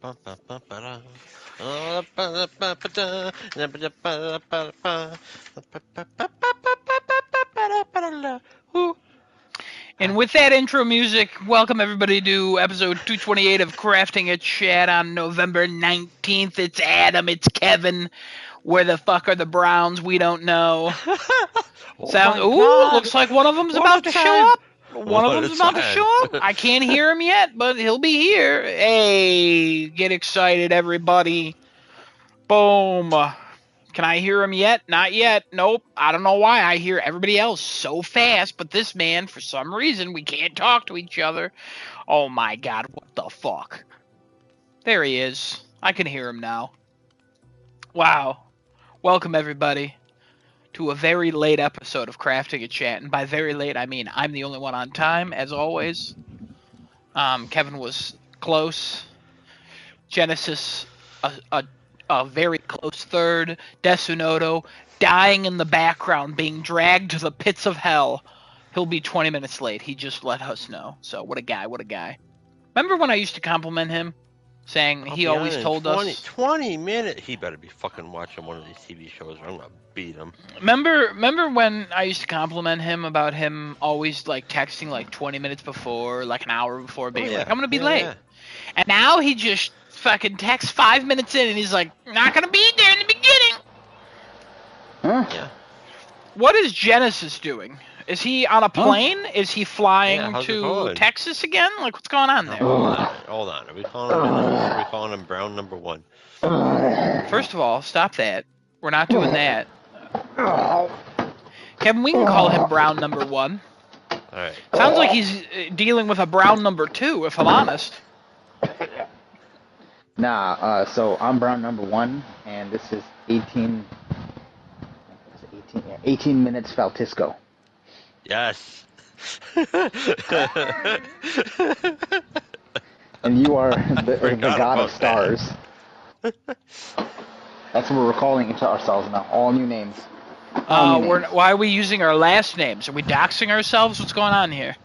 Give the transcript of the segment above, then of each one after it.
And with that intro music, welcome everybody to episode 228 of Crafting a Chat on November 19th. It's Adam, it's Kevin. Where the fuck are the Browns? We don't know. Oh my God! Looks like one of them's What about a to time. show up. One of What a them's about to time. show up. I can't hear him yet, but he'll be here. Hey, get excited, everybody. Boom. Can I hear him yet? Not yet. Nope. I don't know why I hear everybody else so fast, but this man, for some reason, we can't talk to each other. Oh my God, what the fuck? There he is. I can hear him now. Wow. Welcome, everybody, to a very late episode of Crafting a Chat. And by very late, I mean I'm the only one on time, as always. Kevin was close. Genesis, a very close third. Desunoto dying in the background, being dragged to the pits of hell. He'll be 20 minutes late. He just let us know. So what a guy, what a guy. Remember when I used to compliment him, saying he always told us 20 minutes. He better be fucking watching one of these TV shows or I'm gonna beat him. Remember when I used to compliment him about him always like texting like 20 minutes before, like an hour before, being like, I'm gonna be late. Yeah. And now he just fucking texts 5 minutes in and he's like, not gonna be there in the beginning. Huh? Yeah. What is Genesis doing? Is he on a plane? Is he flying how's it to going? Texas again? Like, what's going on there? Hold on. Are we calling him Brown number 1? First of all, stop that. We're not doing that. Kevin, we can call him Brown number 1. Alright. Sounds like he's dealing with a Brown number 2, if I'm honest. Nah, so I'm Brown number 1, and this is 18 minutes Faltisco. Yes. And you are the god of stars. That's what we're calling ourselves now. All new names. Why are we using our last names? Are we doxing ourselves? What's going on here?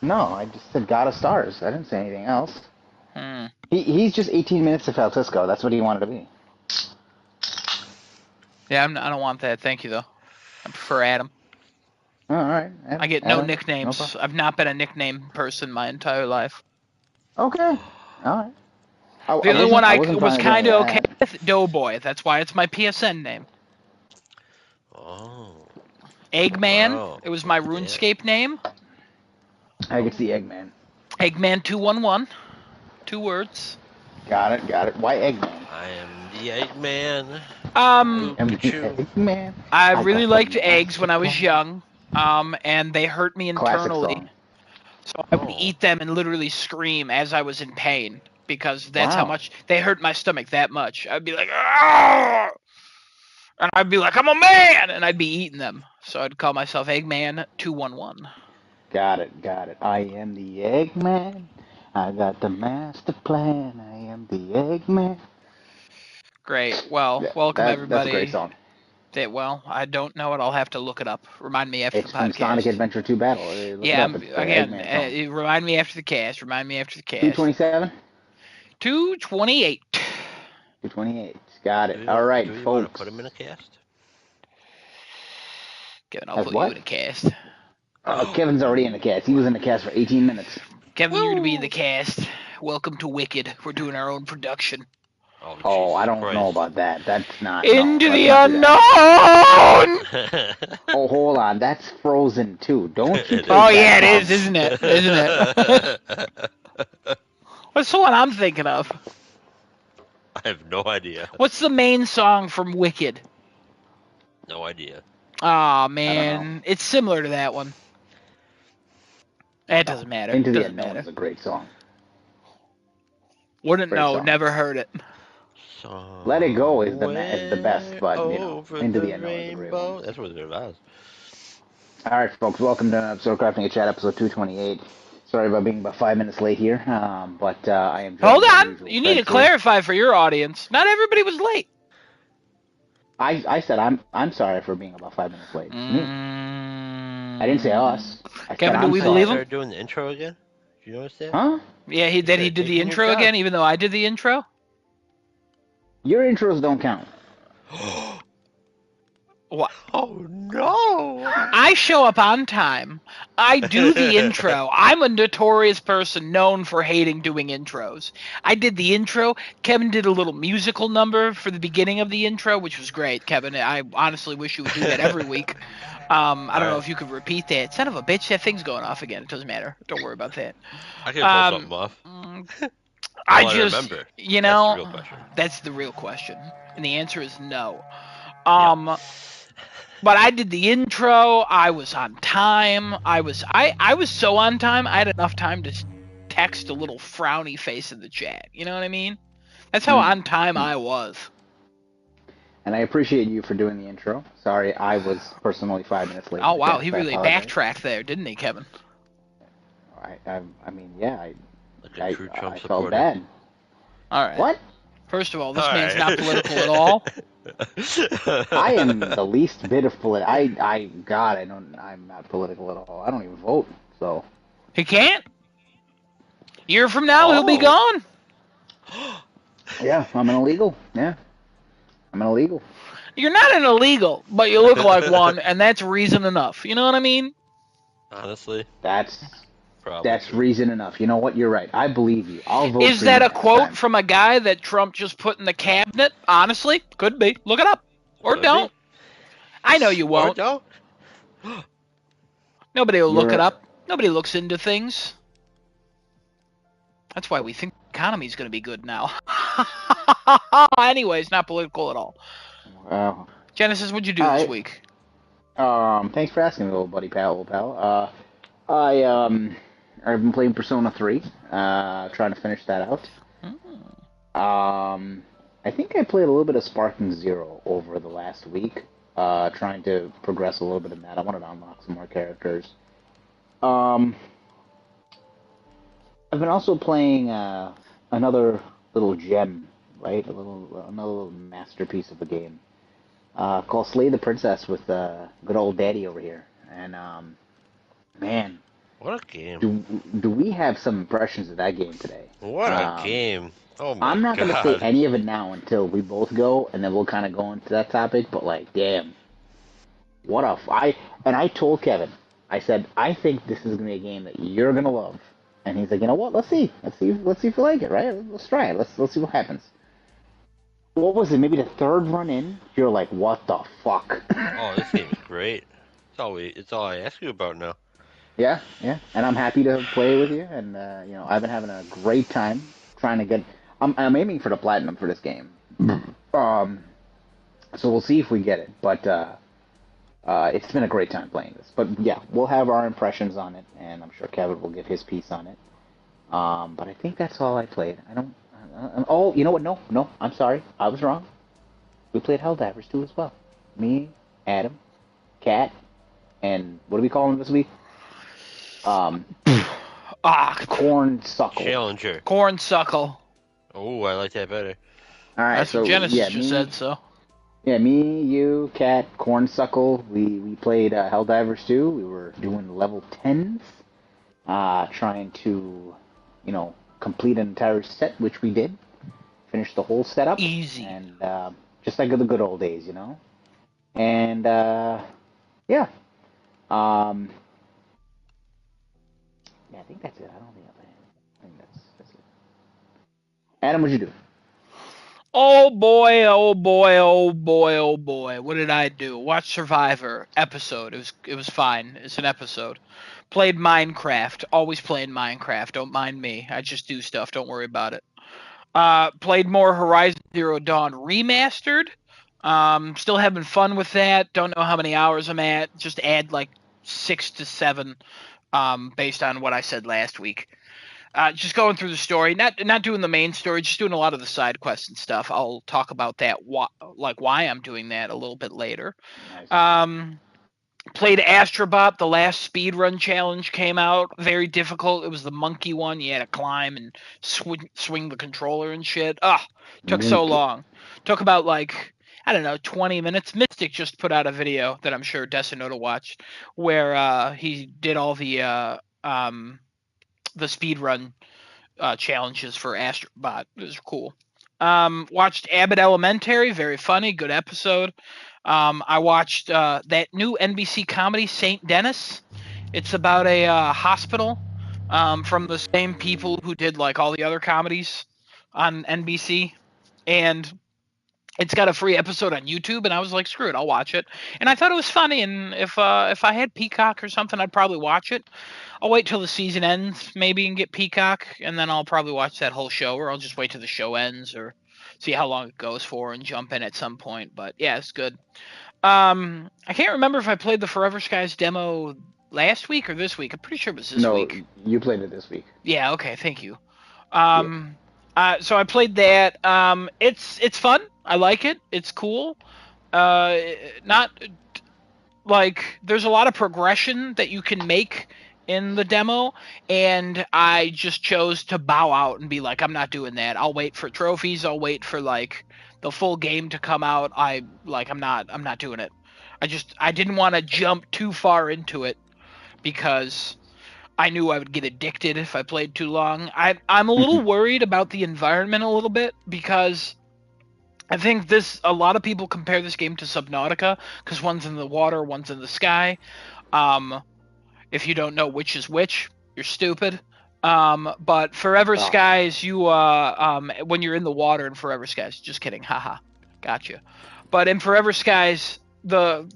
No, I just said god of stars. I didn't say anything else. Hmm. He's just 18 minutes to Faltisco. That's what he wanted to be. Yeah, I don't want that. Thank you, though. I prefer Adam. Oh, all right. I get no nicknames. I've not been a nickname person my entire life. Okay. All right. The only one I was kind of okay with, Doughboy. That's why it's my PSN name. Oh. Eggman. Wow. It was my RuneScape name. I can see Eggman. Eggman 211. 2 words. Got it. Why Eggman? I am the Eggman. Eggman. I really liked eggs when I was young. And they hurt me internally. So I would eat them and literally scream as I was in pain because that's how much they hurt my stomach that much. I'd be like, "Argh!" And I'd be like, I'm a man, and I'd be eating them. So I'd call myself Eggman 211. Got it. I am the Eggman. I got the master plan. I am the Eggman. Great. Well, welcome everybody. That's a great song. Well, I don't know it. I'll have to look it up. Remind me after the podcast. It's from Sonic Adventure 2 Battle. Remind me after the cast. 227? 228. 228. Got it. All right, folks. Want to put him in a cast? Kevin, I'll put you in a cast. Kevin's already in the cast. He was in the cast for 18 minutes. Kevin, you're going to be in the cast. Welcome to Wicked. We're doing our own production. Oh, I don't know about that. That's not... Into the unknown! Oh, hold on. That's Frozen 2. Don't you take yeah, it is, isn't it? What's the one I'm thinking of? I have no idea. What's the main song from Wicked? No idea. Aw, man. It's similar to that one. It doesn't matter. Into the Unknown is a great song. Wouldn't know. Never heard it. Let It Go is the best, but Into the Unknown is a great one. That's what it was. All right, folks, welcome to episode of Crafting a Chat, episode 228. Sorry about being about 5 minutes late here, but I am... Hold on! You need to clarify for your audience. Not everybody was late. I said I'm sorry for being about 5 minutes late. I didn't say us. Kevin, do we believe him? Doing the intro again? You notice that? Huh? Yeah, he started did the taking your intro job. again, even though I did the intro. Your intros don't count. What? Oh no! I show up on time. I do the intro. I'm a notorious person known for hating doing intros. I did the intro. Kevin did a little musical number for the beginning of the intro, which was great, Kevin. I honestly wish you would do that every week. I don't know Alright. if you could repeat that. Son of a bitch, that thing's going off again. It doesn't matter. Don't worry about that. I can pull something Um, off. I Will I just, remember? you That's the know, real question. that's the real question, and the answer is no. Yep. But I did the intro. I was on time. I was so on time. I had enough time to text a little frowny face in the chat. You know what I mean? That's how on time I was. And I appreciate you for doing the intro. Sorry, I was personally 5 minutes late. Oh wow, he Yes, I really apologize. backtracked there, didn't he, Kevin? I mean, yeah, Like a true Trump I felt supporter. bad. All right. What? First of all, this All man's right. not political at all. I am the least bit of God, I'm not political at all. I don't even vote, so. He can't. Year from now, he'll be Oh. gone. Yeah, I'm an illegal. Yeah. I'm an illegal. You're not an illegal, but you look like one, and that's reason enough. You know what I mean? Honestly, That's probably. True. reason enough. You know what? You're right. I believe you. I'll vote Is for that you a next quote time. from a guy that Trump just put in the cabinet? Honestly, could be. Look it up. Or Could don't. be. I know you Or won't. don't. Nobody will look it You're- up. Nobody looks into things. That's why we think the economy's going to be good now. Anyways, not political at all. Wow. Genesis, what'd you do All this right. week? Thanks for asking me, little buddy pal. I've been playing Persona 3, trying to finish that out. I think I played a little bit of Sparking Zero over the last week, trying to progress a little bit in that. I wanted to unlock some more characters. I've been also playing another little gem, right? Another little masterpiece of a game called Slay the Princess with good old Daddy over here. And man, What a game. do we have some impressions of that game today? What a game. Oh my god. I'm not gonna say any of it now until we both go, and then we'll kind of go into that topic. But like, damn, what a I told Kevin, I said I think this is gonna be a game that you're gonna love, and he's like, you know what? Let's see if you like it, right? Let's try it. Let's see what happens. What was it? Maybe the third run in, you're like, what the fuck? Oh, this game is great. It's all I ask you about now. Yeah, and I'm happy to play with you, and I've been having a great time trying to get. I'm aiming for the platinum for this game. So we'll see if we get it, but it's been a great time playing this. But yeah, we'll have our impressions on it, and I'm sure Kevin will give his piece on it. But I think that's all I played. Oh, you know what? No, I'm sorry, I was wrong. We played Helldivers 2 as well. Me, Adam, Kat, and what do we call him this week? Cornsuckle. Challenger. Cornsuckle. Oh, I like that better. All right, That's so what Genesis yeah, just said, so. Yeah, me, you, Kat, Cornsuckle. We played Helldivers 2. We were doing level 10s, trying to, complete an entire set, which we did. Finish the whole setup. Easy. And just like the good old days, And yeah. Yeah, I think that's it. I don't think I think that's it. Adam, what'd you do? Oh boy, oh boy, oh boy, oh boy. What did I do? Watch Survivor episode. It was fine. It's an episode. Played Minecraft. Always playing Minecraft. Don't mind me. I just do stuff. Don't worry about it. Played more Horizon Zero Dawn Remastered. Still having fun with that. Don't know how many hours I'm at. Just add like 6 to 7 based on what I said last week. Just going through the story, not doing the main story, just doing a lot of the side quests and stuff. I'll talk about that, why I'm doing that a little bit later. Nice. Played Astrobot. The last speedrun challenge came out. Very difficult. It was the monkey one. You had to climb and swing the controller and shit. Took so long. Took about like, I don't know, 20 minutes. Mystic just put out a video that I'm sure Desinota watched, where he did all the the speed run challenges for Astrobot. It was cool. Watched Abbott Elementary, very funny, good episode. I watched that new NBC comedy, Saint Denis. It's about a hospital from the same people who did like all the other comedies on NBC, and it's got a free episode on YouTube. And I was like, screw it, I'll watch it. And I thought it was funny. And if I had Peacock or something, I'd probably watch it. I'll wait till the season ends, maybe, and get Peacock, and then I'll probably watch that whole show, or I'll just wait till the show ends, or see how long it goes for, and jump in at some point. But yeah, it's good. I can't remember if I played the Forever Skies demo last week or this week. I'm pretty sure it was this week. No, you played it this week. Yeah. Okay. Thank you. So I played that. It's fun. I like it. It's cool. Not like there's a lot of progression that you can make in the demo, and I just chose to bow out and be like, I'm not doing that. I'll wait for trophies. I'll wait for like the full game to come out. I'm not doing it. I didn't want to jump too far into it because I knew I would get addicted if I played too long. I'm a little worried about the environment a little bit, because I think a lot of people compare this game to Subnautica, because one's in the water, one's in the sky. If you don't know which is which, you're stupid. But Forever Skies, you when you're in the water in Forever Skies, just kidding, haha, gotcha. But in Forever Skies, the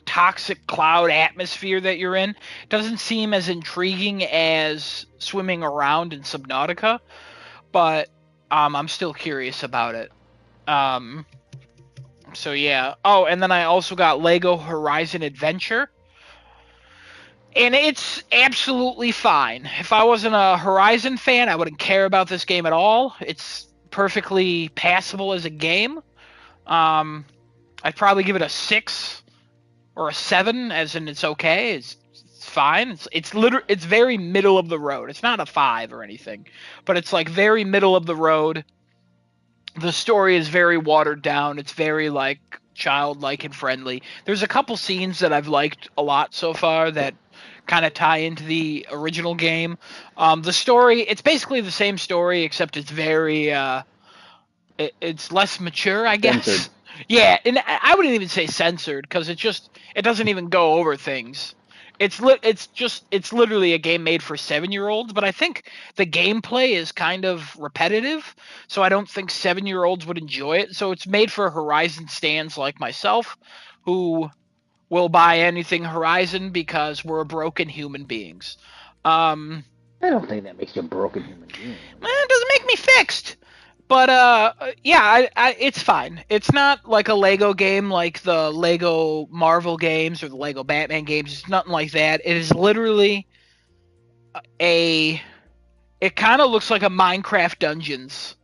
toxic cloud atmosphere that you're in doesn't seem as intriguing as swimming around in Subnautica, but I'm still curious about it. So yeah. Oh, and then I also got Lego Horizon Adventure. And it's absolutely fine. If I wasn't a Horizon fan, I wouldn't care about this game at all. It's perfectly passable as a game. I'd probably give it a 6 or a 7, as in it's okay. It's fine. It's very middle of the road. It's not a 5 or anything, but it's like very middle of the road. The story is very watered down. It's very like childlike and friendly. There's a couple scenes that I've liked a lot so far that kind of tie into the original game. The story, it's basically the same story, except it's very it's less mature, I guess. Censored. Yeah, and I wouldn't even say censored, because it doesn't even go over things. It's literally a game made for 7-year-olds, but I think the gameplay is kind of repetitive, so I don't think 7-year-olds would enjoy it. So it's made for Horizon stans like myself, who will buy anything Horizon because we're broken human beings. I don't think that makes you a broken human being. It doesn't make me fixed. But yeah, it's fine. It's not like a Lego game like the Lego Marvel games or the Lego Batman games. It's nothing like that. It is literally it kind of looks like a Minecraft Dungeons,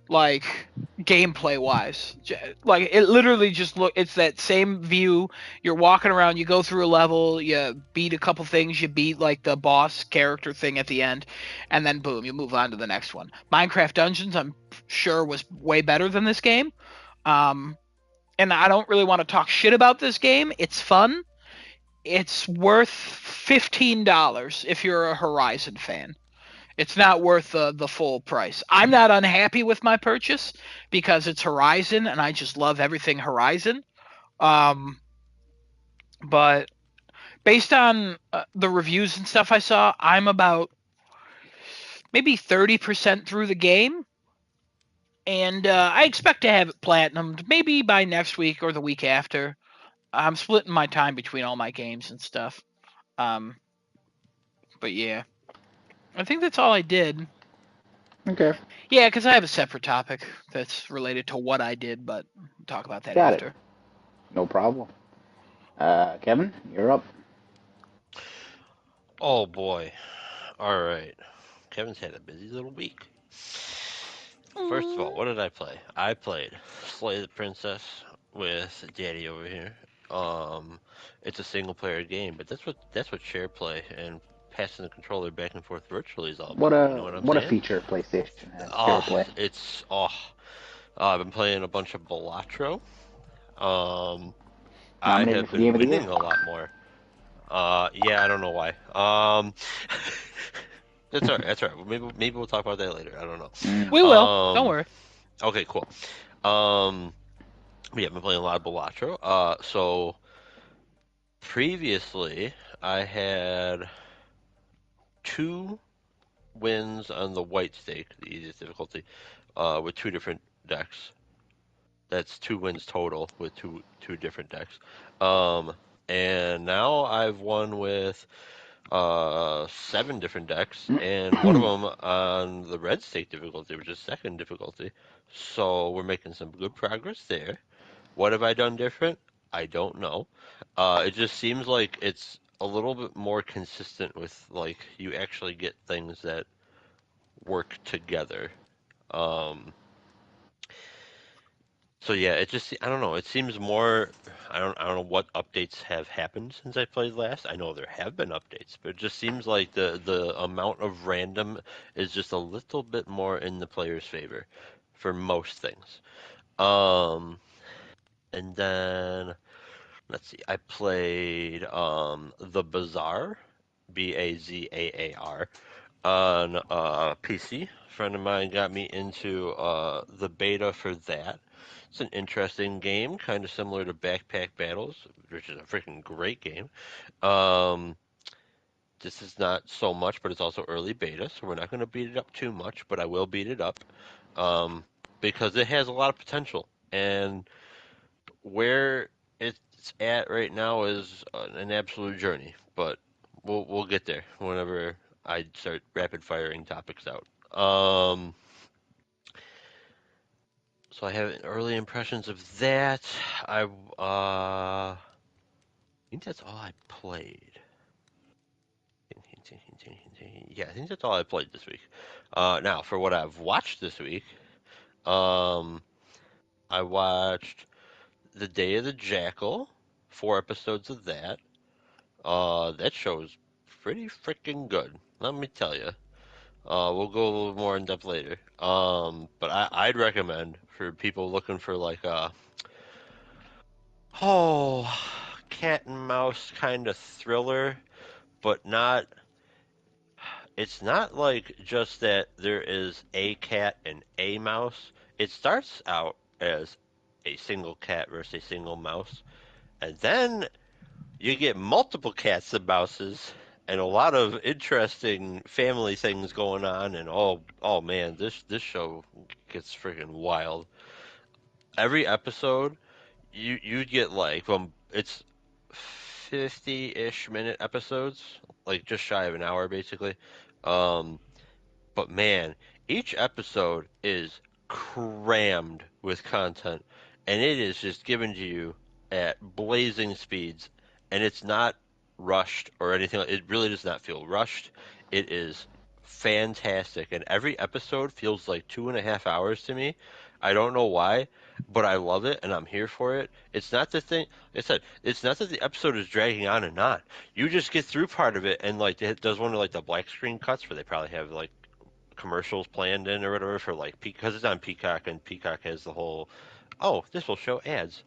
like gameplay wise. Like it literally just it's that same view. You're walking around, you go through a level, you beat a couple things, you beat like the boss character thing at the end, and then boom, you move on to the next one. Minecraft Dungeons, I'm sure, was way better than this game. And I don't really want to talk shit about this game. It's fun. It's worth $15 if you're a Horizon fan. It's not worth the full price. I'm not unhappy with my purchase because it's Horizon and I just love everything Horizon. But based on the reviews and stuff I saw, I'm about maybe 30% through the game. And I expect to have it platinumed maybe by next week or the week after. I'm splitting my time between all my games and stuff. But yeah. I think that's all I did. Okay. Yeah, because I have a separate topic that's related to what I did, but we'll talk about that Got after. it. No problem. Kevin, you're up. Oh boy. All right. Kevin's had a busy little week. First of all, what did I play? I played Slay the Princess with Daddy over here. It's a single player game, but that's what share play and passing the controller back and forth virtually is all about. You know what I'm saying? A feature PlayStation has. Oh, Share play. I've been playing a bunch of Balatro. I Nominated have for Game been of the Year. winning a lot more. Yeah, I don't know why. That's all right. That's all right. Maybe we'll talk about that later. I don't Mm. We know. will. Don't worry. Okay, cool. Um, yeah, I've been playing a lot of Balatro. So previously I had 2 wins on the white stake, the easiest difficulty, with 2 different decks. That's 2 wins total with two different decks. Um, and now I've won with 7 different decks, and one of them on the red stake difficulty, which is second difficulty. So we're making some good progress there. What have I done different? I don't know. It just seems like it's a little bit more consistent with like you actually get things that work together. Um, so yeah, it just I don't know. It seems more. I don't know what updates have happened since I played last. I know there have been updates, but it just seems like the amount of random is just a little bit more in the player's favor for most things. Um, and then let's see. I played The Bazaar, Bazaar, on PC. A friend of mine got me into the beta for that. It's an interesting game, kind of similar to Backpack Battles, which is a freaking great game. Um, this is not so much, but it's also early beta, so we're not going to beat it up too much, but I will beat it up um, because it has a lot of potential. And where it's at right now is an absolute journey, but we'll get there whenever I start rapid firing topics out. So I have early impressions of that. I think that's all I played. Yeah, I think that's all I played this week. Now for what I've watched this week, um, I watched The Day of the Jackal, 4 episodes of that. That show's pretty freaking good. Let me tell you. We'll go a little more in depth later. But I'd recommend for people looking for like a cat and mouse kind of thriller, but not. It's not like just that there is a cat and a mouse. It starts out as a single cat versus a single mouse, and then you get multiple cats and mouses and a lot of interesting family things going on. And oh man, this show gets freaking wild. Every episode, you'd get like it's 50-ish minute episodes, like just shy of an hour basically. Um, but man, each episode is crammed with content, and it is just given to you at blazing speeds, and it's not rushed or anything. It really does not feel rushed. It is fantastic, and every episode feels like 2.5 hours to me. I don't know why, but I love it, and I'm here for it. It's not the thing. Like I said, it's not that the episode is dragging on and on. You just get through part of it, and like it does one of like the black screen cuts where they probably have like commercials planned in or whatever for like because it's on Peacock and Peacock has the whole this will show ads,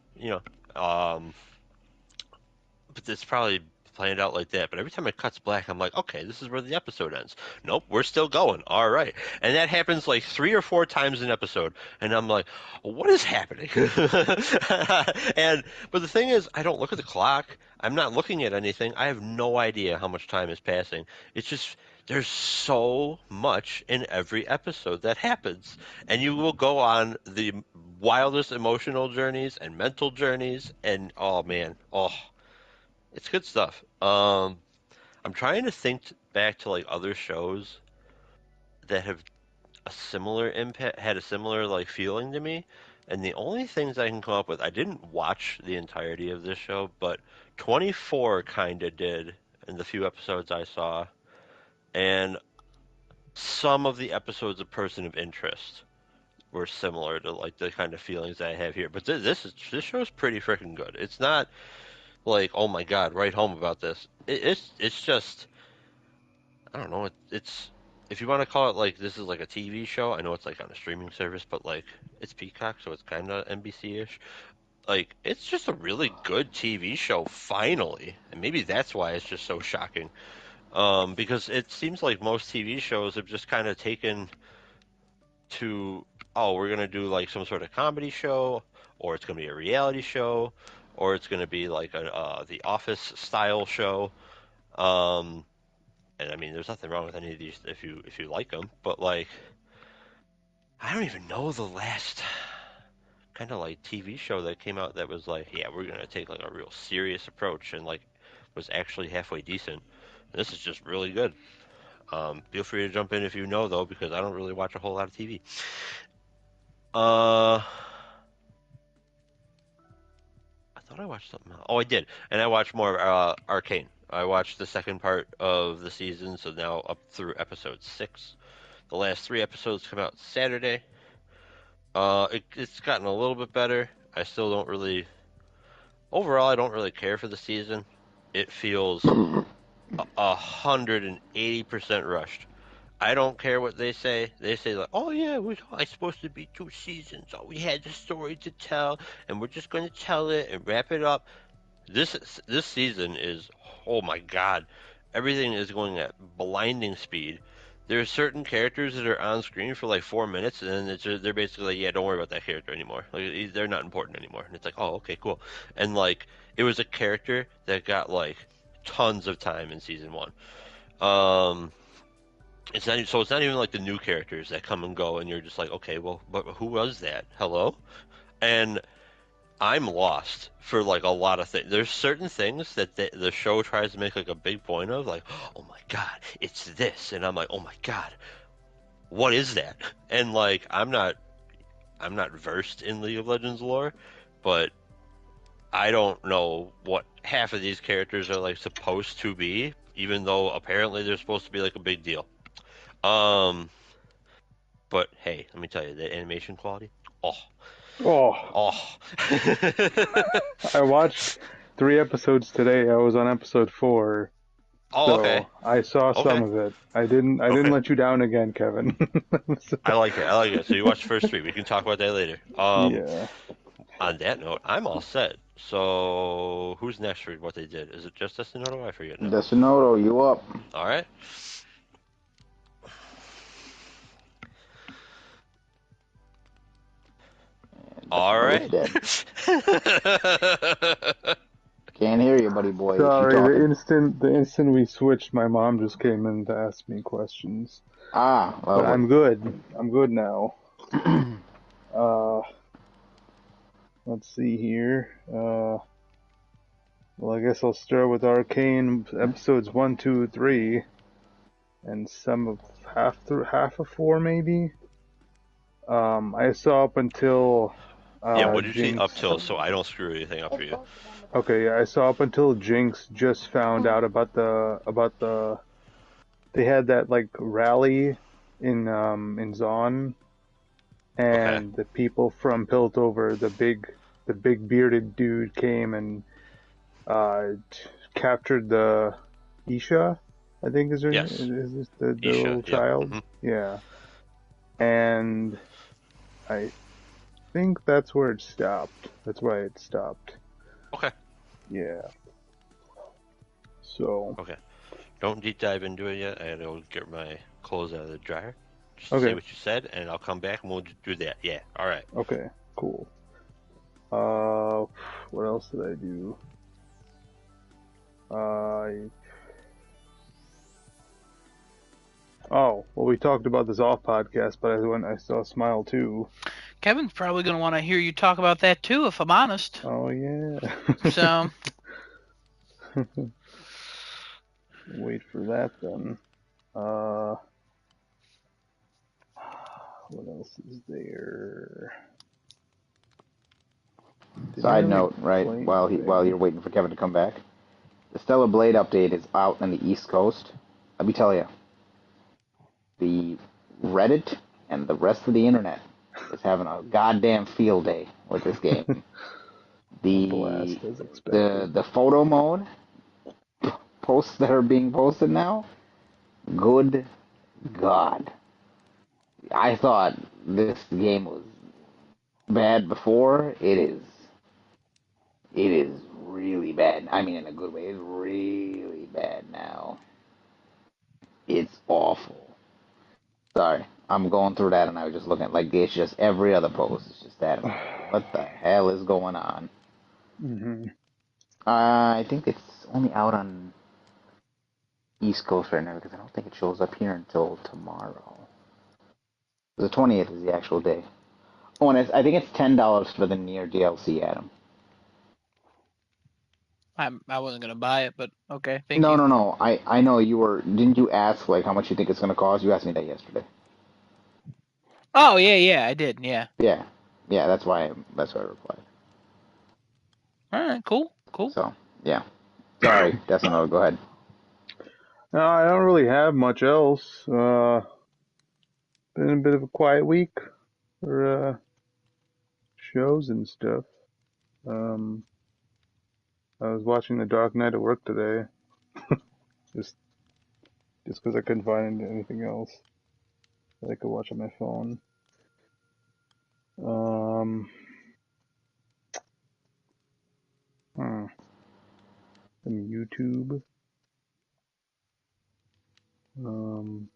but it's probably planned out like that. But every time it cuts black, I'm like, okay, this is where the episode ends. Nope, we're still going. All right, and that happens like 3 or 4 times an episode, and I'm like, what is happening? and but the thing is, I don't look at the clock. I'm not looking at anything. I have no idea how much time is passing. It's just there's so much in every episode that happens, and you will go on the wildest emotional journeys and mental journeys, and oh man, it's good stuff. I'm trying to think back to like other shows that have a similar impact, had a similar like feeling to me, and the only things I can come up with, I didn't watch the entirety of this show, but 24 kind of did in the few episodes I saw, and some of the episodes of Person of Interest were similar to like the kind of feelings I have here. But this show's pretty freaking good. It's not like oh my god, write home about this. It's just I don't know. It's if you want to call it like this is like a TV show. I know it's like on a streaming service, but like it's Peacock, so it's kind of NBC-ish. like it's just a really good TV show finally, and maybe that's why it's just so shocking. Because it seems like most TV shows have just kind of taken to, oh, we're gonna do like some sort of comedy show, or it's gonna be a reality show, or it's gonna be like a The Office style show. Um, and I mean, there's nothing wrong with any of these if you like them, but like I don't even know the last kind of like TV show that came out that was like, yeah, we're gonna take like a real serious approach and like was actually halfway decent. This is just really good. Feel free to jump in if you know though, because I don't really watch a whole lot of TV. I thought I watched something else. Oh, I did, and I watched more Arcane. I watched the second part of the season, so now up through episode 6. The last 3 episodes come out Saturday. It's gotten a little bit better. I still don't really. Overall, I don't really care for the season. It feels 180% rushed. I don't care what they say. They say like, "Oh yeah, it was only supposed to be 2 seasons. Oh, we had the story to tell, and we're just going to tell it and wrap it up." This season is, oh my God, everything is going at blinding speed. There are certain characters that are on screen for like 4 minutes, and then they're basically like, yeah, don't worry about that character anymore. Like they're not important anymore. And it's like, oh, okay, cool. And like it was a character that got like tons of time in season 1. Um, it's not even like the new characters that come and go, and you're just like, okay, well, but who was that? Hello? And I'm lost for like a lot of things. There's certain things that the show tries to make like a big point of, like, oh my God, it's this, and I'm like, oh my God, what is that? And like, I'm not versed in League of Legends lore, but I don't know what half of these characters are like supposed to be, even though apparently they're supposed to be like a big deal. Um, but hey, let me tell you, the animation quality, oh, Oh, oh. I watched 3 episodes today. I was on episode 4, Oh, okay. so I saw some Okay. of it. I didn't Okay. let you down again, Kevin. So, I like it. I like it. So you watched the first 3. We can talk about that later. yeah. On that note, I'm all set. So who's next for what they did? Is it just Destinoto? I forget now. Destinoto, you up? All right. All Destinoto's right. dead. Can't hear you, buddy boy, if you're Sorry, talking. the instant we switched, my mom just came in to ask me questions. Ah, But lovely. I'm good. I'm good now. Uh, let's see here. Well, I guess I'll start with Arcane episodes 1, 2, 3, and some of half of 4 maybe. I saw up until Yeah, what did you say up Jinx. till so I don't screw anything up for you? Okay, yeah, I saw up until Jinx just found out about the they had that like rally in Zaun, Okay. and the people from Piltover, the big bearded dude came and captured the Isha, I think is her Yes. is this the Isha. little Yep. child? Yeah. And I think that's where it stopped. That's why it stopped. Okay. Yeah. So, Okay. Don't deep dive into it yet. I gotta go get my clothes out of the dryer. Just say okay. what you said, and I'll come back and we'll do that. Yeah. All right. Okay, cool. Uh, what else did I do? Oh, well, we talked about this off podcast, but I saw Smile too. Kevin's probably going to want to hear you talk about that too, if I'm honest. Oh yeah. So, Wait for that then. What else is there? Did I Side really note, right? play While anything? you're waiting for Kevin to come back, the Stellar Blade update is out on the East Coast. Let me tell you, the Reddit and the rest of the internet is having a goddamn field day with this game. Blast as expected. The photo mode posts that are being posted now. Good God, I thought this game was bad before. It is It is really bad. I mean, in a good way. It's really bad now. It's awful. Sorry, I'm going through that, and I was just looking like it's just every other post. It's just that. I'm like, what the hell is going on? Hmm. I think it's only out on East Coast right now because I don't think it shows up here until tomorrow. The 20th is the actual day. Oh, and I think it's $10 for the Nier DLC, Adam. I wasn't gonna buy it, but okay, thank No, you. no, no. I know you were. Didn't you ask like how much you think it's gonna cost? You asked me that yesterday. Oh yeah, I did. Yeah. Yeah, yeah. That's why I replied. All right, cool. So yeah. Sorry, Desanova, go ahead. No, I don't really have much else. Been a bit of a quiet week for shows and stuff. Um, I was watching The Dark Knight at work today, just because I couldn't find anything else that I could watch on my phone. Um, hmm, some YouTube. Um,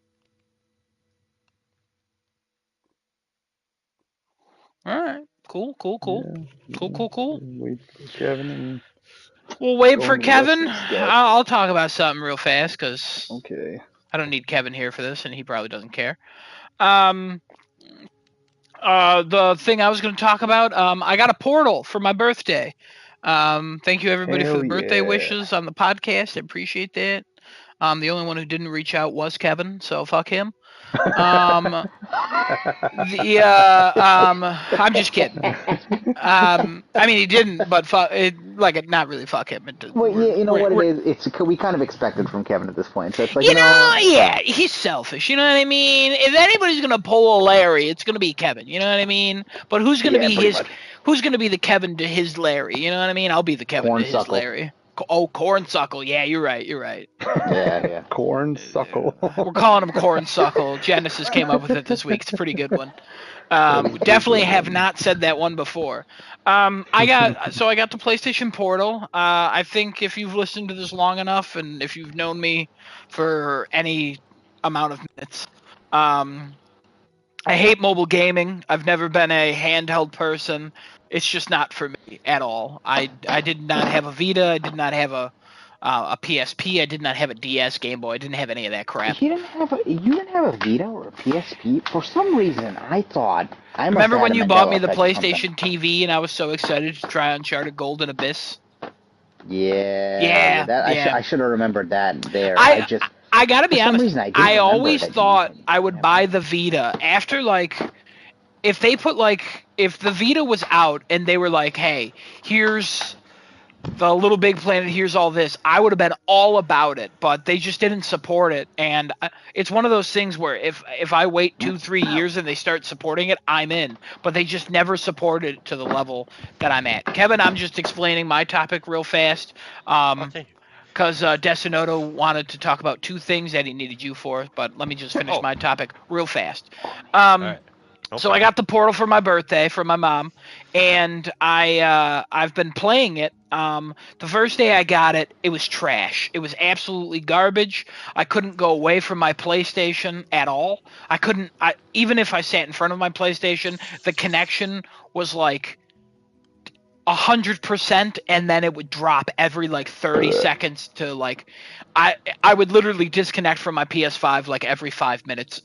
All right, cool. yeah, wait for Kevin and We'll wait go for into Kevin. wrestling stuff. I'll talk about something real fast because Okay. I don't need Kevin here for this, and he probably doesn't care. Um, the thing I was going to talk about, I got a portal for my birthday. Thank you everybody for Hell the birthday yeah. wishes on the podcast. I appreciate that. The only one who didn't reach out was Kevin, so fuck him. Um, I'm just kidding. I mean he didn't, but fuck it, like not really fuck him. Well, yeah, you know what it We're is. It's we kind of expected from Kevin at this point. So it's like You know, yeah, he's selfish. You know what I mean? If anybody's gonna pull a Larry, it's gonna be Kevin. You know what I mean? But who's gonna yeah, be pretty his? much. Who's gonna be the Kevin to his Larry? You know what I mean? I'll be the Kevin to his Cornsuckle. Larry. Oh, Cornsuckle. Yeah, you're right. You're right. Yeah, yeah. Corn suckle. We're calling him Cornsuckle. Genesis came up with it this week. It's a pretty good one. Definitely have not said that one before. I got the PlayStation Portal. I think if you've listened to this long enough, and if you've known me for any amount of minutes, I hate mobile gaming. I've never been a handheld person. It's just not for me at all. I did not have a Vita. I did not have a PSP. I did not have a DS, Game Boy. I didn't have any of that crap. You didn't have a Vita or a PSP? For some reason, I thought I must Remember have when had a you bought me Mandela the effect or something. PlayStation TV and I was so excited to try Uncharted Golden Abyss? Yeah. I should have remembered that there. I gotta be for some honest. reason, I didn't I remember always that you thought didn't I would have buy one. the Vita after if they put if the Vita was out and they were like, hey, here's the Little Big Planet, here's all this, I would have been all about it, but they just didn't support it. And it's one of those things where if I wait 2-3 years and they start supporting it, I'm in. But they just never supported it to the level that I'm at. Kevin, I'm just explaining my topic real fast. Okay. Because Desinoto wanted to talk about two things that he needed you for, but let me just finish my topic real fast. All right. So I got the Portal for my birthday from my mom, and I've been playing it. The first day I got it, it was trash. It was absolutely garbage. I couldn't go away from my PlayStation at all. I couldn't. Even if I sat in front of my PlayStation, the connection was like 100%, and then it would drop every 30 seconds to I would literally disconnect from my PS5 every 5 minutes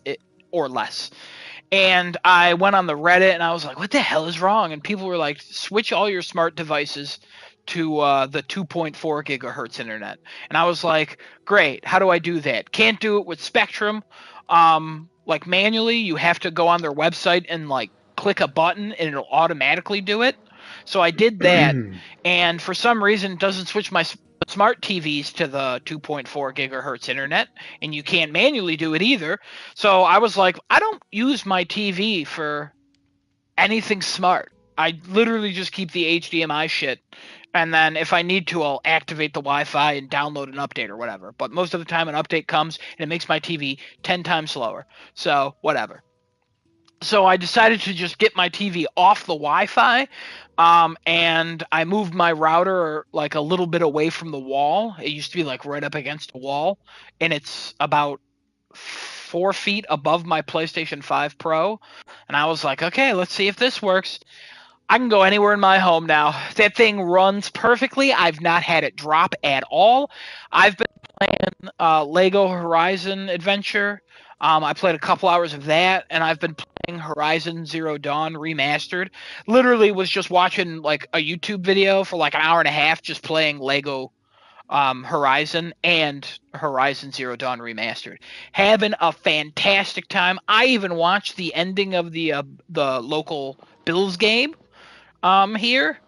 or less. And I went on the Reddit and I was like, what the hell is wrong? And people were like, switch all your smart devices to the 2.4 gigahertz internet. And I was like, great, how do I do that? Can't do it with Spectrum. Manually, you have to go on their website and click a button and it'll automatically do it. So I did that, and for some reason it doesn't switch my smart TVs to the 2.4 gigahertz internet, and you can't manually do it either. So I was like, I don't use my TV for anything smart. I literally just keep the HDMI shit, and then if I need to, I'll activate the Wi-Fi and download an update or whatever. But most of the time an update comes and it makes my TV 10 times slower. So whatever. So I decided to just get my TV off the Wi-Fi, and I moved my router like a little bit away from the wall. It used to be like right up against a wall, and it's about 4 feet above my PlayStation 5 Pro. And I was like, okay, let's see if this works. I can go anywhere in my home now. That thing runs perfectly. I've not had it drop at all. I've been playing Lego Horizon Adventure. I played a couple hours of that, and I've been playing Horizon Zero Dawn Remastered. Literally was just watching like a YouTube video for like an hour and a half, just playing Lego Horizon and Horizon Zero Dawn Remastered. Having a fantastic time. I even watched the ending of the local Bills game here.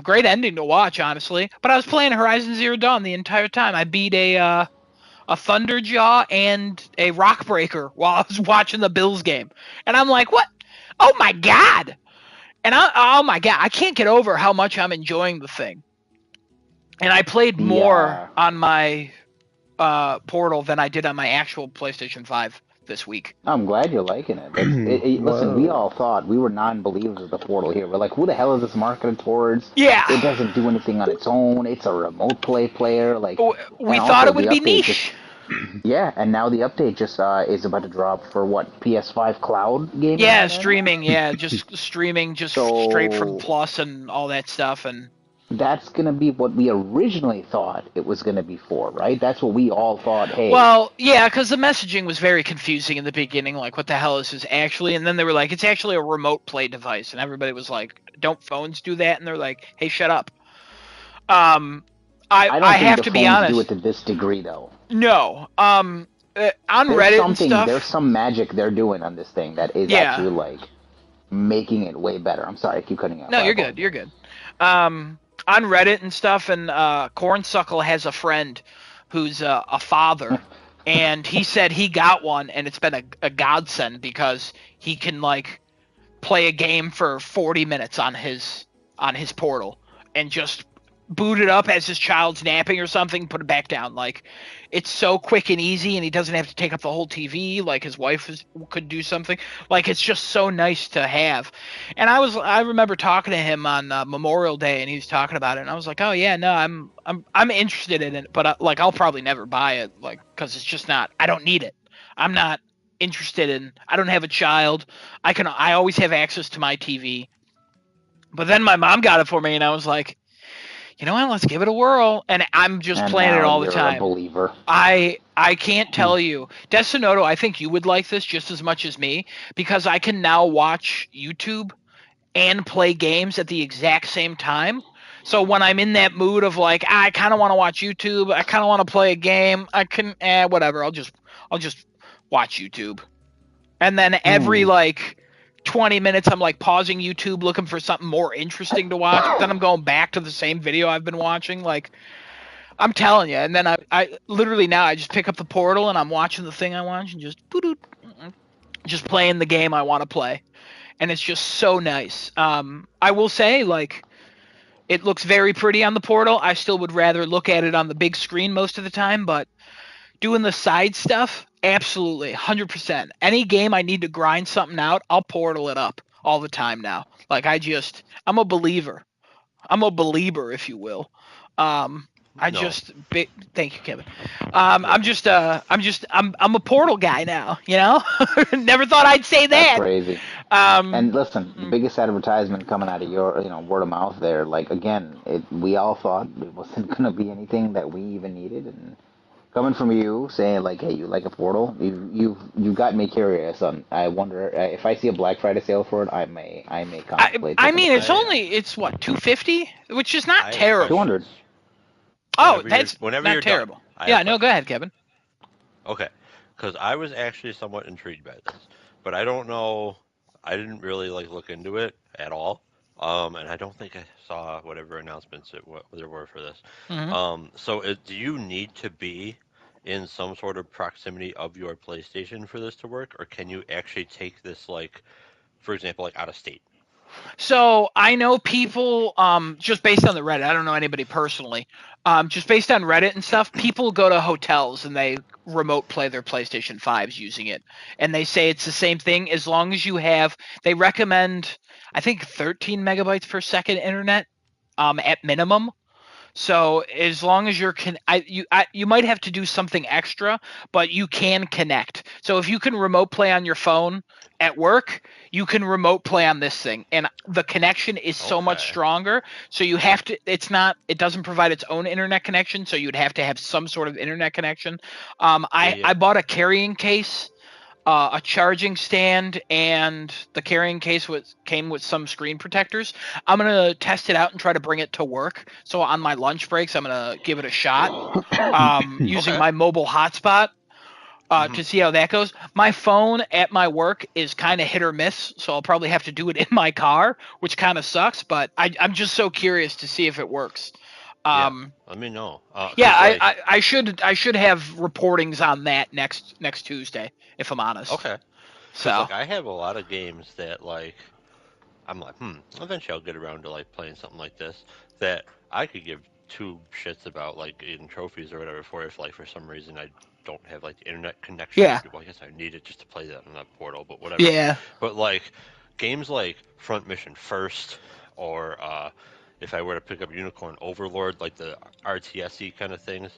Great ending to watch, honestly. But I was playing Horizon Zero Dawn the entire time. I beat a Thunderjaw and a Rockbreaker while I was watching the Bills game, and I'm like, what? Oh my god! And oh my god, I can't get over how much I'm enjoying the thing. And I played more on my Portal than I did on my actual PlayStation 5 this week. I'm glad you're liking it. Listen, we all thought, we were non-believers of the Portal here. We're like, who the hell is this marketed towards? Yeah. It doesn't do anything on its own. It's a remote play player. Like, we thought it would be niche. Yeah, and now the update just is about to drop for what, PS5 cloud gaming? Yeah, streaming. Yeah, just streaming, just straight from Plus and all that stuff. And that's going to be what we originally thought it was going to be for, right? That's what we all thought, hey. Well, yeah, because the messaging was very confusing in the beginning, like, what the hell is this actually? And then they were like, it's actually a remote play device. And everybody was like, don't phones do that? And they're like, hey, shut up. I don't think have the to phones be honest. do it to this degree, though. No. On Reddit and stuff. There's some magic they're doing on this thing that is actually, like, making it way better. I'm sorry, I keep cutting out. No, you're good. You're good. On Reddit and stuff, and Cornsuckle has a friend who's a father, and he said he got one, and it's been a godsend because he can like play a game for 40 minutes on his Portal and just boot it up as his child's napping or something, put it back down. Like, it's so quick and easy, and he doesn't have to take up the whole TV like his wife could do something. Like, it's just so nice to have. And I remember talking to him on Memorial Day, and he was talking about it, and I was like, oh yeah, no, I'm interested in it, but like, I'll probably never buy it, like, because it's just not. I don't need it. I'm not interested in. I don't have a child. I always have access to my TV. But then my mom got it for me, and I was like, you know what? Let's give it a whirl. And I'm just playing it all the time. A believer. I can't tell you. Destinoto, I think you would like this just as much as me because I can now watch YouTube and play games at the exact same time. So when I'm in that mood of like, I kind of want to watch YouTube, I kind of want to play a game, I can, whatever. I'll just watch YouTube. And then every like 20 minutes I'm like pausing YouTube looking for something more interesting to watch. Then I'm going back to the same video I've been watching. Like, I'm telling you. And then I literally now I just pick up the Portal and I'm watching the thing I watch and just playing the game I want to play. And it's just so nice. I will say, like, it looks very pretty on the Portal. I still would rather look at it on the big screen most of the time, but doing the side stuff, absolutely, 100%. Any game I need to grind something out, I'll Portal it up all the time now. Like, I'm a believer. I'm a believer, if you will. Thank you, Kevin. I'm a Portal guy now, you know? Never thought I'd say that. That's crazy. And listen, the biggest advertisement coming out of your, word of mouth there, like, again, we all thought it wasn't going to be anything that we even needed, and coming from you saying like, hey, you like a Portal, you got me curious. I wonder if I see a Black Friday sale for it, I may contemplate. I mean, it's what, $250, which is not terrible. $200. Oh, that's not terrible. Yeah, no, go ahead, Kevin. Okay, because I was actually somewhat intrigued by this, but I don't know. I didn't really like look into it at all. And I don't think I saw whatever announcements there were for this. Mm-hmm. So do you need to be in some sort of proximity of your PlayStation for this to work, or can you actually take this, like, for example, like out of state? So I know people, just based on the Reddit, I don't know anybody personally, just based on Reddit and stuff, people go to hotels and they remote play their PlayStation 5s using it. And they say it's the same thing as long as you have, they recommend, I think, 13 megabytes per second internet at minimum. So as long as you're you might have to do something extra, but you can connect. So if you can remote play on your phone at work, you can remote play on this thing, and the connection is so much Okay. stronger. So you have to. It doesn't provide its own internet connection, so you'd have to have some sort of internet connection. Yeah. I bought a carrying case, a charging stand, and the carrying case came with some screen protectors. I'm gonna test it out and try to bring it to work. So on my lunch breaks, I'm gonna give it a shot using Okay. my mobile hotspot Mhm. to see how that goes. My phone at my work is kind of hit or miss, so I'll probably have to do it in my car, which kind of sucks. But I'm just so curious to see if it works. Yeah. Um, Let me know. yeah, 'Cause, like, I should have reportings on that next Tuesday, if I'm honest. okay. Because, So. like, I have a lot of games that, like, I'm like, eventually I'll get around to, like, playing something like this that I could give two shits about, like, in trophies or whatever for if, like, for some reason I don't have, like, the internet connection. Yeah. Well, I guess I need it just to play that on that portal, but whatever. Yeah. But, like, games like Front Mission First or, if I were to pick up Unicorn Overlord, like the RTSE kind of things,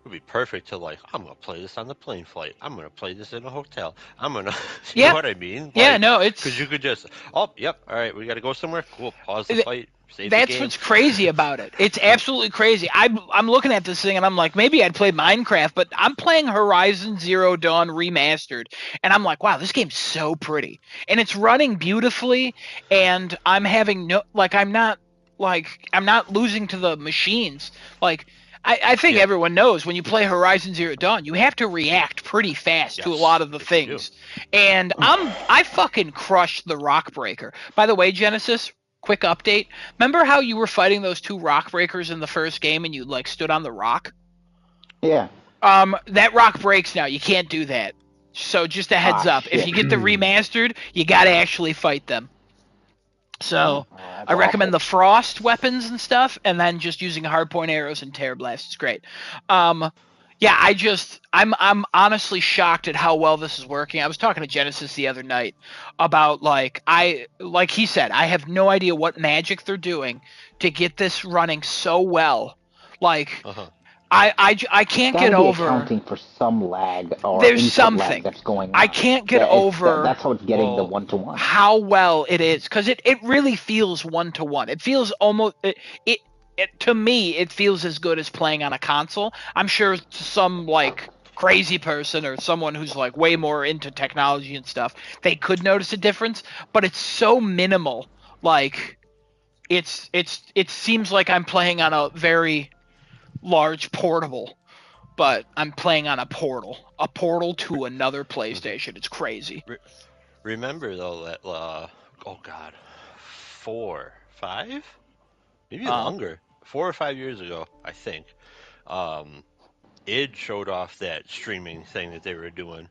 would be perfect to, like, I'm gonna play this on the plane flight. I'm gonna play this in a hotel. I'm gonna, you Yeah. know what I mean? Yeah, Like, no, it's because you could just, all right, we got to go somewhere. Cool, pause the Th- fight, save the that's game. what's crazy about it. It's absolutely crazy. I'm looking at this thing and I'm like, maybe I'd play Minecraft, but I'm playing Horizon Zero Dawn remastered, and I'm like, wow, this game's so pretty, and it's running beautifully, and I'm having I'm not losing to the machines. Like, I think Yeah. everyone knows when you play Horizon Zero Dawn, you have to react pretty fast to a Yes, lot of the yes, you do. things. And I fucking crushed the Rock Breaker. By the way, Genesis, quick update. Remember how you were fighting those two Rock Breakers in the first game and you like stood on the rock? Yeah. That rock breaks now. You can't do that. So just a heads up. If Shit. you get the remastered, you gotta actually fight them. So That's I recommend awful. the frost weapons and stuff, and then just using hardpoint arrows and tear blast is great. Yeah, I'm honestly shocked at how well this is working. I was talking to Genesis the other night about like he said, I have no idea what magic they're doing to get this running so well. Like Uh-huh. I can't Gotta get be over. accounting for some lag or There's input something. lag that's going on. I can't get over That's how it's getting the Well, 1-to-1. how well it is, because it really feels 1-to-1. It feels almost it to me it feels as good as playing on a console. I'm sure to some like crazy person or someone who's like way more into technology and stuff, they could notice a difference, but it's so minimal. Like it seems like I'm playing on a very large portable, but I'm playing on a portal to another PlayStation. It's crazy. remember though that, oh God, 4, 5, maybe Uh, longer, 4 or 5 years ago, I think. Um, id showed off that streaming thing that they were doing,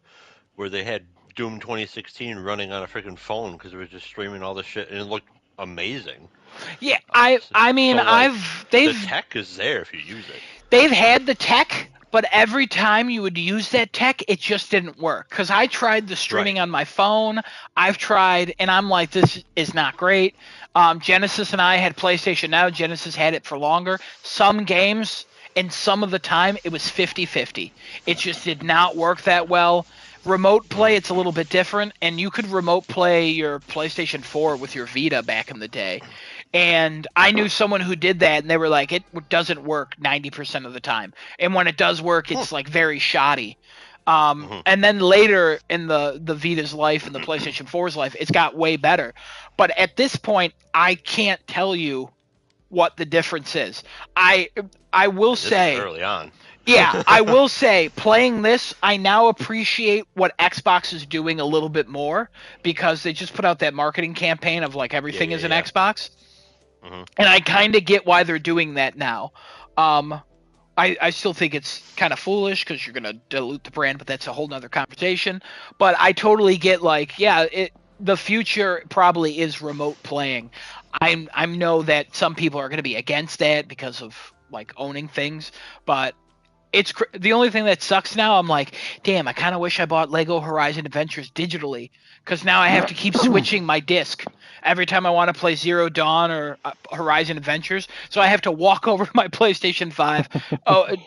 where they had Doom 2016 running on a freaking phone because it was just streaming all the shit, and it looked amazing. yeah, I mean, So, like, the they've tech is there if you use it. they've had the tech, but every time you would use that tech, it just didn't work. Because I tried the streaming on my phone. I've tried, and I'm like, this is not great. Genesis and I had PlayStation Now. Genesis had it for longer. Some games and some of the time, it was 50-50. It just did not work that well. Remote play, it's a little bit different, and you could remote play your PlayStation 4 with your Vita back in the day. And I knew someone who did that, and they were like, it doesn't work 90% of the time. And when it does work, it's like very shoddy. And then later in the Vita's life and the PlayStation 4's life, it's got way better. But at this point, I can't tell you what the difference is. I will This is say, early on. yeah, I will say, playing this, I now appreciate what Xbox is doing a little bit more, because they just put out that marketing campaign of like everything is an yeah. Xbox. Mhm. And I kind of get why they're doing that now. I still think it's kind of foolish because you're going to dilute the brand, but that's a whole nother conversation. But I totally get like, yeah, the future probably is remote playing. I know that some people are going to be against that because of like owning things, but the only thing that sucks now. I'm like, damn, I kind of wish I bought Lego Horizon Adventures digitally, because now I have to keep switching my disc every time I want to play Zero Dawn or Horizon Adventures. So I have to walk over to my PlayStation 5,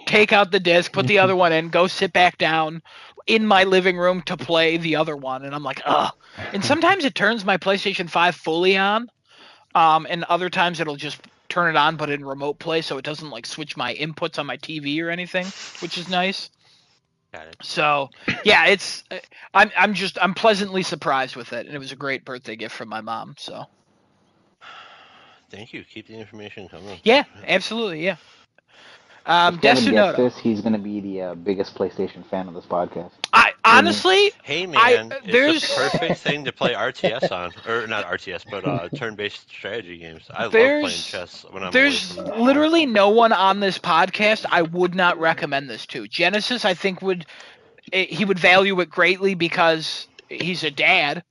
take out the disc, put the other one in, go sit back down in my living room to play the other one, and I'm like, ugh. And sometimes it turns my PlayStation 5 fully on, and other times it'll just turn it on but in remote play, so it doesn't like switch my inputs on my TV or anything, which is nice. Got it. So yeah, I'm pleasantly surprised with it, and it was a great birthday gift from my mom. So Thank you. Keep the information coming. yeah, absolutely, yeah. If Kevin gets Desunoto. this, he's going to be the biggest PlayStation fan of this podcast. I honestly, Hey man, there's it's the perfect thing to play RTS on, or not RTS, but turn-based strategy games. I love There's- playing chess when I'm away there's from home. literally no one on this podcast I would not recommend this to. Genesis, I think he would value it greatly because he's a dad.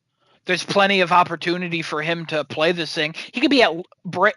There's plenty of opportunity for him to play this thing. He could be at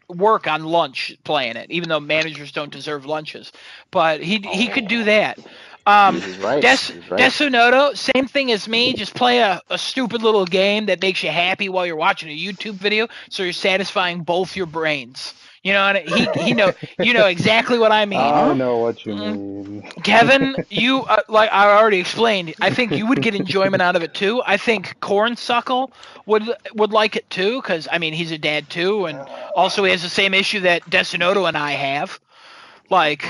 work on lunch playing it, even though managers don't deserve lunches. But he could do that. He's right. He's right. Desunoto, same thing as me. Just play a stupid little game that makes you happy while you're watching a YouTube video, so you're satisfying both your brains. You know, and he you know exactly what I mean. I know what you mean. Kevin, you like I already explained. I think you would get enjoyment out of it too. I think Cornsuckle would like it too, because I mean he's a dad too, and also he has the same issue that Desunoto and I have. Like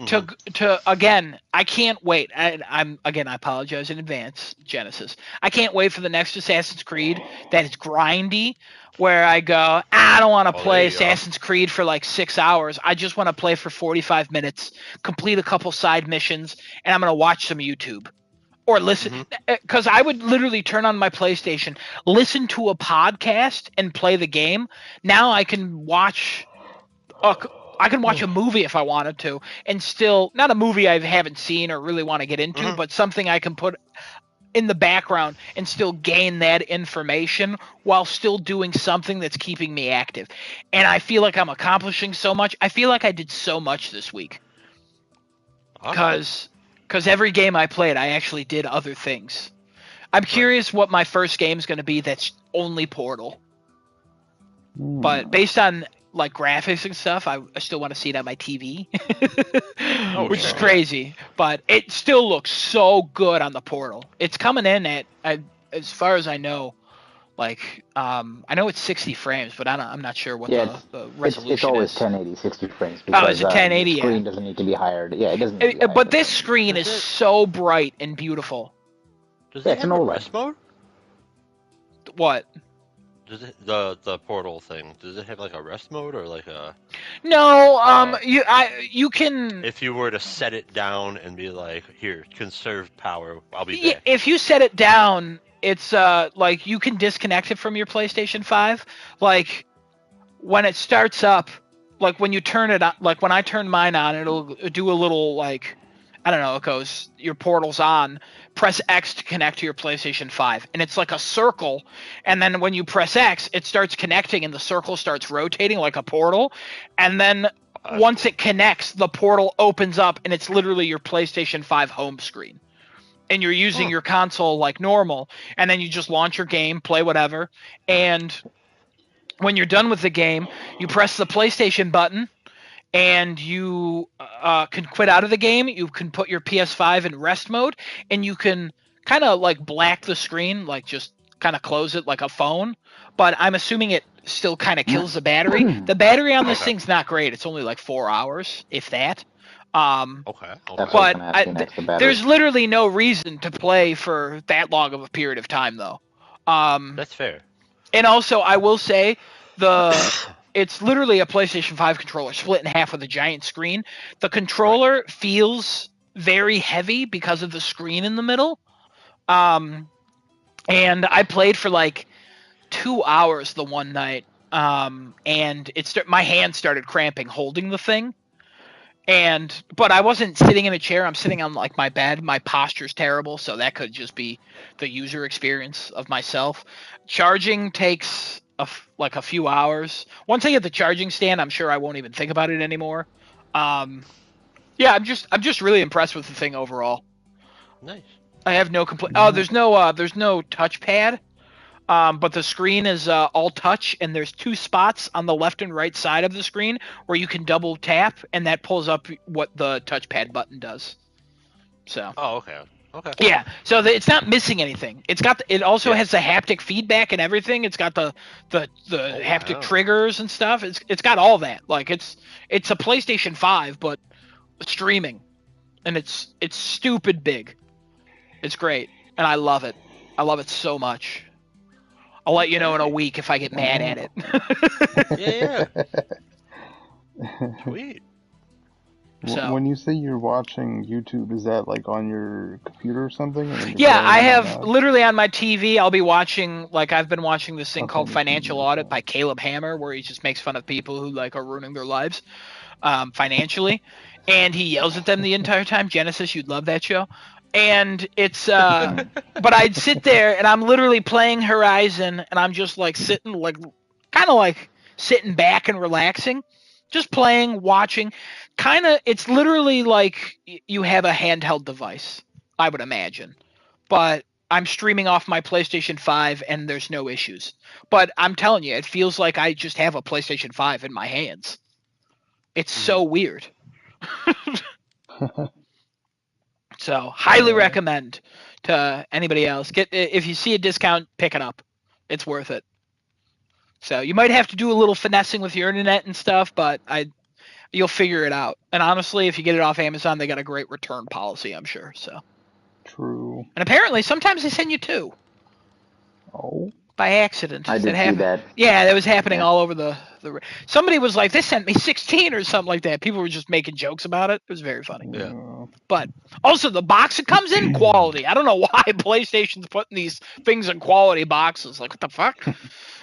to again, I can't wait. I apologize in advance, Genesis. I can't wait for the next Assassin's Creed that is grindy, where I go, I don't want to play Assassin's Creed for like 6 hours. I just want to play for 45 minutes, complete a couple side missions, and I'm going to watch some YouTube. Or listen, because I would literally turn on my PlayStation, listen to a podcast, and play the game. Now I can watch a movie if I wanted to, and still, not a movie I haven't seen or really want to get into, but something I can put in the background and still gain that information while still doing something that's keeping me active. And I feel like I'm accomplishing so much. I feel like I did so much this week. Because every game I played, I actually did other things. I'm curious what my first game is going to be that's only Portal. But based on like graphics and stuff, I still want to see it on my TV, which is crazy. But it still looks so good on the Portal. It's coming in at as far as I know, like I know it's 60 frames, but I'm not sure what the resolution it's always is. 1080 60 frames. Because, it's a 1080. The screen doesn't need to be higher. Yeah, it doesn't. Need to be but this screen is so bright and beautiful. Does it have a rest mode? What? Does it the Portal thing? Does it have like a rest mode or like a? No, you can. If you were to set it down and be like, here, conserve power, I'll be back. If you set it down, it's like you can disconnect it from your PlayStation 5. Like when it starts up, like when you turn it on, like when I turn mine on, it'll do a little like, I don't know, it goes, your Portal's on, press X to connect to your PlayStation 5. And it's like a circle, and then when you press X, it starts connecting and the circle starts rotating like a portal. And then once it connects, the portal opens up and it's literally your PlayStation 5 home screen. And you're using your console like normal, and then you just launch your game, play whatever, and when you're done with the game, you press the PlayStation button, and you can quit out of the game. You can put your PS5 in rest mode, and you can kind of like black the screen, like just kind of close it like a phone. But I'm assuming it still kind of kills the battery. The battery on this thing's not great. It's only like 4 hours, if that. But there's literally no reason to play for that long of a period of time, though. That's fair. And also, I will say it's literally a PlayStation 5 controller split in half with a giant screen. The controller feels very heavy because of the screen in the middle. And I played for like 2 hours the one night, and my hand started cramping holding the thing. But I wasn't sitting in a chair. I'm sitting on like my bed. My posture's terrible, so that could just be the user experience of myself. Charging takes a few hours. Once I get the charging stand, I'm sure I won't even think about it anymore. Yeah, I'm just really impressed with the thing overall. Nice. I have no complaint. Oh, there's no touchpad. But the screen is all touch, and there's two spots on the left and right side of the screen where you can double tap, and that pulls up what the touchpad button does. So Oh, okay. Okay. yeah, so it's not missing anything. It also Yeah. has the haptic feedback and everything. It's got the haptic wow. triggers and stuff. It's got all that. Like it's a PlayStation 5, but streaming, and it's stupid big. It's great, and I love it. I love it so much. I'll let you know in a week if I get mad at it. Yeah. Sweet. So- When you say you're watching YouTube, is that like on your computer or something? And then you're Yeah, I playing have on that? literally on my TV. I'll be watching, like, I've been watching this thing Up called on the Financial TV, Audit okay. by Caleb Hammer, where he just makes fun of people who like are ruining their lives financially, and he yells at them the entire time. Genesis, you'd love that show. And it's but I'd sit there and I'm literally playing Horizon, and I'm just like sitting, like, kind of like sitting back and relaxing, just playing, watching. Kind of, it's literally like you have a handheld device, I would imagine, but I'm streaming off my PlayStation 5 and there's no issues. But I'm telling you, it feels like I just have a PlayStation 5 in my hands. It's so weird. So, highly recommend to anybody else. If you see a discount, pick it up. It's worth it. So, you might have to do a little finessing with your internet and stuff, but you'll figure it out. And honestly, if you get it off Amazon, they got a great return policy, I'm sure. So, True. and apparently sometimes they send you two Oh. by accident. I did see happened. that. Yeah, that was happening Yeah. all over the. Somebody was like, "They sent me 16" or something like that. People were just making jokes about it. It was very funny. Yeah. But also the box it comes in quality. I don't know why PlayStation's putting these things in quality boxes. Like, what the fuck?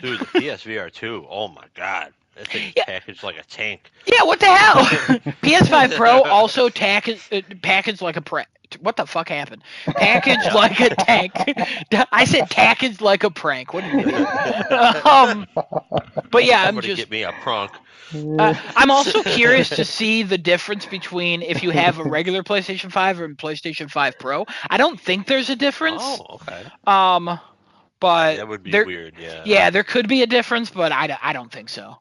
Dude, the PSVR 2. Oh my god. That thing's Yeah. packaged like a tank. Yeah, what the hell? PS5 Pro also packaged like a prank. What the fuck happened? Packaged like a tank. I said packaged like a prank. What an idiot. But yeah, Somebody get me a prunk. I'm also curious to see the difference between if you have a regular PlayStation 5 and PlayStation 5 Pro. I don't think there's a difference. Oh, okay. But That would be there, weird, yeah. yeah, there could be a difference, but I don't think so.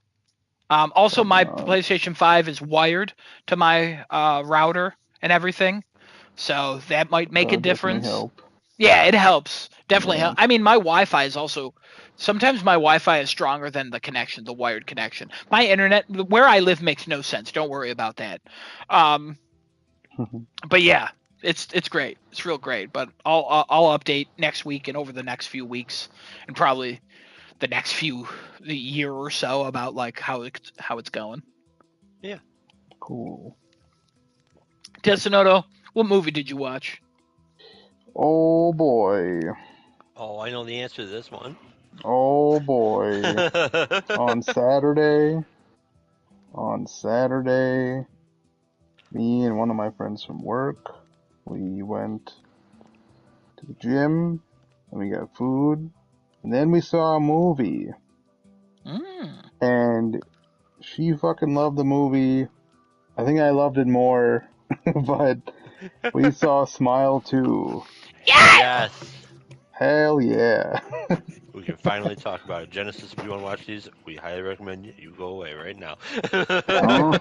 Also, my PlayStation 5 is wired to my router and everything, so that might make a That'll definitely difference. help. Yeah, it helps. Definitely Yeah. help. I mean, my Wi-Fi is also. Sometimes my Wi-Fi is stronger than the connection, the wired connection. My internet, where I live, makes no sense. Don't worry about that. But yeah, it's great. It's real great. But I'll update next week and over the next few weeks, and probably the next the year or so about like how it's going. Cool. Tessinoto, what movie did you watch? Oh boy. Oh, I know the answer to this one. Oh boy. On Saturday, me and one of my friends from work, we went to the gym and we got food, and then we saw a movie. And she fucking loved the movie. I think I loved it more, but we saw Smile 2. Yes! Hell yeah. We can finally talk about it. Genesis, if you want to watch these, we highly recommend you go away right now. Oh,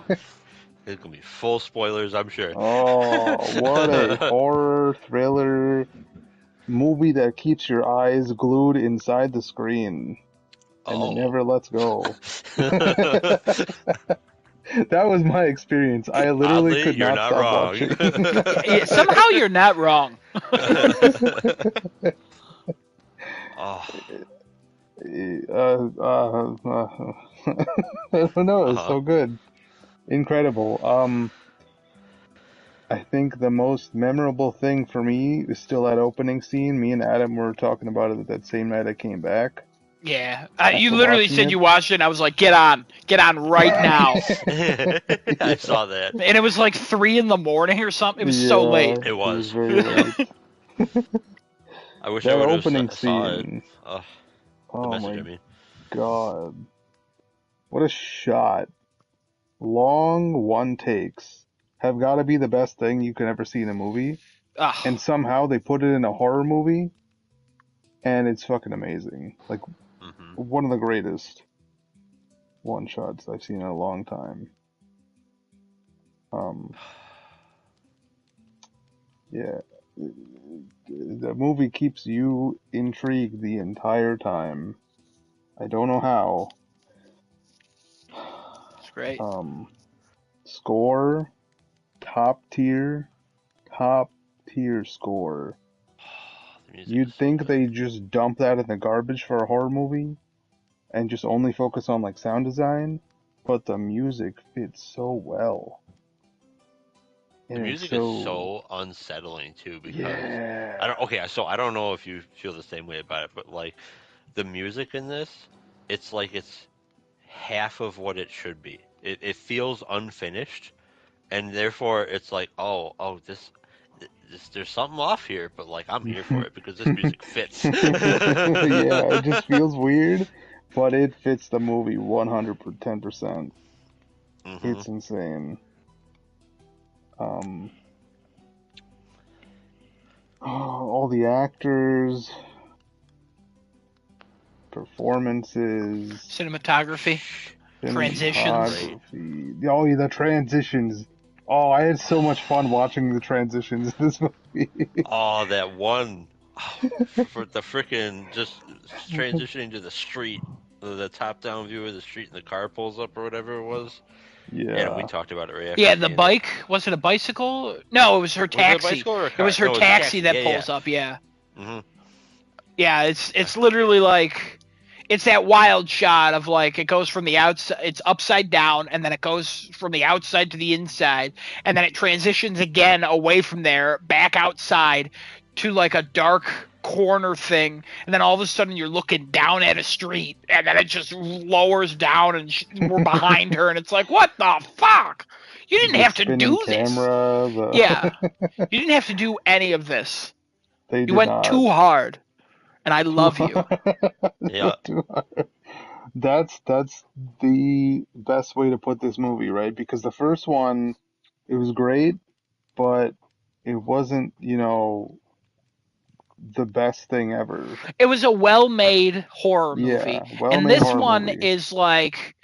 It's going to be full spoilers, I'm sure. Oh, what a horror thriller movie that keeps your eyes glued inside the screen and it never lets go. That was my experience. I literally Oddly, could you're not not stop wrong. watching. Yeah, somehow you're not wrong. Oh, I don't know. It's so good, incredible. I think the most memorable thing for me is still that opening scene. Me and Adam were talking about it that same night I came back. Yeah, After you literally watching said it. you watched it, and I was like, get on right now. I saw that. And it was like 3 a.m. or something. It was so Yeah, late. It was. very late. I wish I That would have opening saw it. scene. The Oh message, my I mean. god. What a shot. Long one takes have got to be the best thing you can ever see in a movie, Ugh, and somehow they put it in a horror movie, and it's fucking amazing. Like Hmm. one of the greatest one shots I've seen in a long time. Yeah, the movie keeps you intrigued the entire time. I don't know how. it's great. Score, top tier score. The music You'd is so think good. they just dump that in the garbage for a horror movie and just only focus on like sound design, but the music fits so well. The And music is so unsettling too because yeah. I don't know if you feel the same way about it, but like the music in this, it's like it's half of what it should be. It feels unfinished, and therefore it's like, this there's something off here, but like I'm here for it because this music fits. Yeah, it just feels weird, but it fits the movie 110%. Hmm. It's insane. All the actors, performances, Cinematography, transitions. cinematography. Oh, yeah, the transitions. Oh, I had so much fun watching the transitions in this movie. Oh, that one for the freaking just transitioning to the street, the top-down view of the street, and the car pulls up or whatever it was. And we Yeah. talked about it right after Yeah, the seeing it. bike. Was it a bicycle? No, it was her Was it a taxi. bicycle or a It car? was her No, it was a taxi taxi. that Yeah, pulls yeah. up. Yeah, Hmm. yeah. It's literally like it's that wild shot of like it goes from the outside, it's upside down, and then it goes from the outside to the inside, and then it transitions again away from there, back outside to like a dark corner thing, and then all of a sudden you're looking down at a street, and then it just lowers down, and we're behind her, and it's like, what the fuck? You didn't The have to spinning do this. camera, Yeah, you didn't have to do any of this. they You did went not. too hard, and I Too love you. Yeah. Too hard. That's the best way to put this movie, right? Because the first one, it was great, but it wasn't, the best thing ever. It was a well-made horror movie, Yeah, and well-made this horror one movie. is like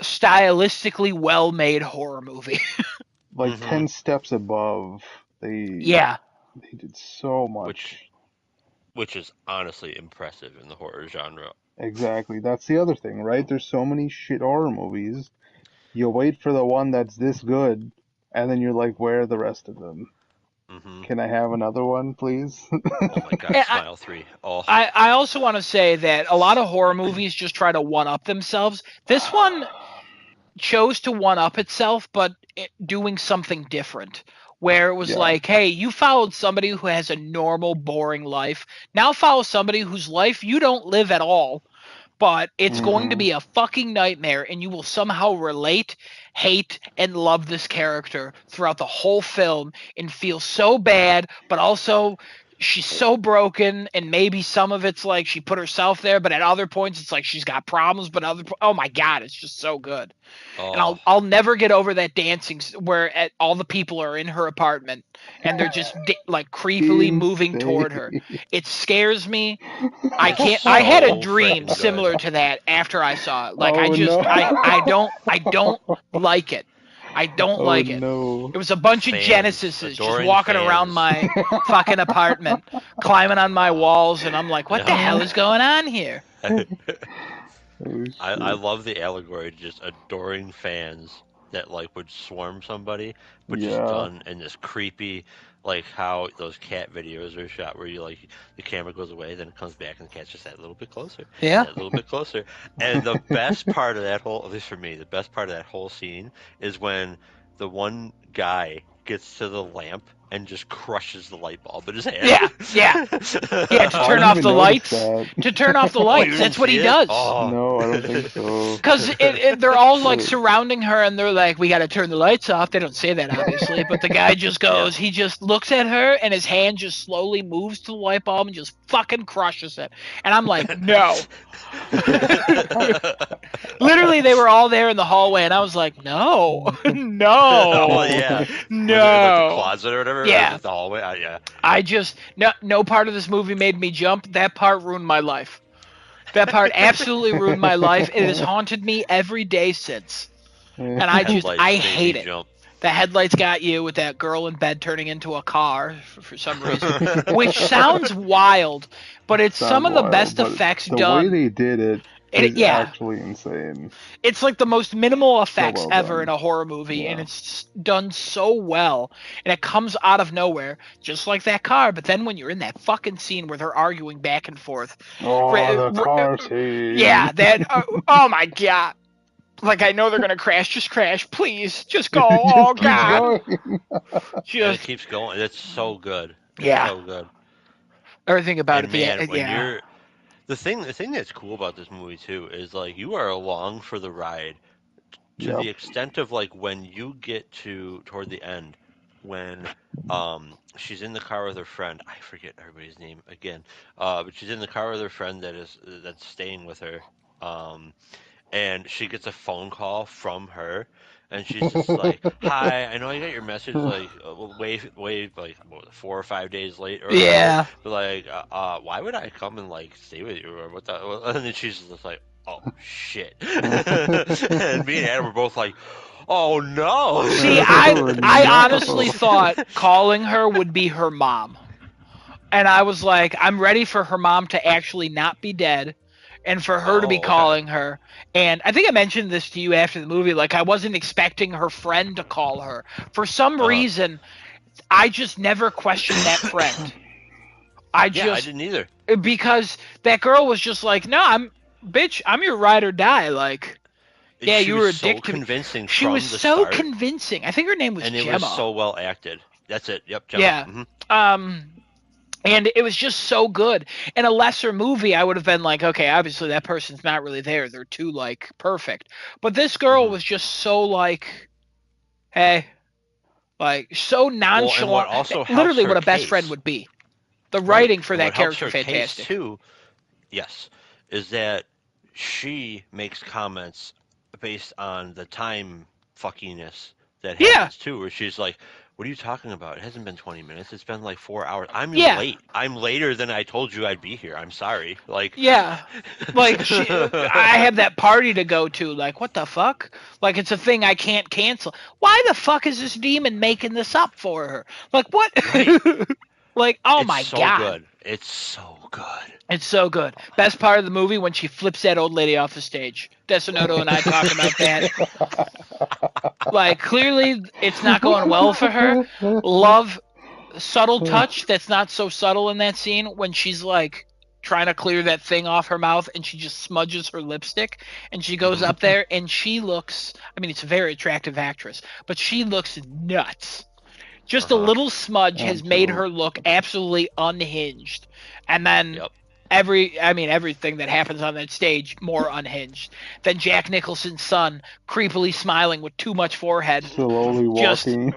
stylistically well-made horror movie. Like Hmm. 10 steps above. They Yeah, they did so Which much. is honestly impressive in the horror genre. Exactly. That's the other thing, right? There's so many shit horror movies. You wait for the one that's this good, and then you're like, where are the rest of them? Hmm. Can I have another one, please? Oh my God, and Smile 3. Oh. I also want to say that a lot of horror movies just try to one-up themselves. This one chose to one-up itself, but doing something different. Where it was Yeah. like, hey, you followed somebody who has a normal, boring life. Now follow somebody whose life you don't live at all, but it's going to Hmm. be a fucking nightmare, and you will somehow relate, hate, and love this character throughout the whole film and feel so bad, but also she's so broken, and maybe some of it's like she put herself there, but at other points it's like she's got problems, but oh my god, it's just so good. And Oh. I'll never get over that dancing where all the people are in her apartment and they're just like creepily moving toward her. Insane. It scares me. I It's can't. I had a so dream freaking good. similar to that after I saw it. Like Oh no. I don't like it. I don't Oh like it. no. It was a bunch of Fans. Genesises just Adoring walking around fans. my fucking apartment, climbing on my walls, and I'm like, what the Yeah. hell is going on here? Oh I shit. love the allegory to just adoring fans that like would swarm somebody, but just Yeah. done in this creepy, like how those cat videos are shot, where you like the camera goes away, then it comes back, and the cat's just that little bit closer, Yeah. that little bit closer. And the best part of that whole, at least for me, the best part of that whole scene is when the one guy gets to the lamp and just crushes the light bulb in his hand. Yeah. Yeah. Yeah. To Oh, I turn didn't off even the notice lights. that. To turn off the Oh, you lights. didn't That's what see he it? does. Oh. No, I don't think so. Because they're all like Uh, surrounding her and they're like, we got to turn the lights off. They don't say that, obviously. But the guy just Yeah. goes, he just looks at her and his hand just slowly moves to the light bulb and just fucking crushes it. And I'm like, no. Literally, Literally, they were all there in the hallway, and I was like, no, Oh no, yeah, when they're in like the no. closet or whatever, or Yeah. the hallway. Yeah. I just no part of this movie made me jump. That part ruined my life. That part absolutely ruined my life. It has haunted me every day since. And I Headlights made hate me it. jump. The headlights got you with that girl in bed turning into a car for some reason, which sounds wild, but it's some Sounds of the wild, best but effects the way done. they did it is Yeah, actually insane. it's like the most minimal effects well ever done. in a horror movie, and Yeah. it's done so well, and it comes out of nowhere, just like that car. But then when you're in that fucking scene where they're arguing back and forth, Oh, the car scene. yeah, that oh my god. Like, I know they're gonna crash. Just crash, please. Just go. Oh Just keep god. going. And it Just keeps going. It's so good. It's yeah. so good. Everything about And it. man, when Yeah. you're the thing that's cool about this movie too is like you are along for the ride to Yep. the extent of like when you get toward the end when she's in the car with her friend. I forget everybody's name again. But she's in the car with her friend that's staying with her. And she gets a phone call from her, and she's just like, "Hi, I know I got your message like way like what, 4 or 5 days late or whatever, Yeah. but like, why would I come and like stay with you or what the?" And then she's just like, "Oh shit," and me and Adam were both like, "Oh no!" See, Oh, I no. honestly thought calling her would be her mom, and I was like, I'm ready for her mom to actually not be dead, and for her to be Oh, okay. calling her. And I think I mentioned this to you after the movie. Like, I wasn't expecting her friend to call her. For some reason, I just never questioned that friend. I Yeah, I just didn't either. because that girl was just like, no, I'm your ride or die. Like, yeah, She you was were a so dick to me. convincing She from was the so start, convincing. I think her name was and it Gemma. was so well acted. That's it. Yep, Gemma. Yeah. And it was just so good. In a lesser movie, I would have been like, okay, obviously that person's not really there. They're too like perfect. But this girl was just so like, hey, like so nonchalant. and what also helps literally her what a best case- friend would be. The Right. writing for And that what helps character her case fantastic. too, yes, is that she makes comments based on the time fuckiness that Yeah. happens too, where she's like, "What are you talking about? It hasn't been 20 minutes. It's been like 4 hours. I'm Yeah. late. I'm later than I told you I'd be here. I'm sorry." Like, Yeah. Like I have that party to go to. Like, what the fuck? Like, it's a thing I can't cancel. Why the fuck is this demon making this up for her? Like, what? Like, oh it's my so god. good. It's so good. It's so good. Best part of the movie when she flips that old lady off the stage. Desonoto and I talked about that. Like, clearly it's not going well for her. Love subtle touch that's not so subtle in that scene when she's like trying to clear that thing off her mouth and she just smudges her lipstick and she goes up there and she looks, I mean, it's a very attractive actress, but she looks nuts. Just a little smudge has made her look absolutely unhinged. And then Yep. everything that happens on that stage more unhinged. Then Jack Nicholson's son creepily smiling with too much forehead. Slowly walking.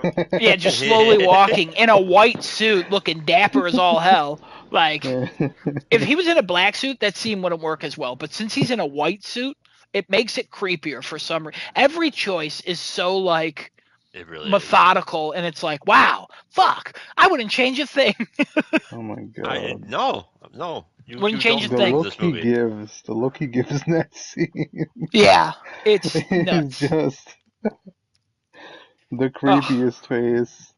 Just slowly walking in a white suit, looking dapper as all hell. Like, if he was in a black suit, that scene wouldn't work as well. But since he's in a white suit, it makes it creepier for some reason. Every choice is so like It really methodical, and it's like, wow, fuck, I wouldn't change a thing. Oh my is. god. No. You Wouldn't change don't a The thing. love look this he movie. gives, in that scene Yeah, it's is nuts. just the creepiest face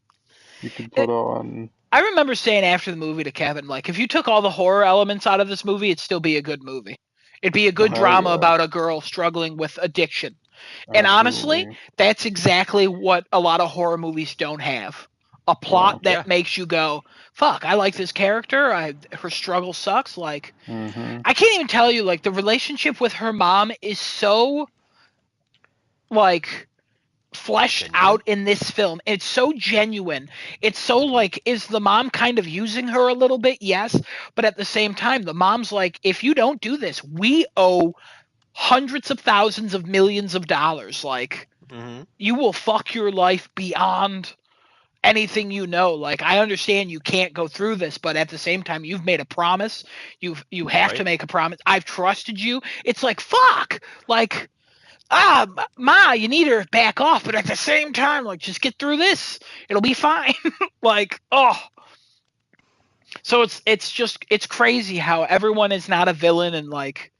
you could put on. I remember saying after the movie to Kevin, like, if you took all the horror elements out of this movie, it'd still be a good movie. It'd be a good Hell drama yeah. about a girl struggling with addiction. And honestly, Absolutely. that's exactly what a lot of horror movies don't have. A plot that makes you go, fuck, I like this character. Her struggle sucks. Like, I can't even tell you, like, the relationship with her mom is so, like, fleshed out in this film. It's so genuine. It's so, like, is the mom kind of using her a little bit? Yes. But at the same time, the mom's like, if you don't do this, we owe hundreds of thousands of millions of dollars. Like, you will fuck your life beyond anything you know. Like, I understand you can't go through this, but at the same time, you've made a promise. You have to make a promise. I've trusted you. It's like, fuck. Like, Ma, you need her to back off, but at the same time, like, just get through this. It'll be fine. Like, oh. So it's crazy how everyone is not a villain, and like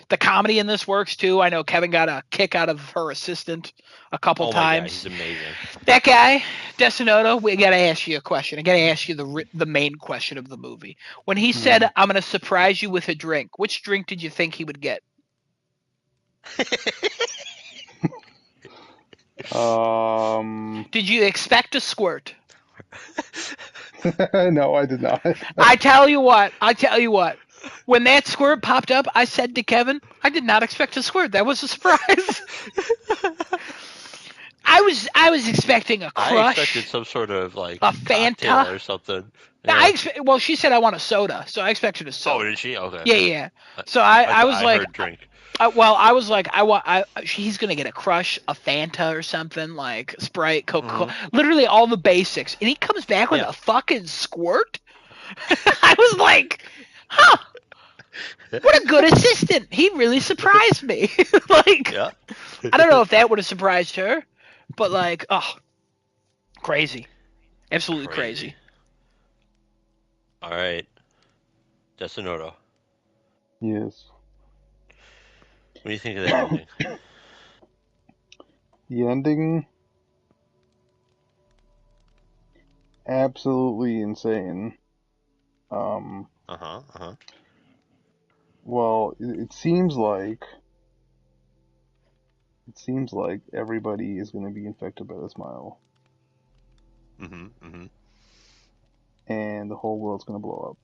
the comedy in this works too. I know Kevin got a kick out of her assistant a couple Oh my god, times. he's amazing. That guy, Destinoto, we gotta ask you a question. I gotta ask you the main question of the movie. When he said, "I'm gonna surprise you with a drink," which drink did you think he would get? Did you expect a squirt? No, I did not. I tell you what. When that squirt popped up, I said to Kevin, "I did not expect a squirt. That was a surprise." I was expecting a I crush, expected some sort of like a cocktail Fanta. or something. Yeah, Yeah. well, she said I want a soda, so I expected a Oh, soda. did she? Okay. Yeah. So I was I like, heard drink. I was like, he's gonna get a crush, a Fanta or something, like Sprite, Coca-Cola, literally all the basics, and he comes back with Yeah. a fucking squirt. I was like, huh, what a good assistant. He really surprised me. Like, Yeah. I don't know if that would have surprised her, but like, oh, crazy, absolutely crazy. All right. Destinoto. Yes. What do you think of that ending? The ending, absolutely insane. Well, it seems like everybody is going to be infected by the smile, and the whole world's going to blow up.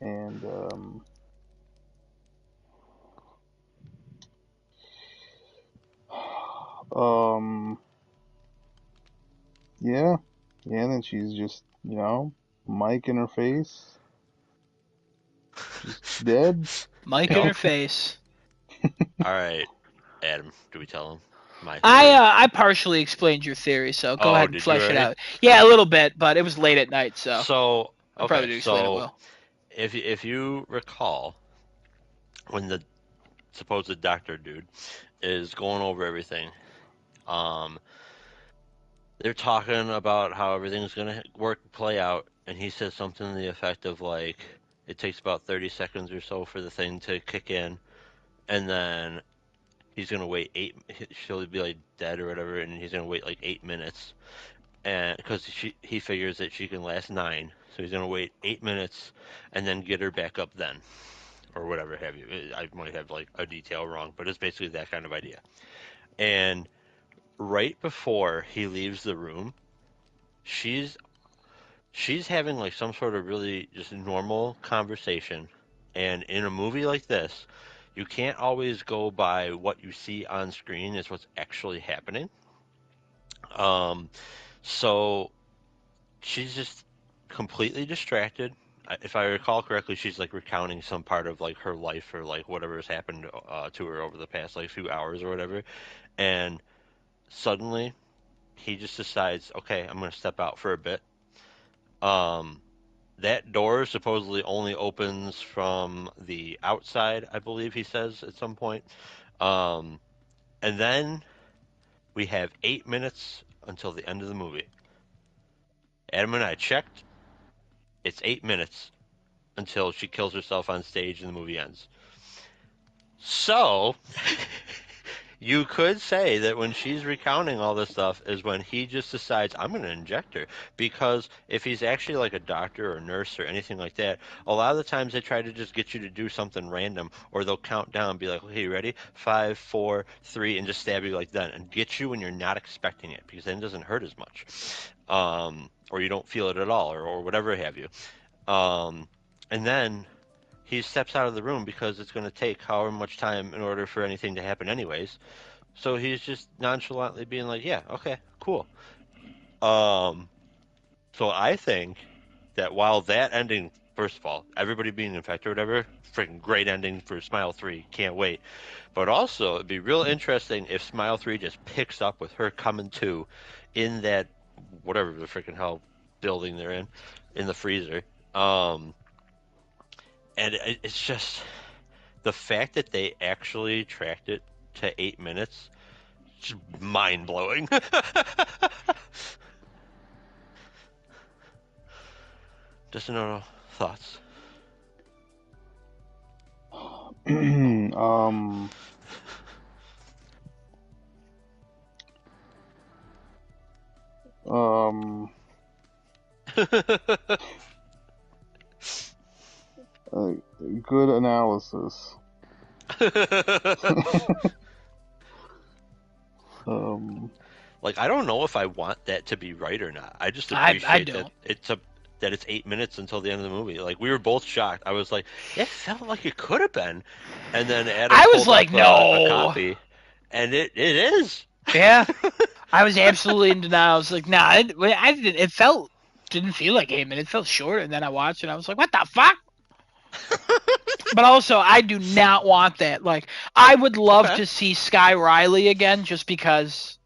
And yeah, and then she's just, Mike in her face, just dead. Mike in her face. All right, Adam. Do we tell him my theory? I partially explained your theory, so go ahead and did you flesh it already? out. Yeah, a little bit, but it was late at night, so I probably didn't explain it well. If you recall, when the supposed doctor dude is going over everything, they're talking about how everything's gonna play out, and he says something to the effect of like, it takes about 30 seconds or so for the thing to kick in, and then he's gonna wait she'll be like dead or whatever, and he's gonna wait like 8 minutes, and because he figures that she can last 9, so he's gonna wait 8 minutes and then get her back up then, or whatever have you. I might have like a detail wrong, but it's basically that kind of idea. And right before he leaves the room, she's having like some sort of really just normal conversation. And in a movie like this, you can't always go by what you see on screen is what's actually happening. So she's just completely distracted. If I recall correctly, she's like recounting some part of like her life or like whatever has happened to her over the past like few hours or whatever. And suddenly he just decides, okay, I'm going to step out for a bit. That door supposedly only opens from the outside, I believe he says at some point. And then we have 8 minutes until the end of the movie. Adam and I checked. It's 8 minutes until she kills herself on stage and the movie ends. So, you could say that when she's recounting all this stuff is when he just decides, I'm going to inject her. Because if he's actually like a doctor or nurse or anything like that, a lot of the times they try to just get you to do something random, or they'll count down and be like, okay, you ready? 5, 4, 3, and just stab you like that and get you when you're not expecting it, because then it doesn't hurt as much. Or you don't feel it at all, or whatever have you. And then he steps out of the room because it's going to take however much time in order for anything to happen anyways. So he's just nonchalantly being like, yeah, okay, cool. So I think that while that ending, first of all, everybody being infected or whatever, freaking great ending for Smile 3, can't wait. But also, it'd be real interesting if Smile 3 just picks up with her coming to in that, whatever the freaking hell building they're in the freezer. And it's just, the fact that they actually tracked it to 8 minutes, just mind blowing. Just no thoughts. Good analysis. Like, I don't know if I want that to be right or not. I just I appreciate don't. that it's 8 minutes until the end of the movie. Like, we were both shocked. I was like, it felt like it could have been. And then Adam I was pulled like, up a no. copy, and it is. Yeah. I was absolutely in denial. I was like, nah, I didn't. It didn't feel like 8 minutes. It felt short. And then I watched it. And I was like, what the fuck? But also, I do not want that. Like, I would love Okay. to see Sky Riley again, just because,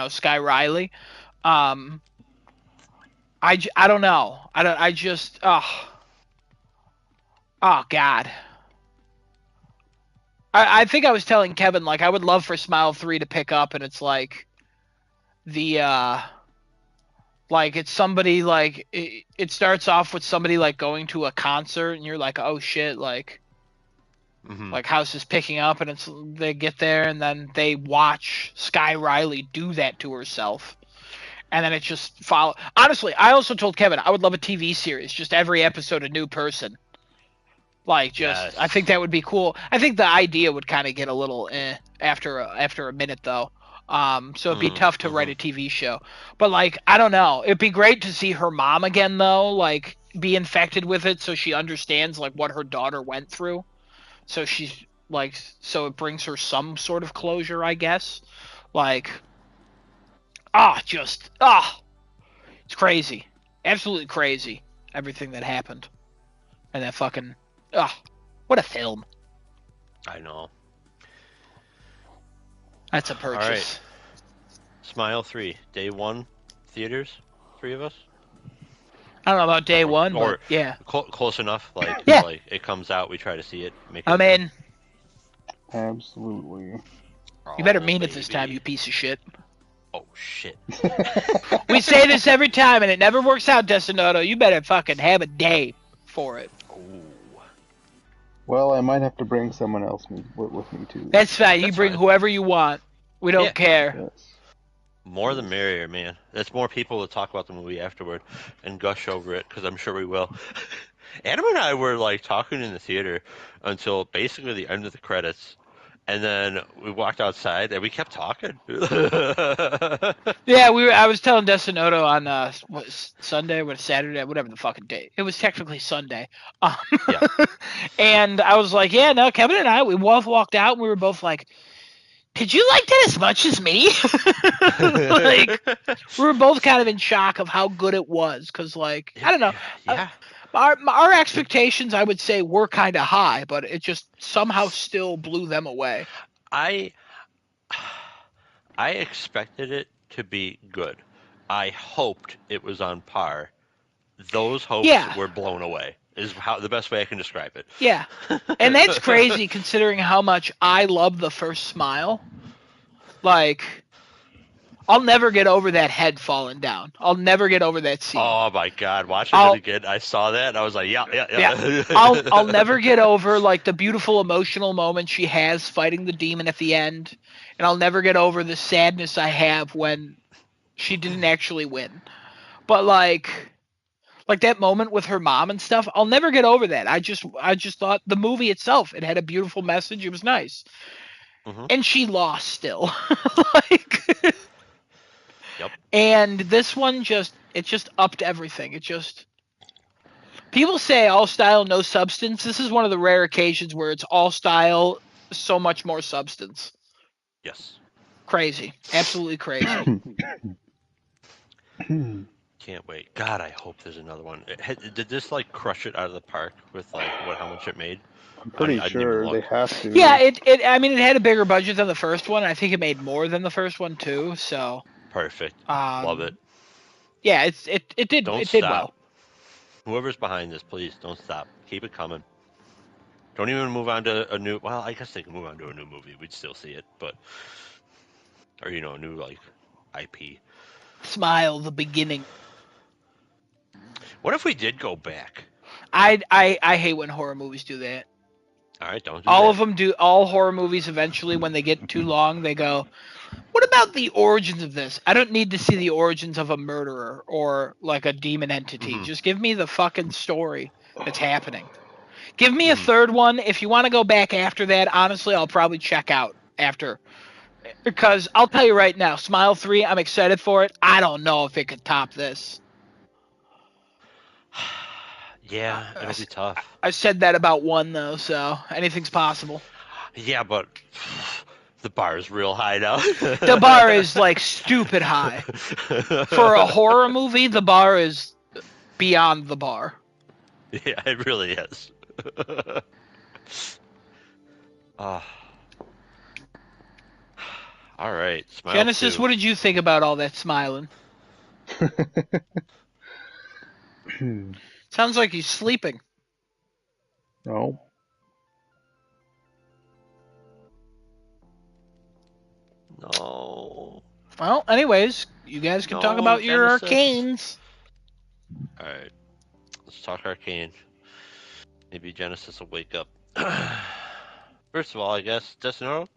Sky Riley. I don't know. I just, oh God. I think I was telling Kevin, like, I would love for Smile 3 to pick up, and it's like like it's somebody like it starts off with somebody like going to a concert, and you're like, oh shit, like house is picking up, and they get there, and then they watch Sky Riley do that to herself, and then it just follow. Honestly, I also told Kevin I would love a TV series, just every episode a new person. Like, Yes. I think that would be cool. I think the idea would kind of get a little after a minute though. So it'd be tough to write a TV show. But like, I don't know. It'd be great to see her mom again though, like be infected with it, so she understands like what her daughter went through. So she's like, so it brings her some sort of closure, I guess. Like, it's crazy, absolutely crazy, everything that happened, and that fucking. What a film. I know. That's a purchase. All right. Smile 3, day 1, theaters, 3 of us? I don't know about day one, or but yeah. Close enough. Like, Yeah. like it comes out, we try to see it. Make it I'm in. Absolutely. You better mean it this time, you piece of shit. Oh, shit. We say this every time, and it never works out, Destinoto. You better fucking have a day for it. Ooh. Well, I might have to bring someone else with me too. That's fine. You That's bring fine. whoever you want. We don't care. Yes. More the merrier, man. That's more people to talk about the movie afterward and gush over it, because I'm sure we will. Adam and I were like talking in the theater until basically the end of the credits, and then we walked outside and we kept talking. Yeah, I was telling Destinoto on Sunday, Saturday, whatever the fucking day. It was technically Sunday. Yeah. And I was like, yeah, no, Kevin and I, we both walked out, and we were both like, did you like that as much as me? Like, we were both kind of in shock of how good it was, because, like, I don't know. Yeah. Our expectations, I would say, were kind of high, but it just somehow still blew them away. I expected it to be good. I hoped it was on par. Those hopes were blown away. Is the best way I can describe it. Yeah, and that's crazy considering how much I love the first Smile. Like, I'll never get over that head falling down. I'll never get over that scene. Oh my God! Watching it again, I saw that and I was like, yeah. I'll never get over like the beautiful emotional moment she has fighting the demon at the end, and I'll never get over the sadness I have when she didn't actually win. But like that moment with her mom and stuff, I'll never get over that. I just thought the movie itself, it had a beautiful message. It was nice. And she lost still. Like, yep. And this one just upped everything. People say all style, no substance. This is one of the rare occasions where it's all style, so much more substance. Yes. Crazy. Absolutely crazy. Can't wait. God, I hope there's another one. Did this like crush it out of the park with like how much it made? I'm pretty sure they have to. Yeah, it had a bigger budget than the first one. I think it made more than the first one too. So perfect. Love it. Yeah, it did. Don't it stop. did well. Whoever's behind this, please don't stop. Keep it coming. Don't even move on to a new. Well, I guess they can move on to a new movie. We'd still see it, but or a new like IP. Smile, the beginning. What if we did go back? I hate when horror movies do that. All right, don't do All that. of them do. All horror movies eventually, when they get too long, they go, "What about the origins of this? I don't need to see the origins of a murderer or like a demon entity. Mhm. Just give me the fucking story that's happening. Give me a Mhm. third one. If you want to go back after that, honestly, I'll probably check out after. Because I'll tell you right now, Smile 3, I'm excited for it. I don't know if it could top this. Yeah, it'll be tough. I said that about 1, though, so anything's possible. Yeah, but the bar is real high now. The bar is like stupid high. For a horror movie, the bar is beyond the bar. Yeah, it really is. Ah. All right, Smile Genesis, 2. what did you think about all that smiling? Sounds like he's sleeping. No. No. Well, anyways, you guys can talk No, about your Genesis. arcanes. All right, let's talk Arcane. Maybe Genesis will wake up. First of all, I guess, Desinoro,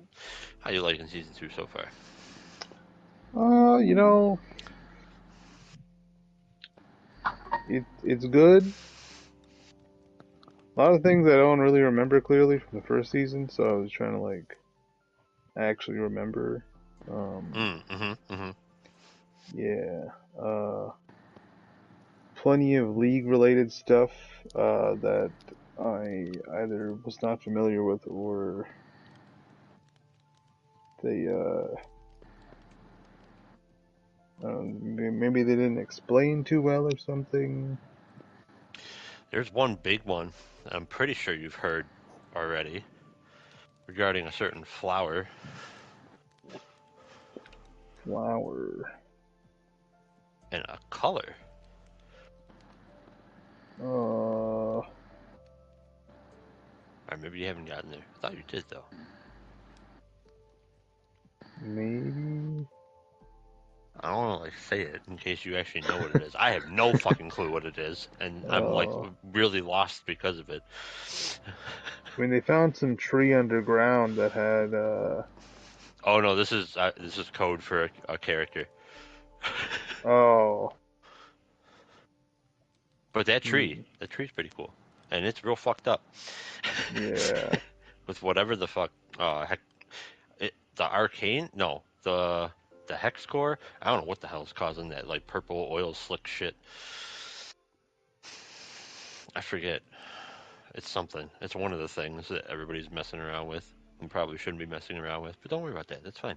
how you liking season 2 so far? You know, it's good. A lot of things I don't really remember clearly from the first season, so I was trying to like actually remember. Yeah. Plenty of league related stuff that I either was not familiar with or they maybe they didn't explain too well or something. There's one big one I'm pretty sure you've heard already regarding a certain flower. Flower. And a color. Uh, Or maybe you haven't gotten there. I thought you did, though. maybe. I don't want to like say it in case you actually know what it is. I have no fucking clue what it is, and I'm like really lost because of it. I mean, they found some tree underground that had. Oh no, this is code for a character. Oh. But that tree's pretty cool, and it's real fucked up. Yeah. With whatever the fuck, heck, the arcane, no, the hex core. I don't know what the hell is causing that like purple oil slick shit. I forget. It's something. It's one of the things that everybody's messing around with and probably shouldn't be messing around with. But don't worry about that. That's fine.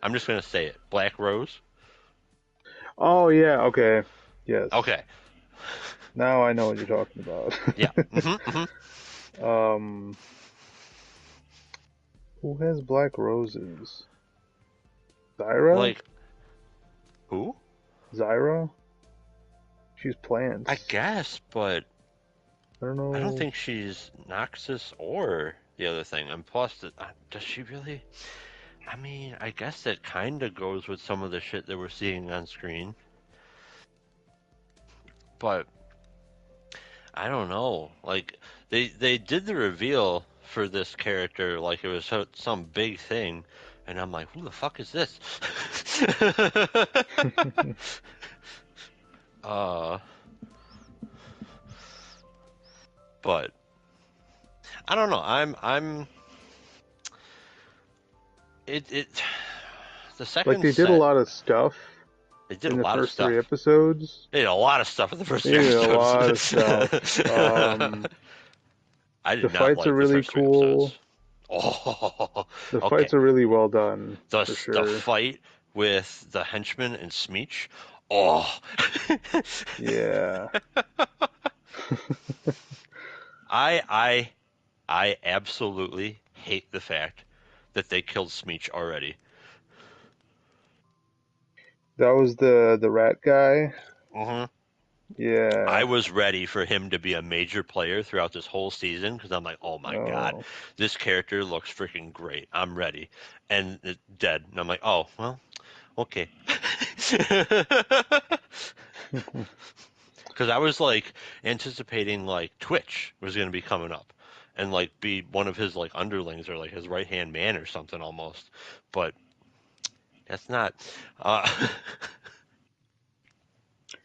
I'm just gonna say it. Black Rose. Oh yeah. Okay. Yes. Okay. Now I know what you're talking about. Yeah. Who has black roses? Zyra? Like, who? Zyra? She's plants. I guess, but I don't know. I don't think she's Noxus or the other thing. And plus, does she really? I mean, I guess that kind of goes with some of the shit that we're seeing on screen. But I don't know. Like, they did the reveal for this character like it was some big thing, and I'm like, who the fuck is this? But I don't know. The second like they did a lot of stuff. They did in a the lot of first stuff. 3 episodes. They did a lot of stuff in the first 3 They did episodes. a lot of stuff. I did The not fights like are really the first 3 cool. episodes. Oh, The okay. fights are really well done. The for sure. fight with the henchman and Smeech. Oh. Yeah. I absolutely hate the fact that they killed Smeech already. That was the rat guy. Mm-hmm. I Yeah. was ready for him to be a major player throughout this whole season because I'm like, oh my God, Oh. this character looks freaking great. I'm ready. And it's dead. And I'm like, oh, well, okay. Because I was like anticipating like Twitch was going to be coming up and like be one of his like underlings or like his right hand man or something almost. But that's not. Uh,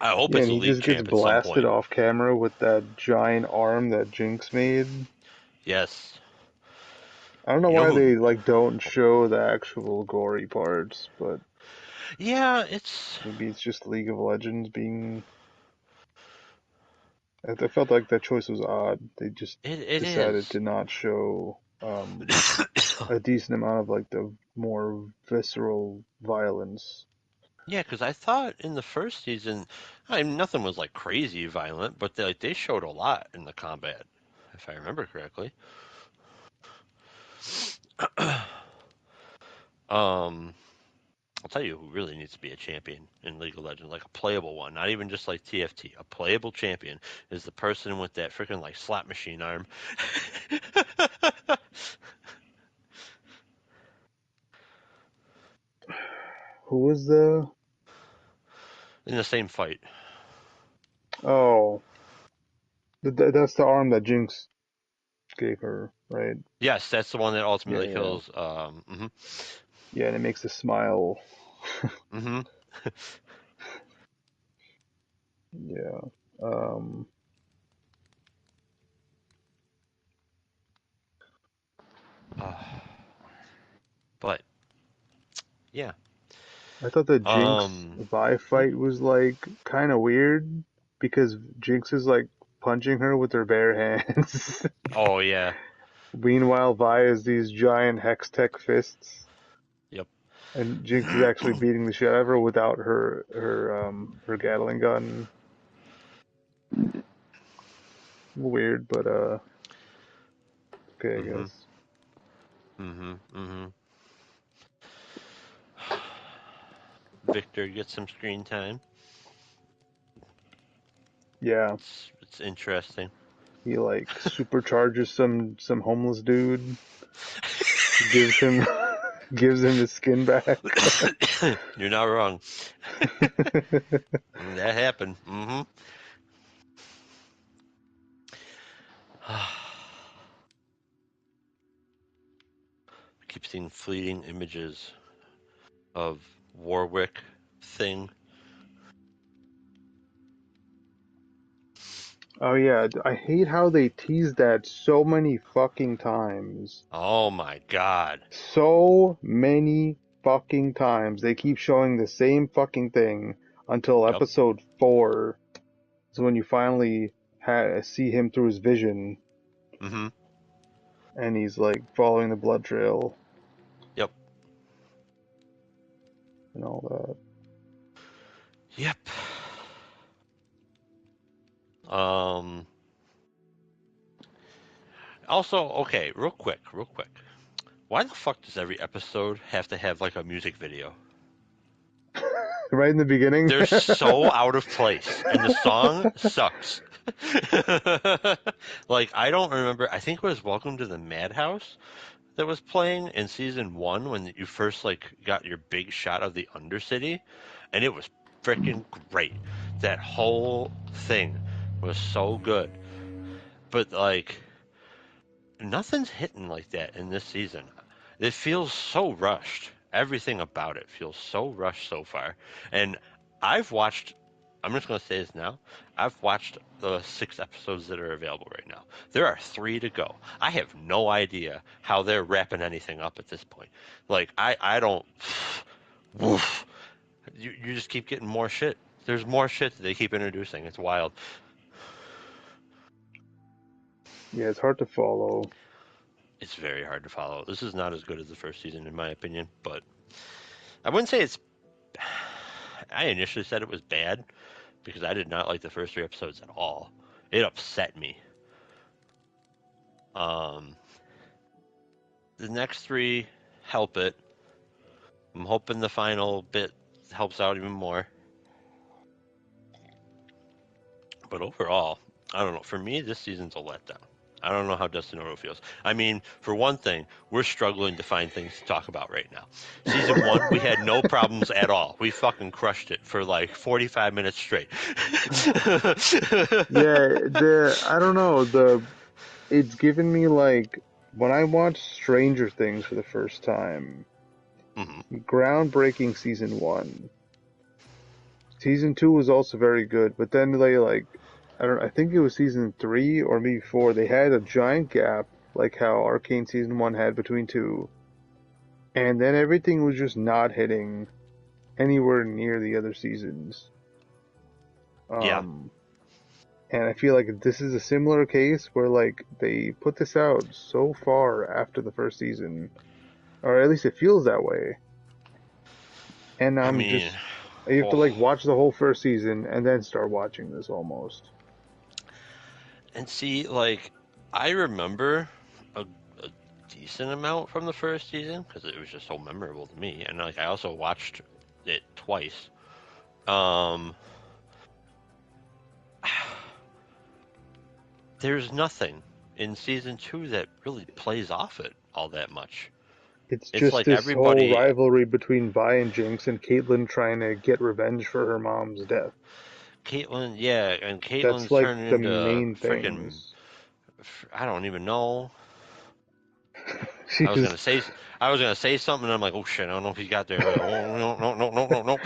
I hope Yeah, it's and a he league just gets champ at some blasted point. off camera with that giant arm that Jinx made. Yes. I don't know You know why who? they like don't show the actual gory parts, but Yeah, it's maybe it's just League of Legends being. I felt like that choice was odd. They just it decided is. to not show a decent amount of like the more visceral violence. Yeah, because I thought in the first season, I mean, nothing was like crazy violent, but they showed a lot in the combat, if I remember correctly. Um, I'll tell you who really needs to be a champion in League of Legends, like a playable one, not even just like TFT. A playable champion is the person with that freaking like slot machine arm Who was the? in the same fight. Oh, that's the arm that Jinx gave her, right? Yes, that's the one that Yeah, ultimately yeah, kills. yeah. And it makes a smile. Mm-hmm. Yeah. Um, Uh, but yeah. I thought the Jinx Um. Vi Yeah. fight was like kind of weird because Jinx is like punching her with her bare hands. Oh yeah. Meanwhile, Vi has these giant hex tech fists, Yep. and Jinx is actually beating the shit out of her without her Gatling gun. Weird, but okay, I Mm-hmm. guess. Mm-hmm. Mm-hmm. Victor gets some screen time. Yeah, It's interesting. he like supercharges some homeless dude, gives him gives him his skin back. You're not wrong. That happened. Mm-hmm. Keep seeing fleeting images of Warwick thing. Oh yeah, I hate how they teased that so many fucking times. Oh my God. So many fucking times. They keep showing the same fucking thing until Yep. episode 4 is when you finally see him through his vision Mm-hmm. and he's like following the blood trail Yep. and all that. Yep. Um. Also, okay, real quick. Why the fuck does every episode have to have like a music video? Right in the beginning? They're so out of place, and the song sucks. Like, I don't remember. I think it was Welcome to the Madhouse that was playing in season one when you first like got your big shot of the Undercity, and it was freaking great. That whole thing was so good, but like nothing's hitting like that in this season. It feels so rushed. Everything about it feels so rushed so far. And I've watched, I'm just going to say this now. I've watched the 6 episodes that are available right now. There are 3 to go. I have no idea how they're wrapping anything up at this point. Like, I don't, woof. You just keep getting more shit. There's more shit that they keep introducing. It's wild. Yeah, it's hard to follow. It's very hard to follow. This is not as good as the first season, in my opinion, but I wouldn't say it's. I initially said it was bad because I did not like the first 3 episodes at all. It upset me. Um, the next 3 help it. I'm hoping the final bit helps out even more. But overall, I don't know. For me, this season's a letdown. I don't know how Dustin Oro feels. I mean, for one thing, we're struggling to find things to talk about right now. Season 1, we had no problems at all. We fucking crushed it for like 45 minutes straight. I don't know, it's given me like when I watched Stranger Things for the first time, groundbreaking season 1. Season 2 was also very good, but then they I think it was season 3 or maybe 4, they had a giant gap like how Arcane season 1 had between 2. And then everything was just not hitting anywhere near the other seasons. Yeah. And I feel like this is a similar case where like they put this out so far after the first season, or at least it feels that way. And you have to like watch the whole first season and then start watching this almost. And see, like, I remember a decent amount from the first season because it was just so memorable to me, and like I also watched it twice. There's nothing in season 2 that really plays off it all that much. It's just like this whole rivalry between Vi and Jinx and Caitlyn trying to get revenge for her mom's death. Caitlyn, yeah, and Caitlyn's that's like turning the into main freaking. Things. I don't even know. I was gonna say something, and I'm like, oh shit, I don't know if he got there. Like, oh, no.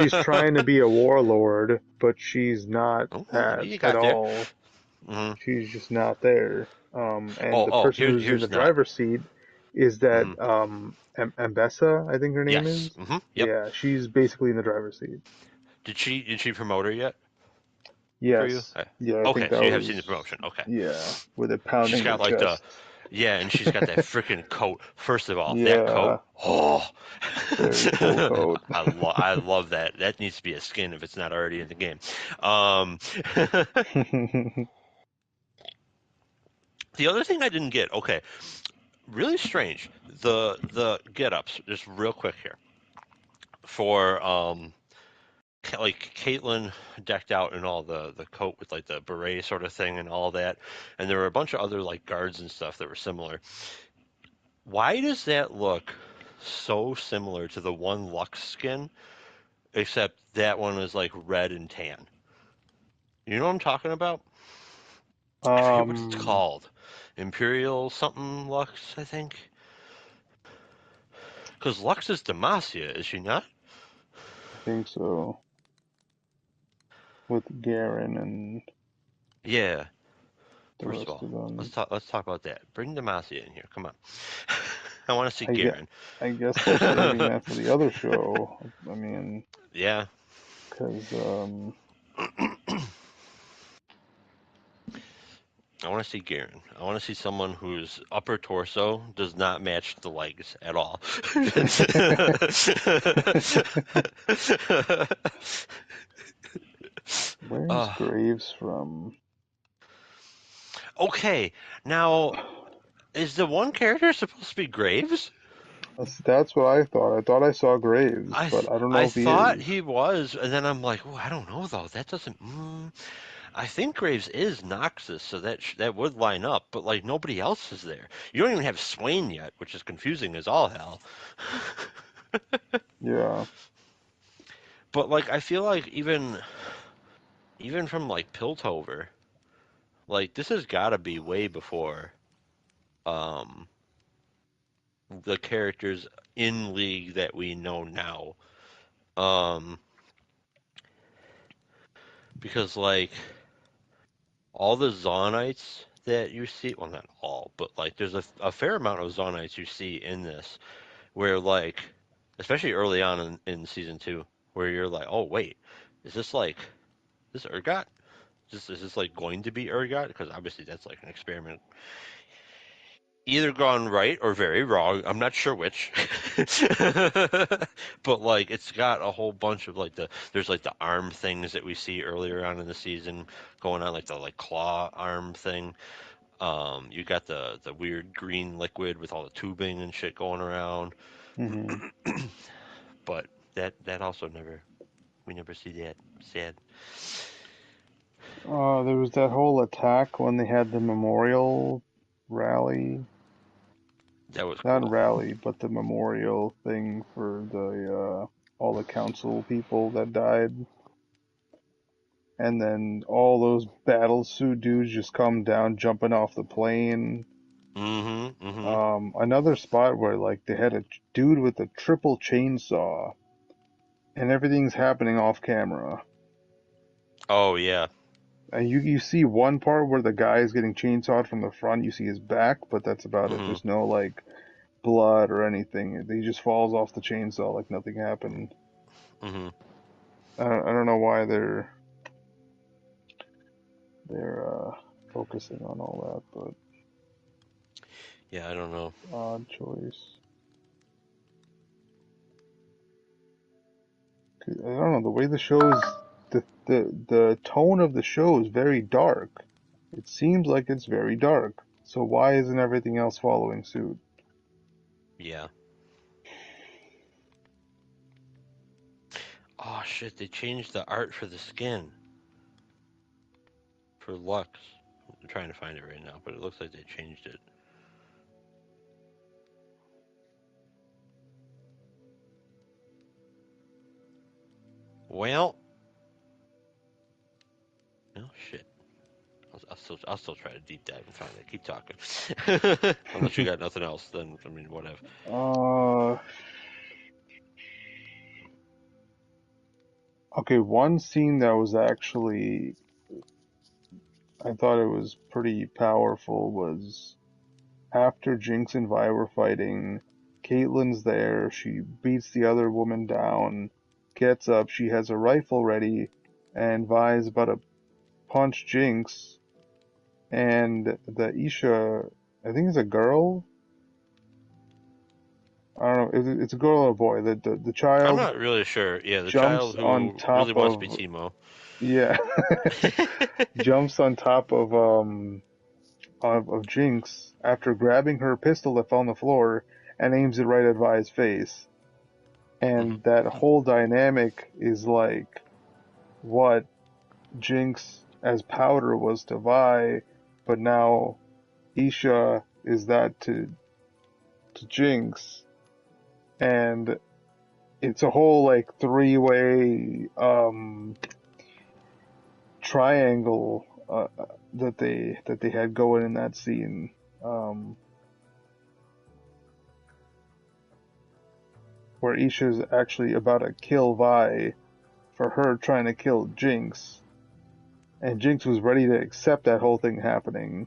She's trying to be a warlord, but she's not at all. Mm-hmm. She's just not there. And the person who's in the driver's seat is that Ambessa, I think her name is. Mm-hmm. Yep. Yeah, she's basically in the driver's seat. Did she promote her yet? Yes. Yeah. Okay, so you have seen the promotion. Okay. Yeah, with it pounding. She's got her like chest. and she's got that freaking coat. First of all, that coat. Oh, very cool coat. I love that. That needs to be a skin if it's not already in the game. The other thing I didn't get. Okay, really strange. The get-ups. Just real quick here. For like Caitlyn decked out in all the coat with like the beret sort of thing and all that, and there were a bunch of other like guards and stuff that were similar. Why does that look so similar to the one Lux skin, except that one is like red and tan? You know what I'm talking about? I forget what it's called. Imperial something Lux, I think. Because Lux is Demacia, is she not? I think so. With Garen and yeah. First of all, let's talk about that. Bring Demacia in here. Come on. I want to see Garen. I guess they're saving that for the other show. I mean, yeah. Because I want to see Garen. I want to see someone whose upper torso does not match the legs at all. Where's Graves from? Okay, now, is the one character supposed to be Graves? That's what I thought. I thought I saw Graves, but I don't know if he is. I thought he was, and then I'm like, oh, I don't know, though. That doesn't... I think Graves is Noxus, so that would line up, but, like, nobody else is there. You don't even have Swain yet, which is confusing as all hell. Yeah. But, like, I feel like even from, like, Piltover, like, this has got to be way before the characters in League that we know now. Because, like, all the Zonites that you see, well, not all, but, like, there's a fair amount of Zonites you see in this where, like, especially early on in Season 2, where you're like, oh, wait, is this, like, this Urgot? Is this, like, going to be Urgot? Because obviously that's, like, an experiment either gone right or very wrong. I'm not sure which. But, like, it's got a whole bunch of, like, there's, like, the arm things that we see earlier on in the season going on, like, the, like, claw arm thing. You got the weird green liquid with all the tubing and shit going around. Mm-hmm. But that also we never see that. Sad. There was that whole attack when they had the memorial rally. That was Not cool. rally, but the memorial thing for the all the council people that died. And then all those battle suit dudes just come down jumping off the plane. Mm-hmm. Mm-hmm. Another spot where like they had a dude with a triple chainsaw and everything's happening off camera. Oh yeah. And you see one part where the guy is getting chainsawed from the front, you see his back, but that's about it. Mm-hmm. There's no like blood or anything. He just falls off the chainsaw like nothing happened. Mm-hmm. I don't know why they're focusing on all that, Yeah, I don't know. but odd choice. I don't know, the way the show's the tone of the show is very dark. It seems like it's very dark. So why isn't everything else following suit? Yeah. Oh shit, they changed the art for the skin for Lux. I'm trying to find it right now, but it looks like they changed it. Well, oh shit. I'll still try to deep dive and find it. Keep talking. Unless you got nothing else, then I mean whatever. Uh, okay, one scene that was actually I thought it was pretty powerful was after Jinx and Vi were fighting, Caitlyn's there, she beats the other woman down, gets up, she has a rifle ready, and Vi's about to punch Jinx, and the Isha, I think it's a girl? I don't know, it's a girl or a boy. The I'm child not really sure. Yeah, the jumps child on who really top wants to be of, Timo. yeah, jumps on top of Jinx after grabbing her pistol that fell on the floor and aims it right at Vi's face. Hmm. And that whole dynamic is like what Jinx as Powder was to Vi, but now Isha is that to Jinx, and it's a whole like three-way triangle that they had going in that scene. Um, where Isha's actually about to kill Vi for her trying to kill Jinx, and Jinx was ready to accept that whole thing happening.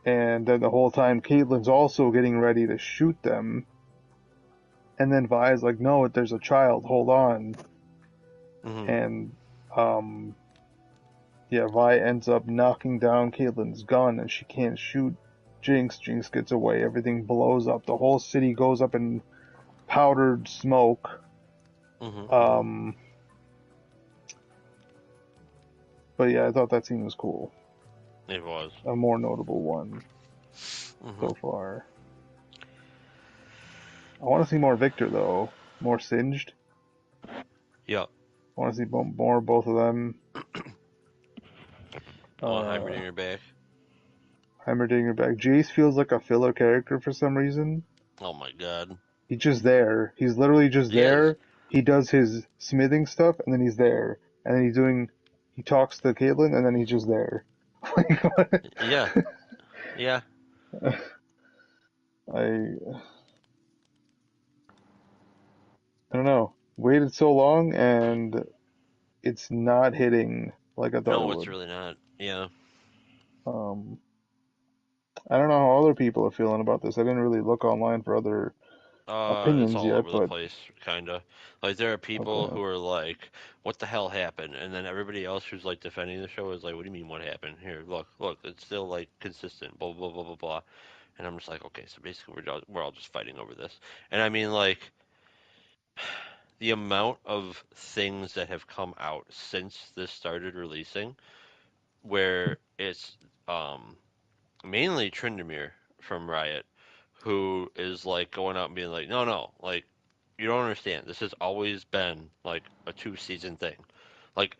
And then the whole time, Caitlyn's also getting ready to shoot them, and then Vi's like, "No, there's a child. Hold on." Hmm. And um, yeah, Vi ends up knocking down Caitlyn's gun, and she can't shoot Jinx. Jinx gets away. Everything blows up. The whole city goes up in powdered smoke. Hmm. Hmm. Um, but yeah, I thought that scene was cool. It was. A more notable one Hmm. so far. I want to see more Victor though, more Singed. Yep. I want to see more of both of them. Oh, Uh, Heimerdinger back. Heimerdinger back. Jace feels like a filler character for some reason. Oh my god. He's just there. He's literally just He is. there. He does his smithing stuff, and then he's there, and then he talks to Caitlyn, and then he's just there. Like, what? Yeah. Yeah. I don't know. Waited so long, and it's not hitting like I thought it No, it's would. really not. Yeah. Um, I don't know how other people are feeling about this. I didn't really look online for other It's opinions all yet, over the but place, kinda. Like there are people okay. who are like, "What the hell happened?" And then everybody else who's like defending the show is like, "What do you mean what happened? Here, look, it's still like consistent." Blah blah blah blah blah. And I'm just like, okay, so basically we're all just fighting over this. And I mean like the amount of things that have come out since this started releasing, where it's um mainly Tryndamere from Riot, who is like going out and being like, no, no, like you don't understand. This has always been like a 2 season thing. Like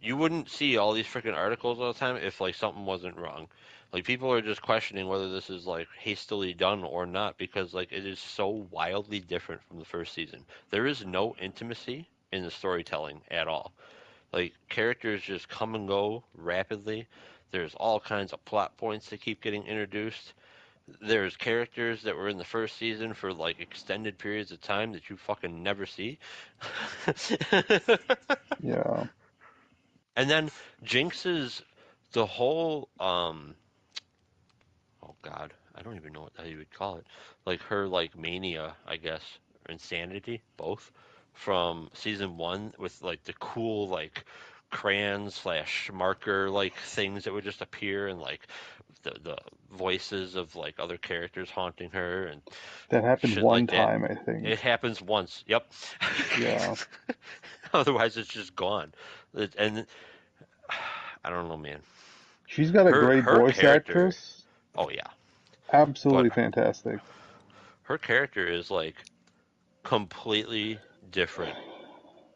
you wouldn't see all these freaking articles all the time if like something wasn't wrong. Like people are just questioning whether this is like hastily done or not because like it is so wildly different from the first season. There is no intimacy in the storytelling at all. Like characters just come and go rapidly. There's all kinds of plot points that keep getting introduced. There's characters that were in the first season for like extended periods of time that you fucking never see. Yeah. And then Jinx's the whole oh god, I don't even know what how you would call it. Like her like mania, I guess, or insanity, both from season 1 with like the cool like crayon slash marker like things that would just appear and like the voices of like other characters haunting her and That happened shit one like that. time, I think. It happens once. Yep. Yeah. Otherwise, it's just gone. And I don't know, man. She's got a great Her voice character. actress. Oh yeah, Absolutely but fantastic. her character is like completely different,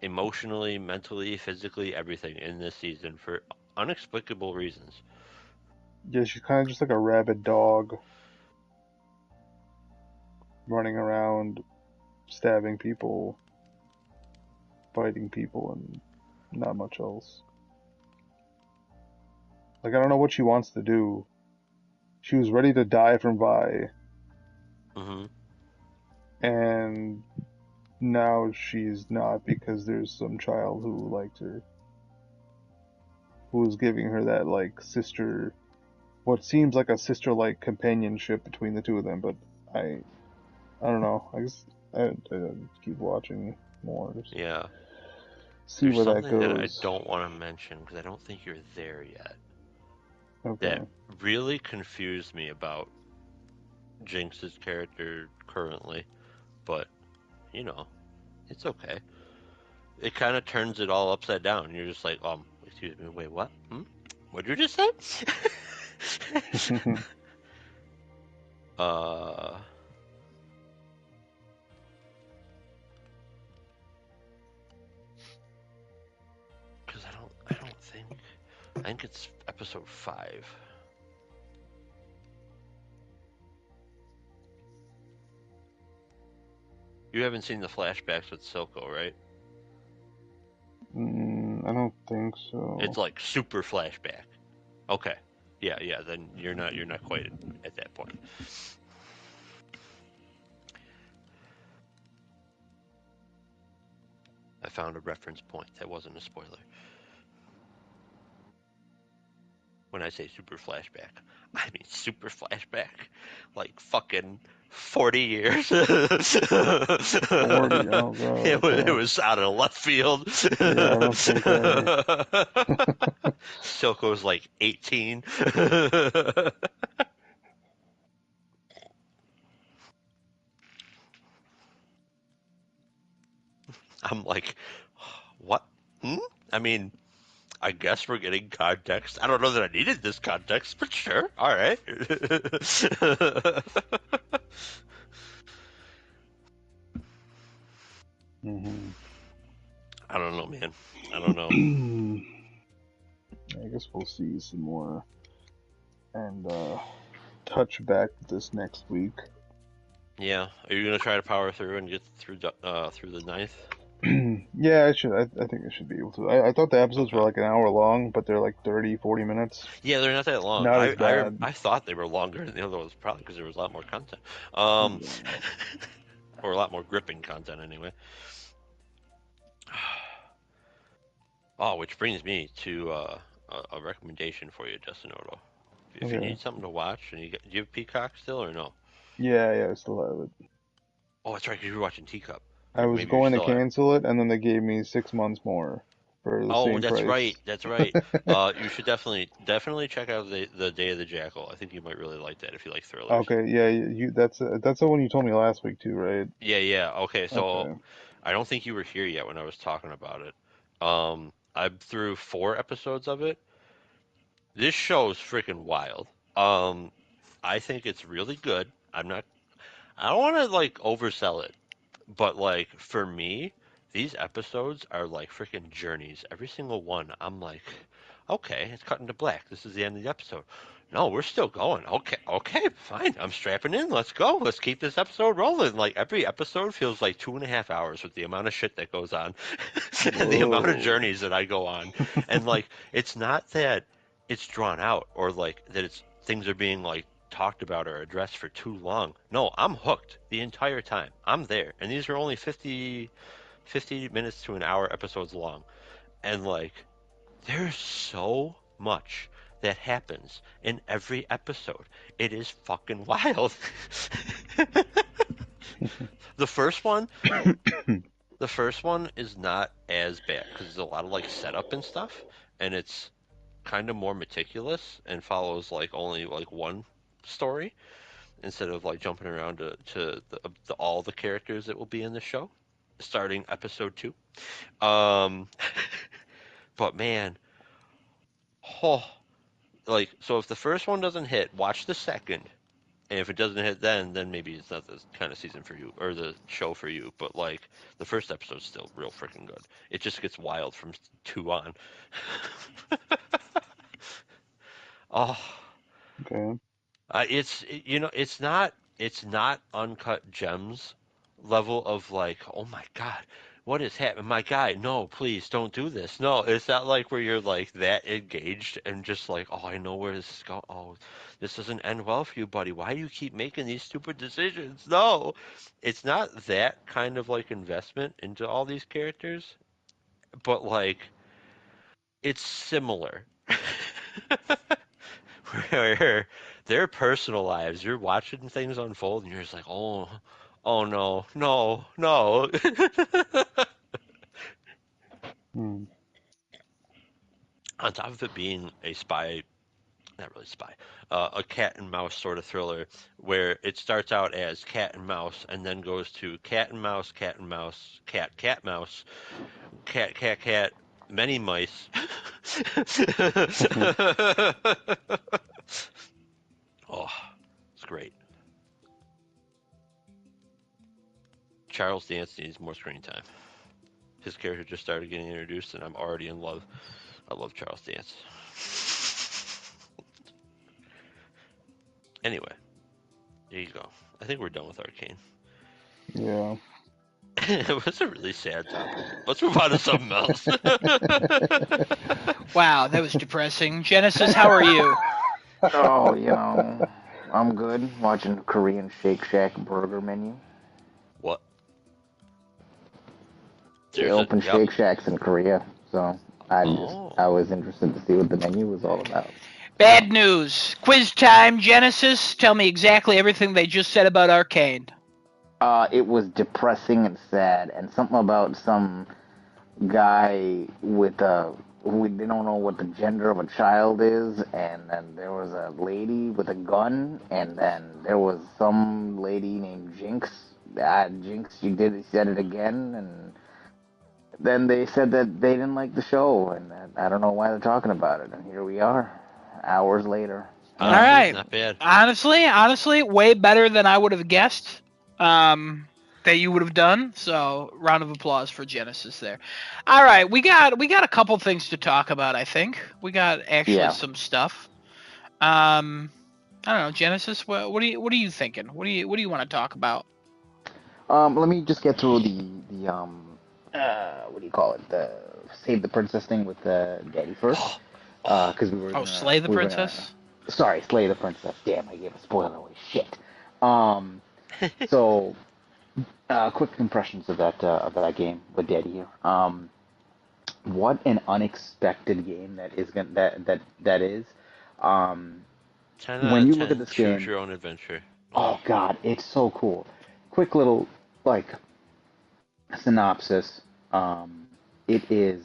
emotionally, mentally, physically, everything in this season for unexplicable reasons. Yeah, she's kind of just like a rabid dog running around, stabbing people, biting people, and not much else. Like, I don't know what she wants to do. She was ready to die from Vi, Hmm. and now she's not because there's some child who likes her, who is giving her that, like, sister, what seems like a sister-like companionship between the two of them, but I don't know. I guess I keep watching more to Yeah. see There's where that something that I goes. don't want to mention because I don't think you're there yet. Okay. That really confused me about Jinx's character currently, but you know, it's okay. It kind of turns it all upside down. You're just like, excuse me, wait, what? What'd you just say? uh, because I think it's episode 5. You haven't seen the flashbacks with Silco, right? I don't think so. It's like super flashback. Okay. Yeah, then you're not quite at that point. I found a reference point that wasn't a spoiler. When I say super flashback, I mean super flashback. Like fucking 40 years. 40, oh god. It was out of left field. Yeah, I don't think Silco's like 18. I'm like, what? I mean, I guess we're getting context. I don't know that I needed this context, but sure. All right. I don't know, man. I don't know. I guess we'll see some more and touch back this next week. Yeah. Are you gonna try to power through and get through the 9th? Yeah, I should. I think I should be able to. I thought the episodes were like an hour long, but they're like 30, 40 minutes. Yeah, they're not that long. Not as bad. I thought they were longer than the other ones, probably because there was a lot more content. Or a lot more gripping content, anyway. Oh, which brings me to a recommendation for you, Justin Odo. If you need something to watch, and do you have Peacock still or no? Yeah, I still have it. Oh, that's right, because you were watching Teacup. I was going to cancel it, and then they gave me 6 months more for the same price. That's right. You should definitely check out the Day of the Jackal. I think you might really like that if you like thrillers. Okay, yeah, that's the one you told me last week too, right? Yeah. Okay, so I don't think you were here yet when I was talking about it. I'm through 4 episodes of it. This show's freaking wild. I think it's really good. I don't want to like oversell it, but like for me, these episodes are like freaking journeys. Every single one, I'm like, okay, it's cutting to black. This is the end of the episode. No, we're still going. Okay, okay, fine. I'm strapping in. Let's go. Let's keep this episode rolling. Like every episode feels like 2.5 hours with the amount of shit that goes on and the amount of Whoa. journeys that I go on. And like, it's not that it's drawn out or like that it's things are being like talked about or addressed for too long. No, I'm hooked the entire time. I'm there. And these are only 50 minutes to an hour episodes long. And like, there's so much that happens in every episode. It is fucking wild. the first one, the first one is not as bad because there's a lot of like setup and stuff, and it's kind of more meticulous and follows like only like one story instead of like jumping around to all the characters that will be in the show starting episode 2. um but man, oh, like, so if the first one doesn't hit, watch the second, and if it doesn't hit then maybe it's not the kind of season for you or the show for you. But like, the first episode's still real freaking good. It just gets wild from 2 on. Oh, Okay. it's not uncut gems level of like, oh my god, what is happening, my guy, no, please don't do this. No, it's not like where you're like that engaged and just like, oh, I know where this is going. Oh, this doesn't end well for you, buddy. Why do you keep making these stupid decisions? No, it's not that kind of like investment into all these characters, but like, it's similar. Where their personal lives, you're watching things unfold, and you're just like, oh, oh no, no, no. Hmm. On top of it being a spy, not really spy, a cat and mouse sort of thriller, where it starts out as cat and mouse, and then goes to cat and mouse, cat and mouse, cat, cat, mouse, cat, cat, cat, many mice. Oh, it's great. Charles Dance needs more screen time. His character just started getting introduced, and I'm already in love. I love Charles Dance. Anyway, there you go. I think we're done with Arcane. Yeah. It was a really sad topic. Let's move on to something else. Wow, that was depressing. Genesis, how are you? Oh, I'm good. Watching Korean Shake Shack burger menu. What? They There's a opened yep. Shake Shacks in Korea, so I Oh. was interested to see what the menu was all about. Bad news. Quiz time, Genesis. Tell me exactly everything they just said about Arcane. It was depressing and sad, and something about some guy with they don't know what the gender of a child is, and then there was a lady with a gun, and then there was some lady named Jinx. Jinx, you said it again, and then they said that they didn't like the show, and I don't know why they're talking about it, and here we are, hours later. All Honestly, right. not bad. Honestly, way better than I would have guessed. That you would have done. So, round of applause for Genesis there. All right, we got a couple things to talk about. I think we got actually Yeah. some stuff. I don't know, Genesis. What are you thinking? What do you want to talk about? Let me just get through the what do you call it? The Save the Princess thing with Daddy first, because we were Oh, gonna, Slay the we were Princess. sorry, Slay the Princess. Damn, I gave a spoiler away. Shit. So quick impressions of that game with Daddy here. What an unexpected game that is. Um, 10 out when of you look at 10. this Choose game, your own adventure. oh god, it's so cool. Quick little like synopsis. It is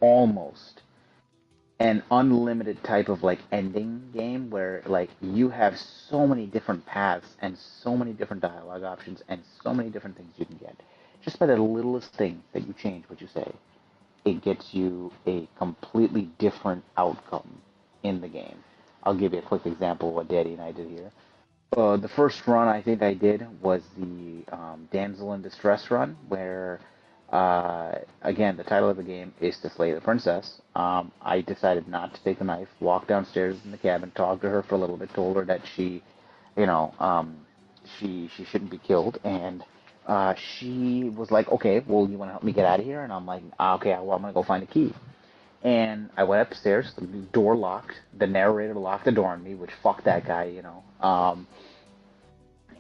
almost an unlimited type of like ending game where like you have so many different paths and so many different dialogue options and so many different things you can get just by the littlest thing that you change what you say. It gets you a completely different outcome in the game. I'll give you a quick example of what Daddy and I did here. The first run I think I did was the damsel in distress run, where Again, the title of the game is to slay the princess. I decided not to take the knife, walked downstairs in the cabin, talked to her for a little bit, told her that she, you know, she shouldn't be killed, and she was like, okay, well, you want to help me get out of here? And I'm like, okay, well, I'm gonna go find a key. And I went upstairs, the door locked, the narrator locked the door on me, which fuck that guy, you know.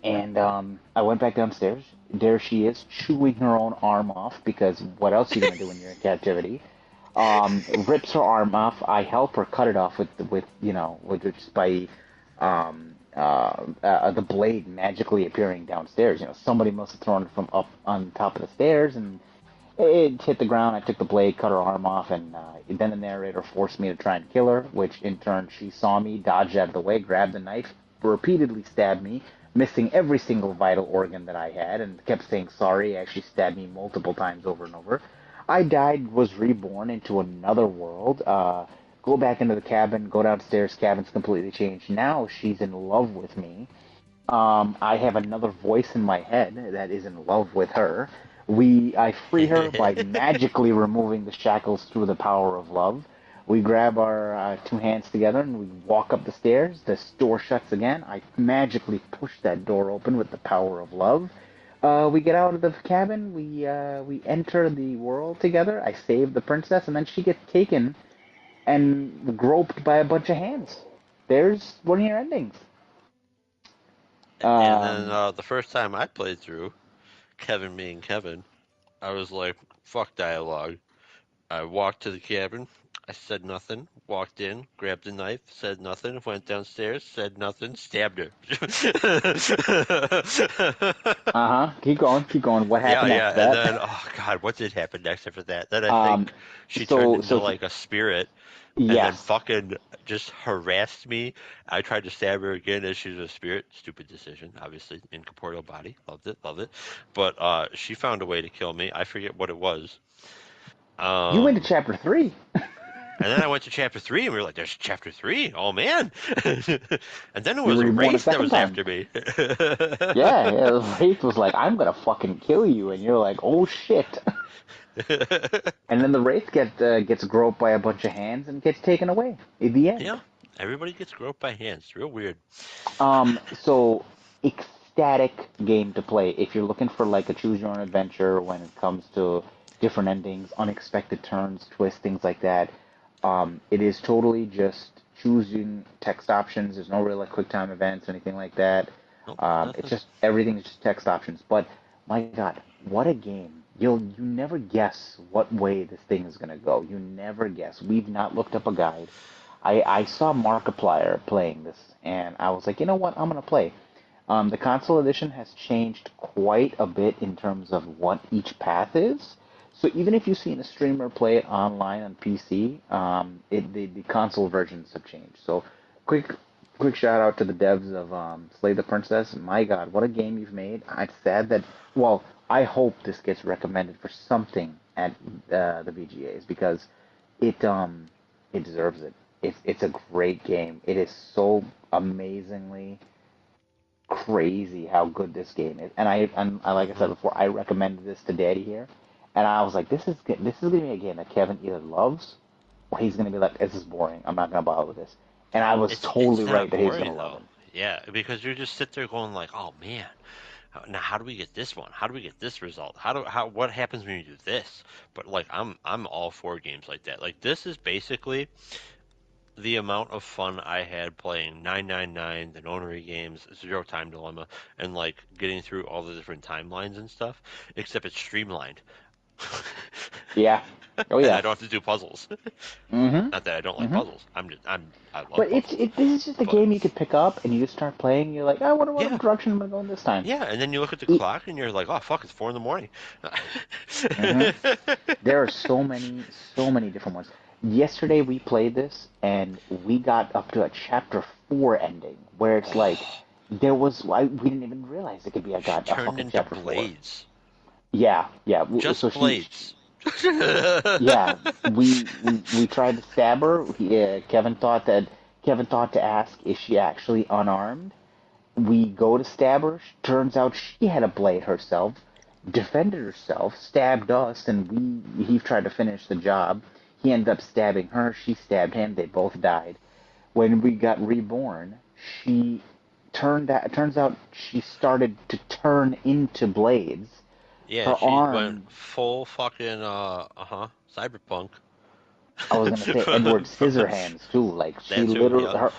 And I went back downstairs. There she is, chewing her own arm off, because what else are you gonna do when you're in captivity? Rips her arm off. I help her cut it off with just by the blade magically appearing downstairs. You know, somebody must have thrown it from up on top of the stairs, and it hit the ground. I took the blade, cut her arm off, and then the narrator forced me to try and kill her, which in turn she saw me, dodged out of the way, grabbed the knife, repeatedly stabbed me, missing every single vital organ that I had, and kept saying sorry. Actually stabbed me multiple times over and over. I died, was reborn into another world. Go back into the cabin, go downstairs. Cabin's completely changed. Now she's in love with me. I have another voice in my head that is in love with her. I free her by magically removing the shackles through the power of love. We grab our two hands together and we walk up the stairs. The door shuts again. I magically push that door open with the power of love. We get out of the cabin. We enter the world together. I save the princess, and then she gets taken and groped by a bunch of hands. There's one of your endings. And then Um, the first time I played through, Kevin being Kevin, I was like, fuck dialogue. I walked to the cabin. I said nothing. Walked in, grabbed a knife, said nothing. Went downstairs, said nothing, stabbed her. Keep going, keep going. What Yeah, happened yeah. after And that? then, oh God, what did happen next after that? Then I Um, think she turned so into so like a spirit and then yes. fucking just harassed me. I tried to stab her again as she's a spirit. Stupid decision, obviously. Incorporeal body. Loved it, loved it. But she found a way to kill me. I forget what it was. You went to Um, chapter 3. and then I went to chapter three, and we were like, "There's chapter three. Oh man!" And then it You was were a reborn a wraith that second was time. after me. Yeah, yeah. Wraith was like, I'm gonna fucking kill you, and you're like, oh shit. And then the Wraith gets groped by a bunch of hands and gets taken away. In the end. Yeah, everybody gets groped by hands. It's real weird. So ecstatic game to play if you're looking for like a choose your own adventure when it comes to different endings, unexpected turns, twists, things like that. It is totally just choosing text options. There's no real like quick time events or anything like that. Nope, It's nothing. just everything's just text options. But my God, what a game! You never guess what way this thing is gonna go. You never guess. We've not looked up a guide. I saw Markiplier playing this, and I was like, you know what, I'm gonna play. The console edition has changed quite a bit in terms of what each path is. So even if you've seen a streamer play it online on PC, the console versions have changed. So quick quick shout out to the devs of Slay the Princess. My God, what a game you've made! It's sad that well, I hope this gets recommended for something at the VGAs because it deserves it. It's a great game. It is so amazingly crazy how good this game is. And like I said Hmm. before, I recommended this to Daddy here, and I was like, this is gonna be a game that Kevin either loves or he's gonna be like, this is boring. I'm not gonna bother with this. And I was It's totally right not that he's gonna boring love though. it. Yeah, because you just sit there going like, "Oh man, now how do we get this one? How do we get this result? How what happens when you do this?" But like I'm all for games like that. Like this is basically the amount of fun I had playing 999, the Nonary games, Zero Time Dilemma, and like getting through all the different timelines and stuff, except it's streamlined. Yeah. Oh And I yeah. don't have to do puzzles. Mm-hmm. Not that I don't like Mm-hmm. puzzles. I love But puzzles. this is just a But game you could pick up and you just start playing. You're like, I wonder what yeah, direction I'm gonna go in this time. yeah, and then you look at the It, clock and you're like, oh fuck, it's 4 in the morning. mm-hmm. There are so many different ones. Yesterday we played this and we got up to a chapter 4 ending where it's like Oh, we didn't even realize it could be she a turned fucking into chapter 4. blades. Yeah, yeah. So Just blades. yeah, we tried to stab her. Kevin thought to ask is she actually unarmed. We go to stab her. Turns out she had a blade herself. defended herself, stabbed us, and he tried to finish the job. He ended up stabbing her. She stabbed him. They both died. When we got reborn, she turns out she started to turn into blades. Yeah, Her she arm, went full fucking cyberpunk. I was gonna say Edward Scissorhands too. Like she That too, literally yeah.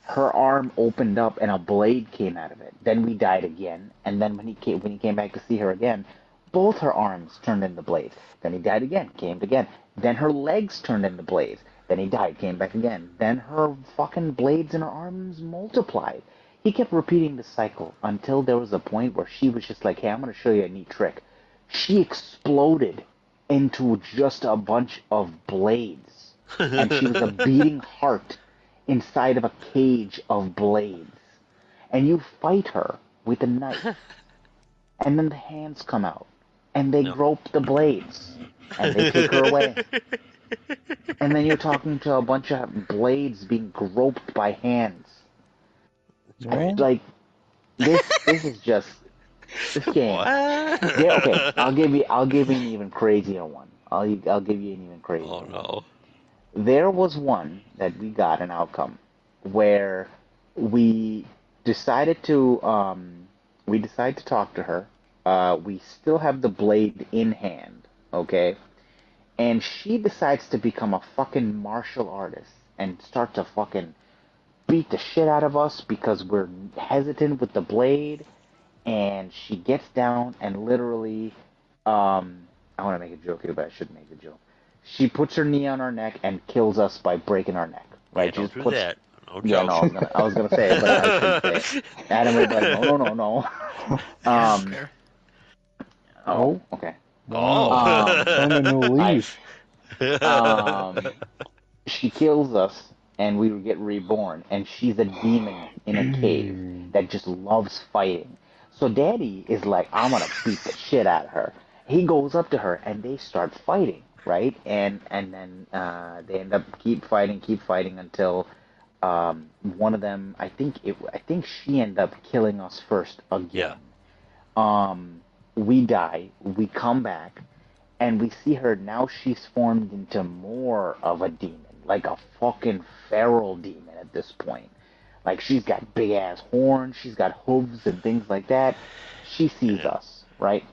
her arm opened up and a blade came out of it. Then we died again, and then when he came back to see her again, both her arms turned into blades. Then he died again, came again. Then her legs turned into blades. Then he died, came back again. Then her fucking blades in her arms multiplied. He kept repeating the cycle until there was a point where she was just like, "Hey, I'm gonna show you a neat trick." She exploded into just a bunch of blades, and she was a beating heart inside of a cage of blades. And you fight her with a knife, and then the hands come out, and they No. grope the blades, and they take her away. And then you're talking to a bunch of blades being groped by hands. Well, Like this is just this game. What? Yeah, okay. I'll give you an even crazier one. I'll give you an even crazier Oh one. no. There was one that we got an outcome where we decided to talk to her. We still have the blade in hand, okay? And she decides to become a fucking martial artist and start to fucking beat the shit out of us because we're hesitant with the blade. And she gets down and literally, I want to make a joke here, but I shouldn't make the joke. She puts her knee on our neck and kills us by breaking our neck. Right? Yeah, She don't just do puts. that. No Yeah, no, joke. I was gonna say it, but I shouldn't say it. Adam would be like, no, no, no, no. Yeah, I don't Um. care. Oh, okay. wow. Turn a new I leaf. she kills us and we get reborn, and she's a demon in a cave that just loves fighting. So Daddy is like, I'm gonna beat the shit out of her. He goes up to her and they start fighting, right? And then they end up keep fighting until one of them, I think she ended up killing us first Yeah. again. We die, we come back, and we see her now. She's formed into more of a demon, like a fucking feral demon at this point. Like she's got big ass horns, she's got hooves and things like that. She sees And us, right?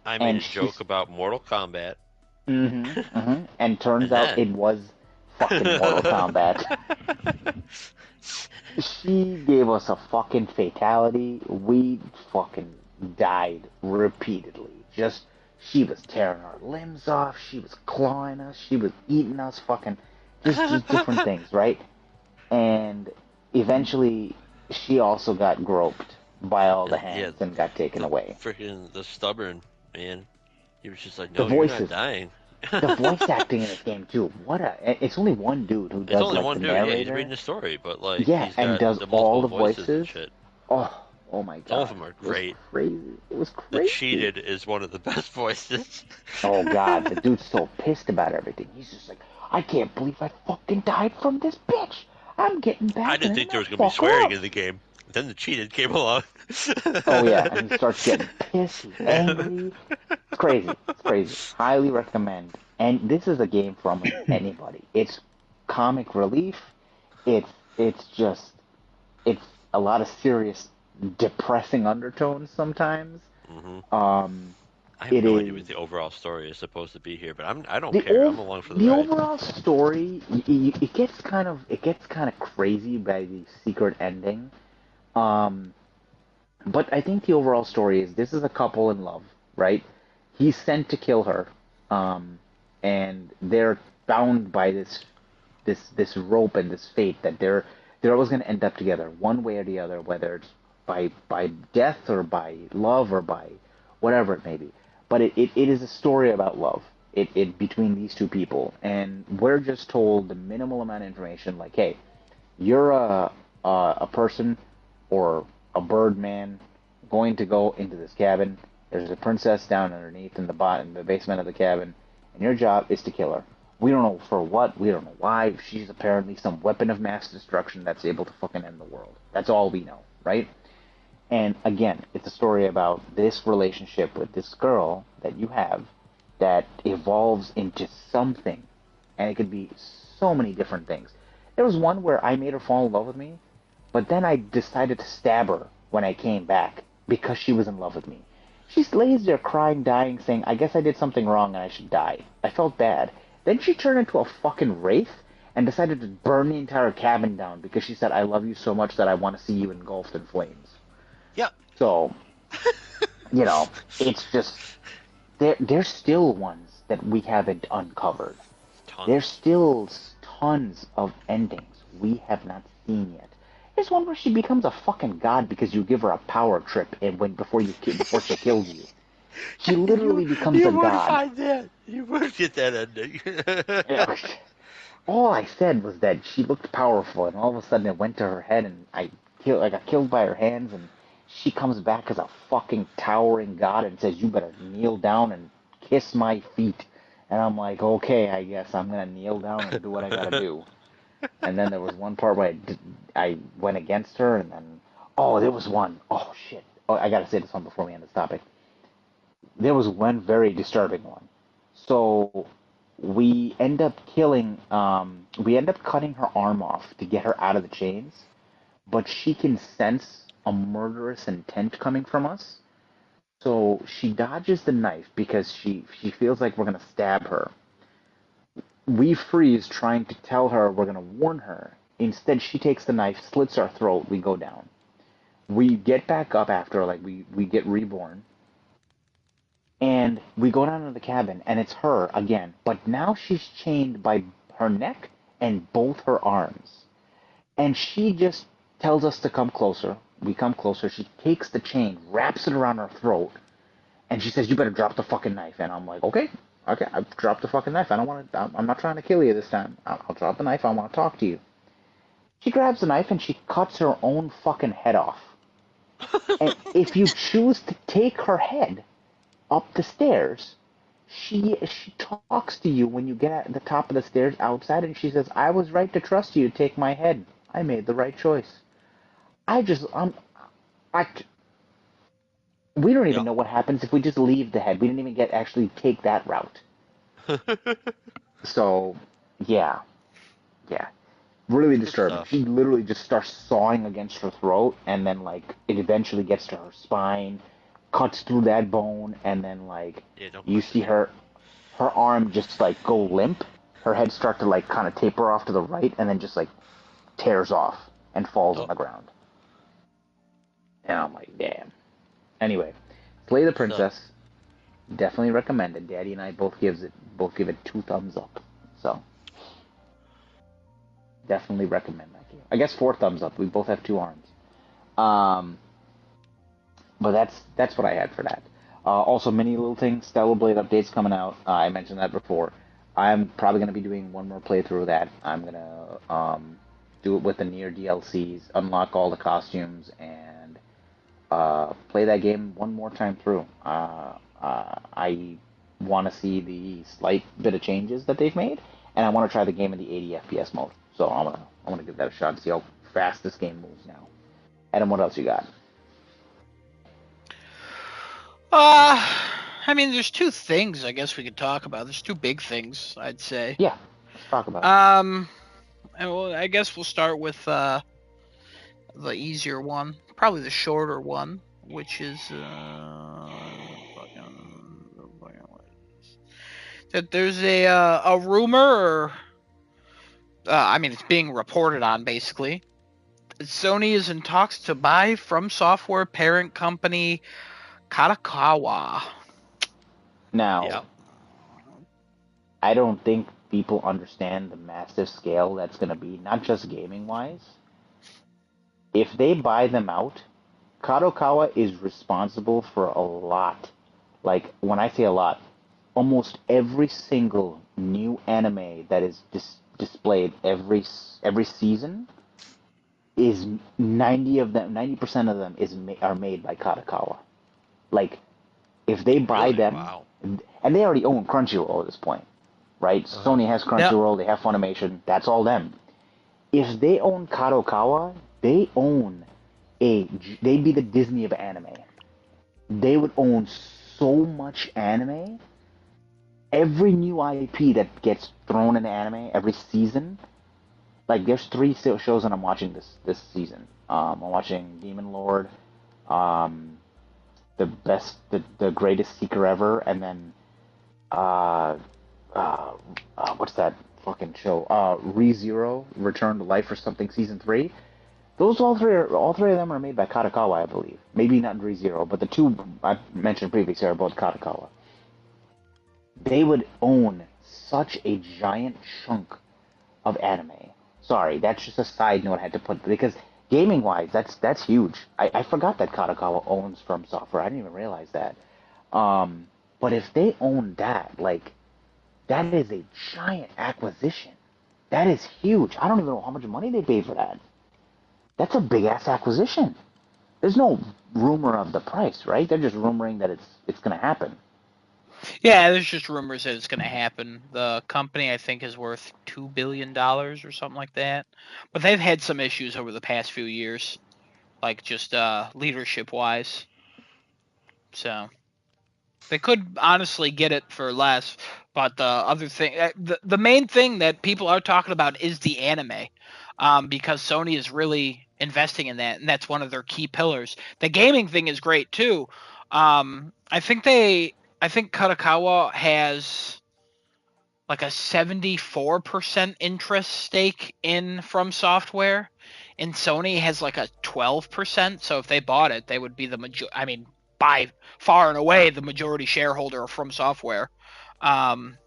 I made And a joke about Mortal Kombat. and turns And out then it was fucking Mortal Kombat. She gave us a fucking fatality. We fucking died repeatedly. Just, she was tearing our limbs off. She was clawing us. She was eating us. Fucking, just different things, right? And eventually, she also got groped by all the yeah, hands and got taken away. the stubborn man. He was just like, The no, you're not voices, dying. the voice acting in this game too. It's only one dude who It's does only like one the dude. Yeah, he's narrator. reading the story, but like Yeah, he's and got does the all multiple the voices and voices. shit. Oh my All of god. them are It was great. crazy. It was The crazy. cheated is one of the best voices. Oh god, the dude's so pissed about everything. He's just like, I can't believe I fucking died from this bitch. I'm getting I back didn't and I'm think there gonna was gonna be fuck swearing her in up. the game. Then the cheated came along. Oh yeah, and he starts getting pissed, he's angry. It's crazy. It's crazy. Highly recommend. And this is a game for almost anybody. It's comic relief. It's it's just it's a lot of serious depressing undertones sometimes. hmm Um I have it no idea is what the overall story is supposed to be here, but I don't the care. I'm along for the the ride. overall story, it gets kind of crazy by the secret ending. Um, but I think the overall story is this is a couple in love, right? He's sent to kill her, um, and they're bound by this rope and this fate that they're always going to end up together one way or the other, whether it's by death or by love or by whatever it may be. But it is a story about love. It between these two people, and we're just told the minimal amount of information, like, hey, you're a person or a bird man going to go into this cabin. There's a princess down underneath in the basement of the cabin, and your job is to kill her. We don't know for what. We don't know why. She's apparently some weapon of mass destruction that's able to fucking end the world. That's all we know, right? And again, it's a story about this relationship with this girl that you have that evolves into something. And it could be so many different things. There was one where I made her fall in love with me, but then I decided to stab her when I came back because she was in love with me. She lays there crying, dying, saying, I guess I did something wrong and I should die. I felt bad. Then she turned into a fucking wraith and decided to burn the entire cabin down because she said, I love you so much that I want to see you engulfed in flames. Yeah. So, it's just, there's still ones that we haven't uncovered. Tons. There's still tons of endings we have not seen yet. There's one where she becomes a fucking god because you give her a power trip before she kills you. She literally becomes a god. Find that. You would get that ending. Yeah. All I said was that she looked powerful, and all of a sudden it went to her head, and I got killed by her hands, and she comes back as a fucking towering god and says, "You better kneel down and kiss my feet." And I'm like, okay, I guess I'm gonna kneel down and do what I gotta do. And then there was one part where I went against her, and then there was one. Oh shit! Oh, I gotta say this one before we end this topic. There was one very disturbing one. So we end up killing. We end up cutting her arm off to get her out of the chains, but she can sense a murderous intent coming from us. So she dodges the knife because she feels like we're gonna stab her. We freeze trying to tell her we're gonna warn her. Instead, she takes the knife, slits our throat, we go down. We get back up after, like, we get reborn. And we go down to the cabin, and it's her again. But now she's chained by her neck and both her arms. And she just tells us to come closer. We come closer. She takes the chain, wraps it around her throat, and she says, "You better drop the fucking knife." And I'm like, okay, I've dropped the fucking knife. I'm not trying to kill you this time. I'll drop the knife. I want to talk to you. She grabs the knife and she cuts her own fucking head off. And if you choose to take her head up the stairs, she talks to you when you get at the top of the stairs outside, and she says, "I was right to trust you to take my head. I made the right choice." I just, I, we don't even know what happens if we just leave the head. We didn't even actually take that route. So, yeah. Really disturbing. She literally just starts sawing against her throat, and then, like, it eventually gets to her spine, cuts through that bone, and then, like, you see her arm just, like, go limp. Her head start to, like, kind of taper off to the right, and then just, like, tears off and falls on the ground. And I'm like, damn. Anyway, Slay the Princess. Definitely recommended. Daddy and I both give it 2 thumbs up. So definitely recommend that game. I guess 4 thumbs up. We both have 2 arms. But that's what I had for that. Also, many little things. Stellar Blade updates coming out. I mentioned that before. I'm probably going to be doing one more playthrough of that. I'm going to do it with the Nier DLCs, unlock all the costumes, and play that game one more time through. I want to see the slight bit of changes that they've made, and I want to try the game in the 80 FPS mode. So I'm gonna give that a shot to see how fast this game moves now. Adam, what else you got? I mean, there's 2 things I guess we could talk about. There's 2 big things, I'd say. Yeah, let's talk about it. And I guess we'll start with the easier one, probably the shorter one, which is that there's a rumor, or I mean, it's being reported on basically. Sony is in talks to buy From Software parent company Kadokawa. Now, I don't think people understand the massive scale that's going to be, not just gaming-wise. If they buy them out, Kadokawa is responsible for a lot. Like, when I say a lot, almost every single new anime that is displayed every season is 90% of them are made by Kadokawa. Like, if they buy them, and they already own Crunchyroll at this point, right? Sony has Crunchyroll, they have Funimation, that's all them. If they own Kadokawa, they own they'd be the Disney of anime. They would own so much anime. Every new IP that gets thrown into anime every season, like there's three shows that I'm watching this season. I'm watching Demon Lord, um, the greatest seeker ever, and then uh, uh, what's that fucking show? ReZero, Return to Life or something, season three. Those all three of them are made by Kadokawa, I believe. Maybe not ReZero, but the two I mentioned previously are both Kadokawa. They would own such a giant chunk of anime. Sorry, that's just a side note I had to put because gaming wise, that's huge. I forgot that Kadokawa owns From Software. I didn't even realize that. Um, but if they own that, like that is a giant acquisition. That is huge. I don't even know how much money they paid for that. That's a big ass acquisition. There's no rumor of the price, right? They're just rumoring that it's gonna happen. Yeah, there's just rumors that it's going to happen. The company, I think, is worth $2 billion or something like that. But they've had some issues over the past few years, like just leadership wise. So they could honestly get it for less. But the other thing, the main thing that people are talking about is the anime, because Sony is really investing in that, and that's one of their key pillars. The gaming thing is great too. I think Kadokawa has like a 74% interest stake in From Software, and Sony has like a 12%. So if they bought it, they would be I mean, by far and away the majority shareholder of From Software, um,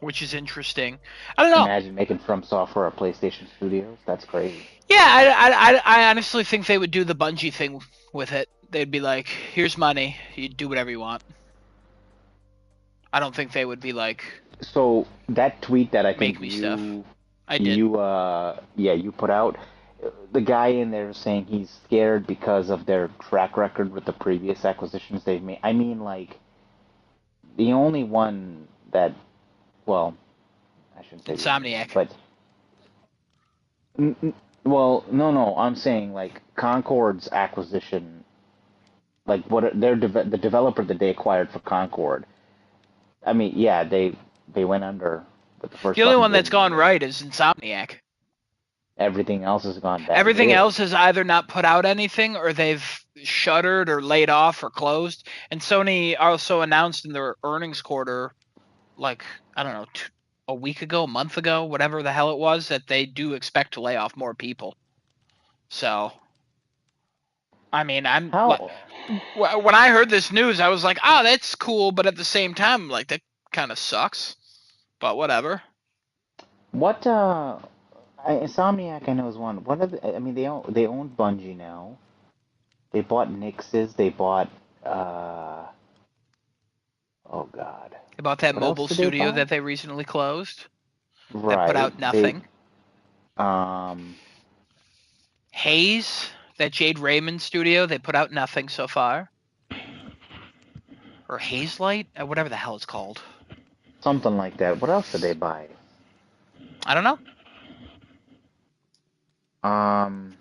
which is interesting. I don't know. Imagine making From Software a PlayStation Studios. That's crazy. Yeah, I honestly think they would do the Bungie thing with it. They'd be like, "Here's money. You do whatever you want." I don't think they would be like, So that tweet that I "Make think me stuff." you I did. you yeah you put out, the guy in there saying he's scared because of their track record with the previous acquisitions they've made. I mean, like the only one that, well, I shouldn't say the only one, Insomniac. but well, no, I'm saying like Concord's acquisition, like what the developer that they acquired for Concord. I mean, yeah, they went under with the first The only fucking one bid that's and gone right is Insomniac. everything else has gone bad. Everything Really? else has either not put out anything or they've shuttered or laid off or closed. And Sony also announced in their earnings quarter, like, I don't know, a week ago, a month ago, whatever the hell it was, that they do expect to lay off more people. So, I mean, How? when I heard this news, I was like, oh, that's cool. But at the same time, like, that kind of sucks. But whatever. What? Insomniac I know is one. What are I mean, they own Bungie now. They bought Nix's. They bought. Uh, oh God. About that What else mobile did they studio buy? that they recently closed that put Right. out They nothing. um. Haze, that Jade Raymond studio, they put out nothing so far. Or Hazelight, whatever the hell it's called. Something like that. What else did they buy? I don't know. Um.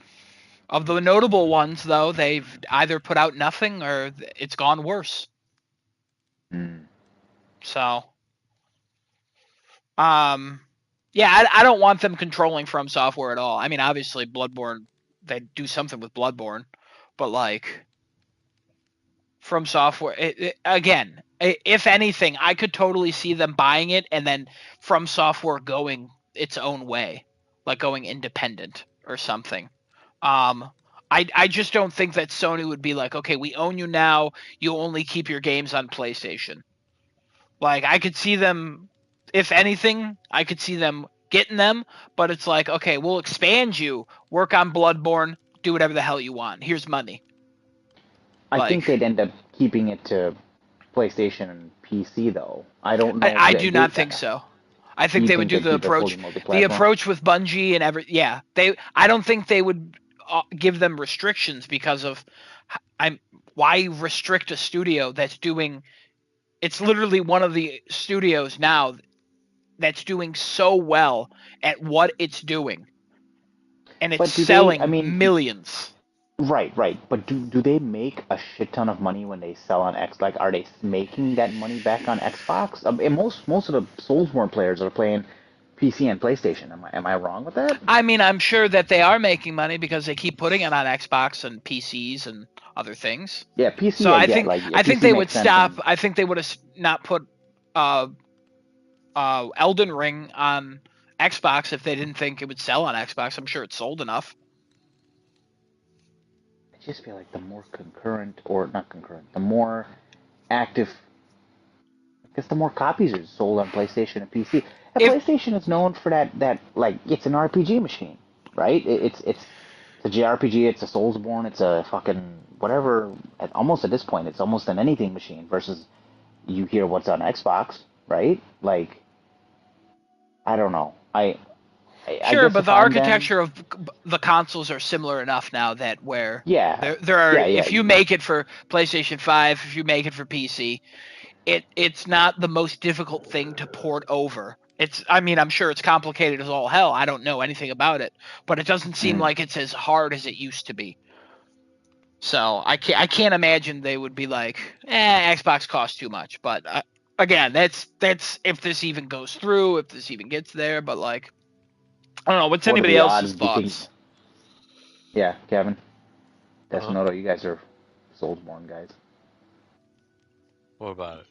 Of the notable ones, though, they've either put out nothing or it's gone worse. Hmm. So, yeah, I don't want them controlling From Software at all. I mean, obviously, Bloodborne, they do something with Bloodborne, but like From Software, again, if anything, I could totally see them buying it and then From Software going its own way, like going independent or something. Um, I just don't think that Sony would be like, okay, we own you now. You only keep your games on PlayStation. Like I could see them, if anything, I could see them getting them, but it's like, okay, we'll expand you, work on Bloodborne, do whatever the hell you want. Here's money. I think Like they'd end up keeping it to PlayStation and PC though. I don't know. I do not think so. I think You they would think do they'd the keep it fully approach, multi-platform? with Bungie and yeah. I don't think they would give them restrictions because of, why restrict a studio that's doing. It's literally one of the studios now that's doing so well at what it's doing, and it's But do they? I selling mean, millions. Right, right. But do they make a shit ton of money when they sell on X? Like, are they making that money back on Xbox? And most of the Soulsborne players are playing PC and PlayStation. Am I wrong with that? I mean, I'm sure that they are making money because they keep putting it on Xbox and PCs and other things. Yeah, So PC I get. Like, yeah, I think PC they would makes sense. stop. And I think they would have not put uh, Elden Ring on Xbox if they didn't think it would sell on Xbox. I'm sure it sold enough. I just feel like the more concurrent, or not concurrent, the more active, I guess the more copies are sold on PlayStation and PC. And If PlayStation is known for that like it's an RPG machine, right? It's a JRPG, it's a Soulsborne, it's a fucking whatever. Almost at this point, it's almost an anything machine. Versus you hear what's on Xbox, right? Like I don't know. I Sure, guess but if the I'm them, architecture of the consoles are similar enough now that where yeah, there are, yeah, yeah. if you make it for PlayStation 5, if you make it for PC, it's not the most difficult thing to port over. I mean, I'm sure it's complicated as all hell. I don't know anything about it, but it doesn't seem Mm. like it's as hard as it used to be. So I can't imagine they would be like, Xbox costs too much. But again, that's if this even goes through, if this even gets there. But like, I don't know. What's What are anybody the else's odds? Do you think? thoughts? Yeah, Kevin, Huh? Desnoto, you guys are Soulsborne guys. What about it?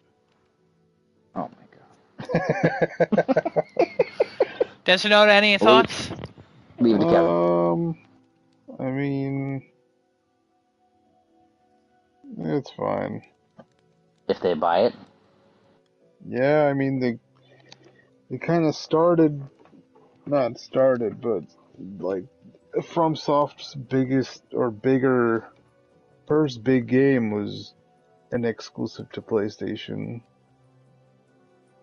Oh my god. Desinoda, any leave, thoughts? leave it to Kevin. I mean, it's fine. If they buy it, Yeah, I mean they kind of not started, but like FromSoft's biggest or bigger first big game was an exclusive to PlayStation.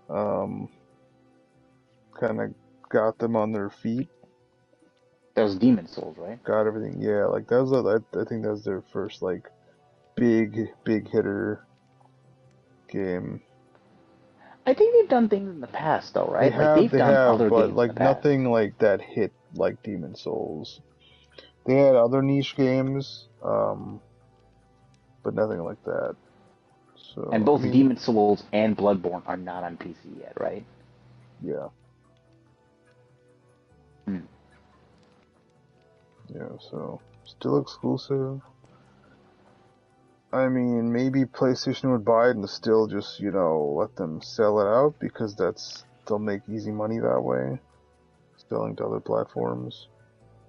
Um, kind of got them on their feet, that was Demon Souls, right? got everything. Yeah, like that was I think that was their first like big hitter game. I think they've done things in the past, though, right? Like they've They done have, other but games in the like past. nothing like that hit like Demon Souls. They had other niche games, but nothing like that. So And I both mean, Demon Souls and Bloodborne are not on PC yet, right? yeah, Hmm. yeah. So still exclusive. I mean, maybe PlayStation would buy it and still just let them sell it out because they'll make easy money that way, selling to other platforms.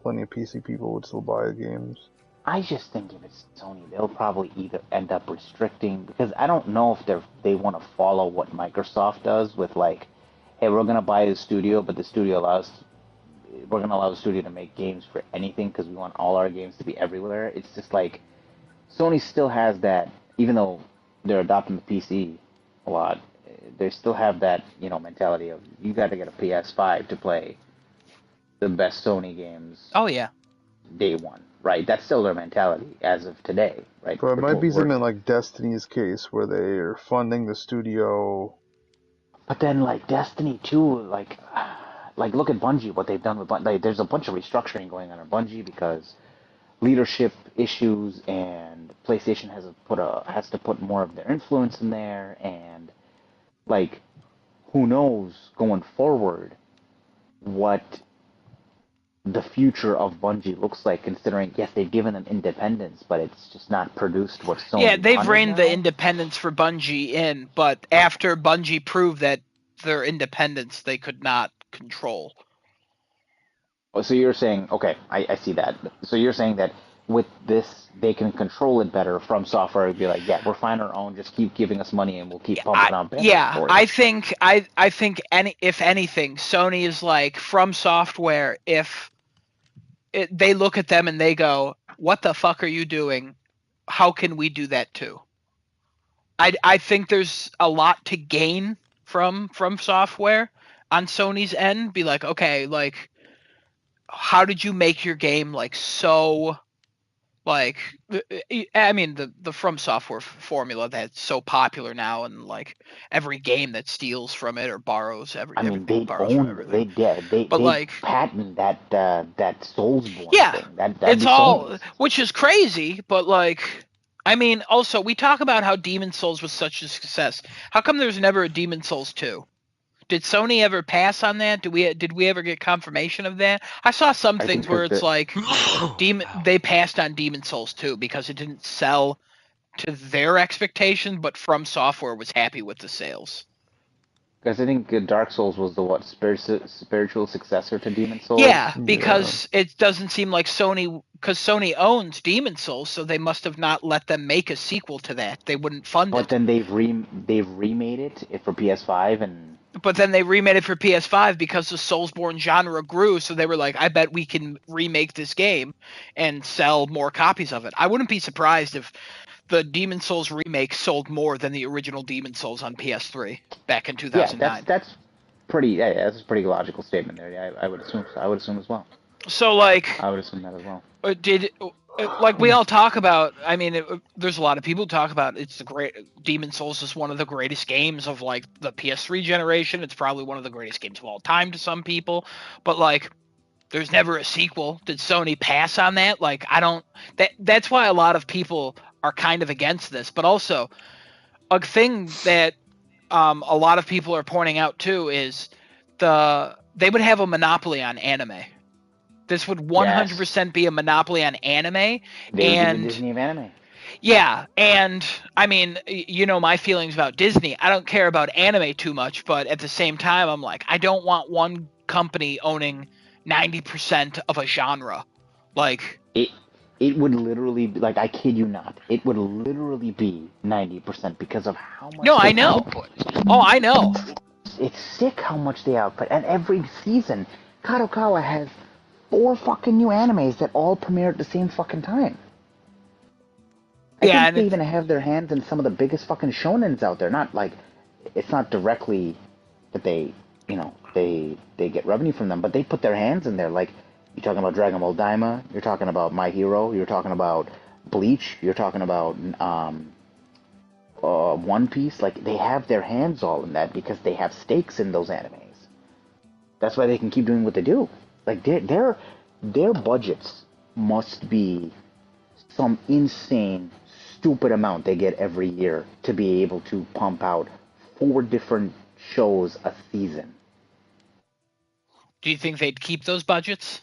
Plenty of PC people would still buy the games. I just think if it's Sony, they'll probably either end up restricting because I don't know if they want to follow what Microsoft does with like, hey, we're gonna buy the studio, but the studio we're gonna allow the studio to make games for anything because we want all our games to be everywhere. It's just like Sony still has that, even though they're adopting the PC a lot, they still have that mentality of you got to get a PS5 to play the best Sony games Oh yeah. day one, right? That's still their mentality as of today, right? But it For might be Total War. something like Destiny's case where they are funding the studio. But then like Destiny 2, like look at Bungie, what they've done with Bungie. Like, there's a bunch of restructuring going on in Bungie because leadership issues and PlayStation has to put more of their influence in there and like who knows going forward what the future of Bungie looks like considering yes they've given them independence but it's just not produced what Yeah, Sony they've wanted reined the now. independence for Bungie in, but after Bungie proved that their independence they could not control. Oh, so you're saying okay, I see that. So you're saying that with this they can control it better from software would be like, yeah, we're fine on our own, just keep giving us money and we'll keep pumping out Bethesda for you. I think if anything, Sony is like From Software. If they look at them and they go, "What the fuck are you doing? How can we do that too?" I think there's a lot to gain from Software on Sony's end. Be like, okay, like how did you make your game like so Like, I mean, the From Software formula that's so popular now, and like every game that steals from it or borrows I mean, everything they borrows from own, everything. But they like, patent that Soulsborne yeah, thing. That'd it's be all, Sony's. which is crazy. But like, I mean, also we talk about how Demon Souls was such a success. How come there's never a Demon Souls 2? Did Sony ever pass on that? Did we ever get confirmation of that? I saw some I think things where because it's like Ow. they passed on Demon Souls 2 because it didn't sell to their expectation, but From Software was happy with the sales. I think Dark Souls was the what spiritual successor to Demon Yeah, Souls. Yeah. because it doesn't seem like Sony owns Demon Souls, so they must have not let them make a sequel to that. They wouldn't fund But it. then they've remade it for PS5 and But then they remade it for PS5 because the Soulsborne genre grew, so they were like, I bet we can remake this game and sell more copies of it. I wouldn't be surprised if the Demon Souls remake sold more than the original Demon Souls on PS3 back in yeah, 2009. that's pretty. Yeah, that's a pretty logical statement there. Yeah, I would assume. So. I would assume as well. So like, I would assume that as well. did like we all talk about? I mean, there's a lot of people who talk about it's the great Demon Souls is one of the greatest games of like the PS3 generation. It's probably one of the greatest games of all time to some people, but like there's never a sequel. Did Sony pass on that? Like I don't. That's why a lot of people are kind of against this, but also a thing that a lot of people are pointing out too is they would have a monopoly on anime. This would Yes, 100% be a monopoly on anime, they would be the and Disney of anime. yeah, and I mean, you know my feelings about Disney. I don't care about anime too much, but at the same time, I'm like, I don't want one company owning 90% of a genre. Like, It it would literally be like I kid you not. It would literally be 90% because of how no, much I they know. output. Oh, I know. It's sick how much they output, and every season, Kadokawa has 4 fucking new animes that all premiere at the same fucking time. I Yeah, think and they it's even have their hands in some of the biggest fucking shonens out there. Not like it's not directly that they, they get revenue from them, but they put their hands in there. Like you're talking about Dragon Ball Daima, you're talking about My Hero, you're talking about Bleach, you're talking about One Piece. Like they have their hands all in that because they have stakes in those animes. That's why they can keep doing what they do. Like their budgets must be some insane, stupid amount they get every year to be able to pump out 4 different shows a season. do you think they'd keep those budgets?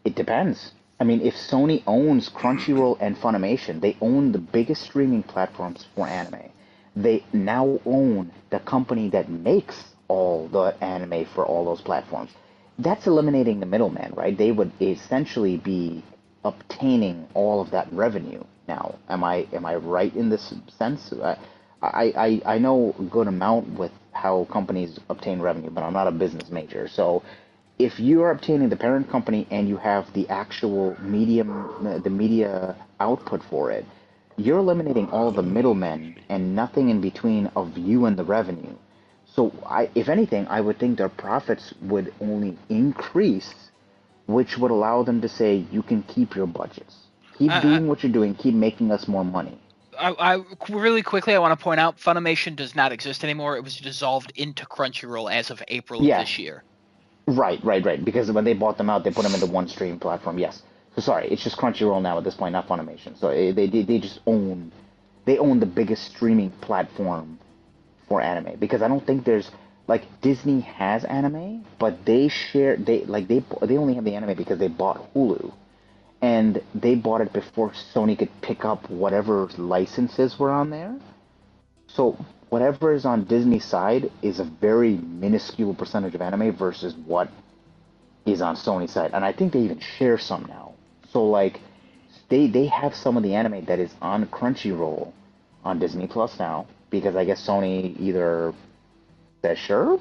It depends. I mean, if Sony owns Crunchyroll and Funimation, they own the biggest streaming platforms for anime. They now own the company that makes all the anime for all those platforms. That's eliminating the middleman, right? They would essentially be obtaining all of that revenue. Now, am I right in this sense? I know a good amount with how companies obtain revenue, but I'm not a business major. So if you are obtaining the parent company and you have the actual the media output for it, you're eliminating all the middlemen and nothing in between of you and the revenue. So, if anything, I would think their profits would only increase, which would allow them to say, you can keep your budgets. Keep I, doing what you're doing, keep making us more money. I really quickly I want to point out Funimation does not exist anymore. It was dissolved into Crunchyroll as of April of Yeah, this year. right. Because when they bought them out, they put them into one stream platform. Yes. So sorry, it's just Crunchyroll now at this point, not Funimation. So they just own the biggest streaming platform for anime because I don't think there's like Disney has anime, but they only have the anime because they bought Hulu and they bought it before Sony could pick up whatever licenses were on there. So whatever is on Disney's side is a very minuscule percentage of anime versus what is on Sony's side, and I think they even share some now. So like they have some of the anime that is on Crunchyroll on Disney Plus now because I guess Sony either says sure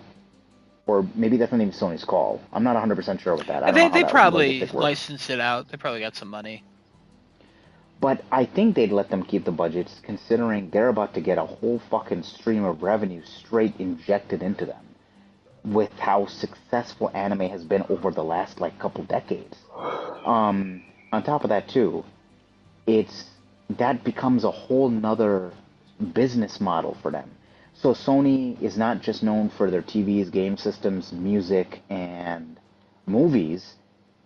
or maybe that's not even Sony's call. I'm not 100% sure with that. I don't know how They that probably logistic works. licensed it out. They probably got some money. But I think they'd let them keep the budgets considering they're about to get a whole fucking stream of revenue straight injected into them with how successful anime has been over the last like couple decades. on top of that too, it's that becomes a whole nother business model for them. So Sony is not just known for their TVs, game systems, music, and movies.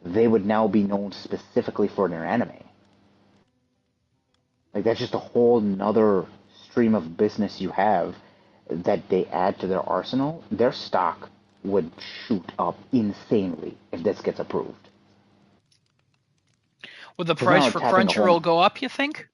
They would now be known specifically for their anime. Like that's just a whole nother stream of business you have that they add to their arsenal. Their stock would shoot up insanely if this gets approved. Would the Because price now for tapping a Crunchyroll whole. go up, you think?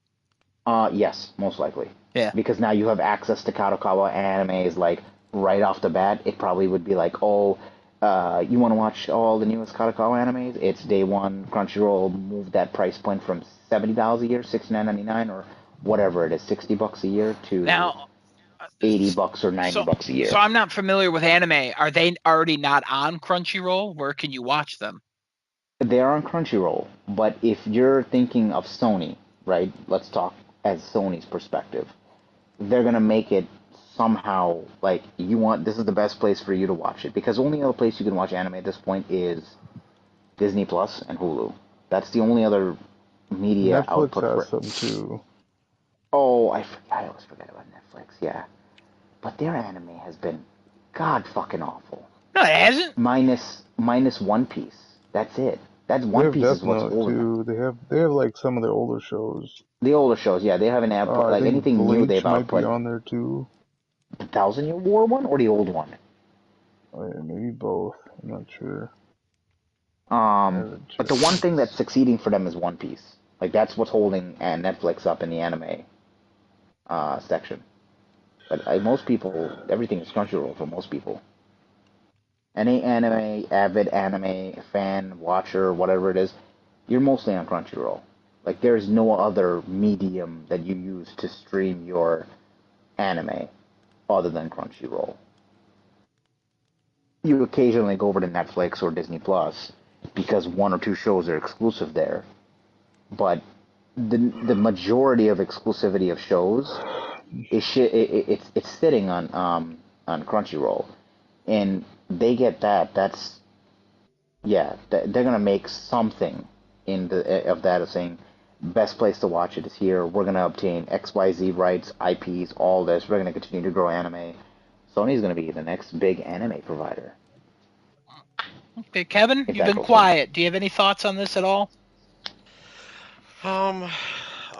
Yes, most likely. Yeah. Because now you have access to Kadokawa animes like right off the bat. It probably would be like, oh, you want to watch all the newest Kadokawa animes? It's day one. Crunchyroll moved that price point from $70 a year, $69.99, or whatever it is, $60 a year to Now, $80 or so $90 a year. so I'm not familiar with anime. Are they already not on Crunchyroll? Where can you watch them? They are on Crunchyroll, but if you're thinking of Sony, right? Let's talk as Sony's perspective. They're gonna make it somehow like you want. This is the best place for you to watch it because only other place you can watch anime at this point is Disney Plus and Hulu. That's the only other media Netflix output has for. some too. Oh, I always forget about Netflix. Yeah, but their anime has been god fucking awful. No, it hasn't. Minus One Piece. That's it. That's They One have Piece is Death what's Note holding them. too. They have like some of their older shows. The older shows, yeah, they haven't output I like think anything new they've Bleach might be output. on there too. The Thousand Year War one or the old one? Maybe both. I'm not sure. I Um, haven't but the checked. one thing that's succeeding for them is One Piece. Like that's what's holding Netflix up in the anime section. But most people, everything is Crunchyroll for most people. Any anime, avid anime fan, watcher, whatever it is, you're mostly on Crunchyroll. Like there's no other medium that you use to stream your anime other than Crunchyroll. You occasionally go over to Netflix or Disney Plus because one or two shows are exclusive there, but the majority of exclusivity of shows it's sitting on Crunchyroll, and they get that. That's yeah, they're gonna make something in the of that of saying best place to watch it is here. We're gonna obtain XYZ rights, IPs, all this. We're gonna continue to grow anime. Sony's gonna be the next big anime provider Okay, Kevin, if you've that been goes through. quiet. Do you have any thoughts on this at all? All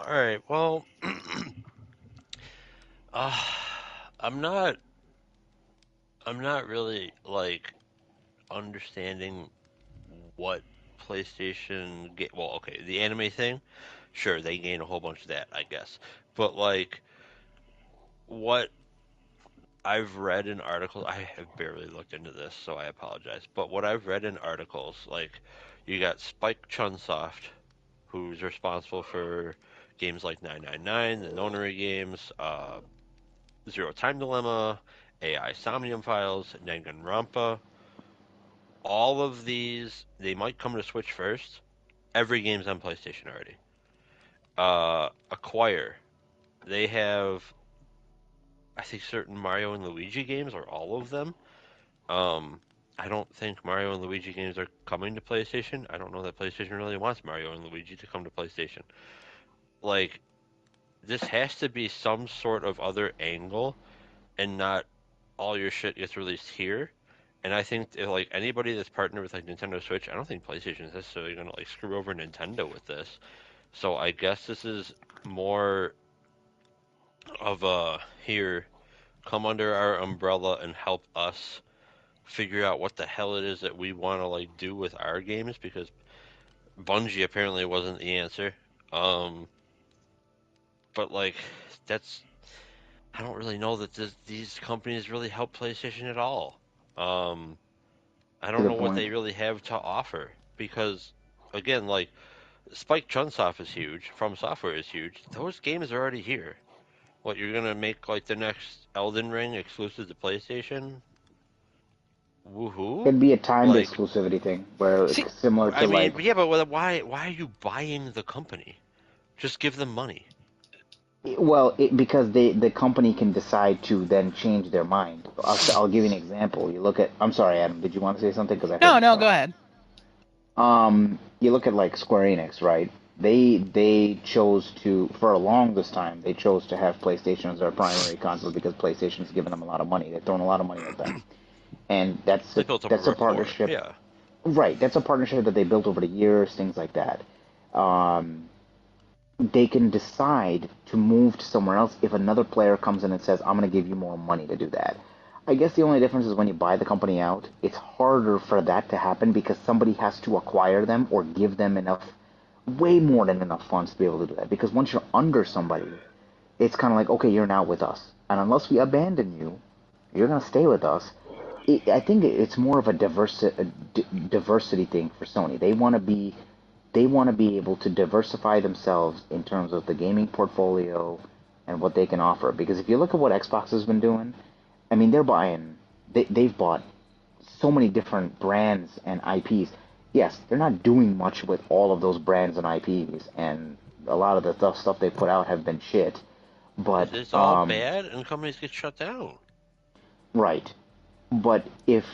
right. Well, uh, I'm not. I'm not really like understanding what PlayStation get. Well, okay, the anime thing. Sure, they gain a whole bunch of that, I guess. But like, what I've read in articles, I have barely looked into this, so I apologize. But what I've read in articles, like, you got Spike Chunsoft, who's responsible for games like 999, the Nonary games, Zero Time Dilemma, AI Somnium Files, Danganronpa. All of these, they might come to Switch first. Every game's on PlayStation already. Acquire, they have, I think, certain Mario and Luigi games, or all of them. Um, I don't think Mario and Luigi games are coming to PlayStation. I don't know that PlayStation really wants Mario and Luigi to come to PlayStation. Like, this has to be some sort of other angle, and not all your shit gets released here. And I think if, like anybody that's partnered with like Nintendo Switch, I don't think PlayStation is necessarily gonna like screw over Nintendo with this. So I guess this is more of a here, come under our umbrella and help us figure out what the hell it is that we want to like do with our games, because Bungie apparently wasn't the answer. Um, but like that's, I don't really know that these companies really help PlayStation at all. Um, I To don't the know what point. they really have to offer, because again, like Spike Chunsoft is huge, From Software is huge. Those games are already here. What, you're gonna make like the next Elden Ring exclusive to PlayStation? Woohoo! It'd be a timed Like, exclusivity thing where See, it's similar to I mean, like yeah, but why are you buying the company? Just give them money. because the company can decide to then change their mind. I'll give you an example. You look at. I'm sorry, Adam. Did you want to say something? Because I heard no, you no, go talk. ahead. You look at like Square Enix, right? They chose to, for a longest time, they chose to have PlayStation as their primary console because PlayStation's given them a lot of money. They've thrown a lot of money at them, and They built up a that's a rapport. partnership, Yeah. right? That's a partnership that they built over the years, things like that. Um, they can decide to move to somewhere else if another player comes in and says, I'm going to give you more money to do that. I guess the only difference is when you buy the company out, it's harder for that to happen because somebody has to acquire them or give them enough, way more than enough funds to be able to do that. Because once you're under somebody, it's kind of like, okay, you're now with us. And unless we abandon you, you're going to stay with us. I think it's more of a diversity thing for Sony. They want to be able to diversify themselves in terms of the gaming portfolio and what they can offer. Because if you look at what Xbox has been doing, I mean, they've bought so many different brands and IPs. Yes, they're not doing much with all of those brands and IPs, and a lot of the stuff they put out have been shit. But It's all bad, and companies get shut down. right. But if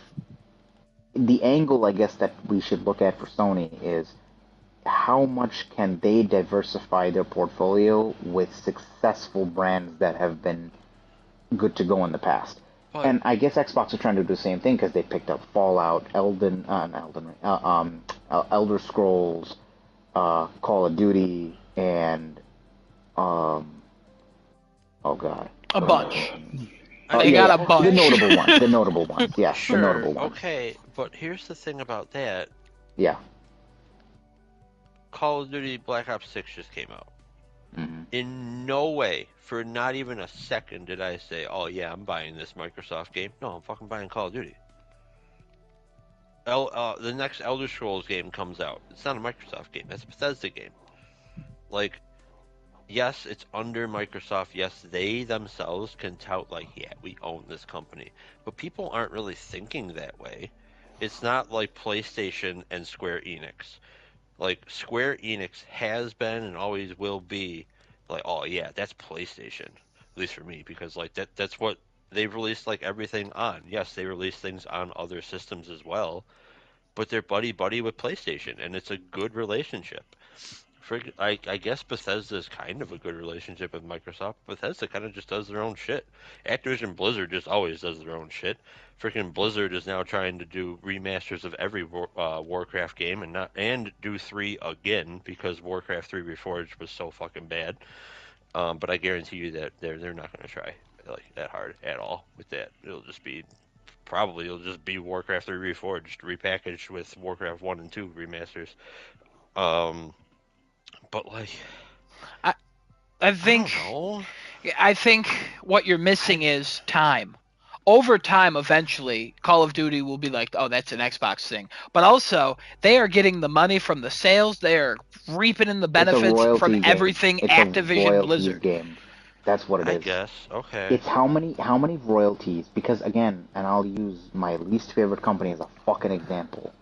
the angle, I guess, that we should look at for Sony is how much can they diversify their portfolio with successful brands that have been good to go in the past. But And I guess Xbox are trying to do the same thing because they picked up Fallout, Elder Scrolls, Call of Duty, and um, oh god, A bunch. I oh They mean, yeah, got yeah, a the bunch. notable ones, the notable ones, yes, the sure, notable ones, okay, but here's the thing about that. yeah. Call of Duty Black Ops 6 just came out. Hmm. In no way, for not even a second, did I say, oh yeah, I'm buying this Microsoft game. No, I'm fucking buying Call of Duty. The next Elder Scrolls game comes out. It's not a Microsoft game. That's a Bethesda game. Like, yes, it's under Microsoft. Yes, they themselves can tout like, yeah, we own this company. But people aren't really thinking that way. It's not like PlayStation and Square Enix. Like Square Enix has been and always will be like, oh yeah, that's PlayStation. At least for me, because like that's what they've released like everything on. Yes, they release things on other systems as well, but they're buddy buddy with PlayStation, and it's a good relationship. I guess Bethesda is kind of a good relationship with Microsoft. Bethesda kind of just does their own shit. Activision Blizzard just always does their own shit. Freaking Blizzard is now trying to do remasters of every Warcraft game and do 3 again because Warcraft 3 Reforged was so fucking bad. But I guarantee you that they're not going to try like that hard at all with that. It'll just be Warcraft 3 Reforged repackaged with Warcraft 1 and 2 remasters. Um, but like I, I I don't think know. I think what you're I missing is time. Over time, eventually, Call of Duty will be like, oh, that's an Xbox thing. But also, they are getting the money from the sales. They are reaping in the It's a benefits from royalty game. everything It's a Activision royalties Blizzard. game. That's what it I is. guess okay. It's how many royalties? Because again, and I'll use my least favorite company as a fucking example.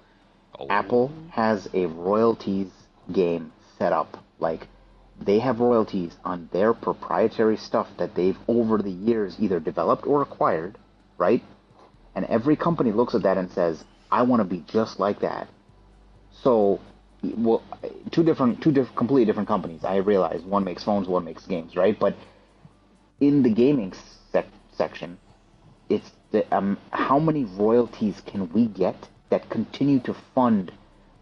Apple Oh, has a royalties game set up. Like they have royalties on their proprietary stuff that they've over the years either developed or acquired, right? And every company looks at that and says, "I want to be just like that." So, well, two different, completely different companies. I realize one makes phones, one makes games, right? But in the gaming section, it's how many royalties can we get that continue to fund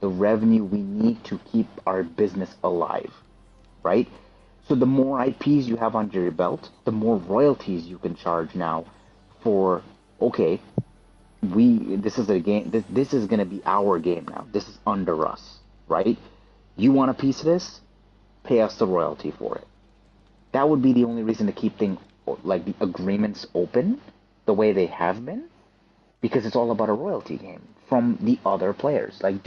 the revenue we need to keep our business alive, right? So the more IPs you have under your belt, the more royalties you can charge now for, okay, this is a game, this is going to be our game now. This is under us, right? You want a piece of this? Pay us the royalty for it. That would be the only reason to keep things like the agreements open the way they have been because it's all about a royalty game from the other players. Like,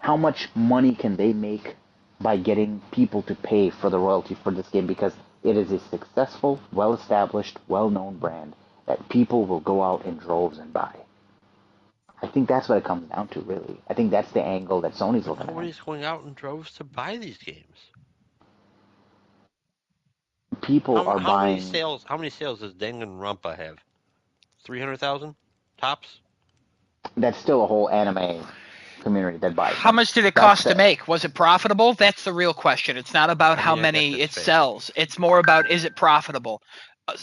how much money can they make by getting people to pay for the royalty for this game because it is a successful, well established, well known brand that people will go out in droves and buy. I think that's what it comes down to, really. I think that's the angle that Sony's but looking at. nobody's going out in droves to buy these games. People are How many buying. sales? How many sales does Danganronpa have? 300,000 tops. That's still a whole anime. community that buys How them. much did it That's cost to the- make? Was it profitable? That's the real question. It's not about I how mean, I guess many it that's fair. sells. It's more about, is it profitable?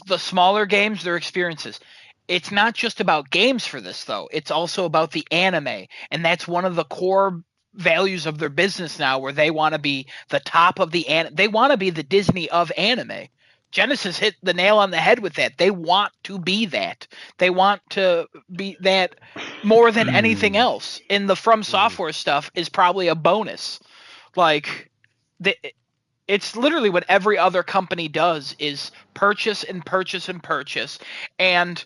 The smaller games, their experiences. It's not just about games for this, though. It's also about the anime. And that's one of the core values of their business now, where they want to be the top of they want to be the Disney of anime. Genesis hit the nail on the head with that. They want to be that. They want to be that more than anything else. And the From Software stuff is probably a bonus. Like, it's literally what every other company does, is purchase and purchase and purchase. And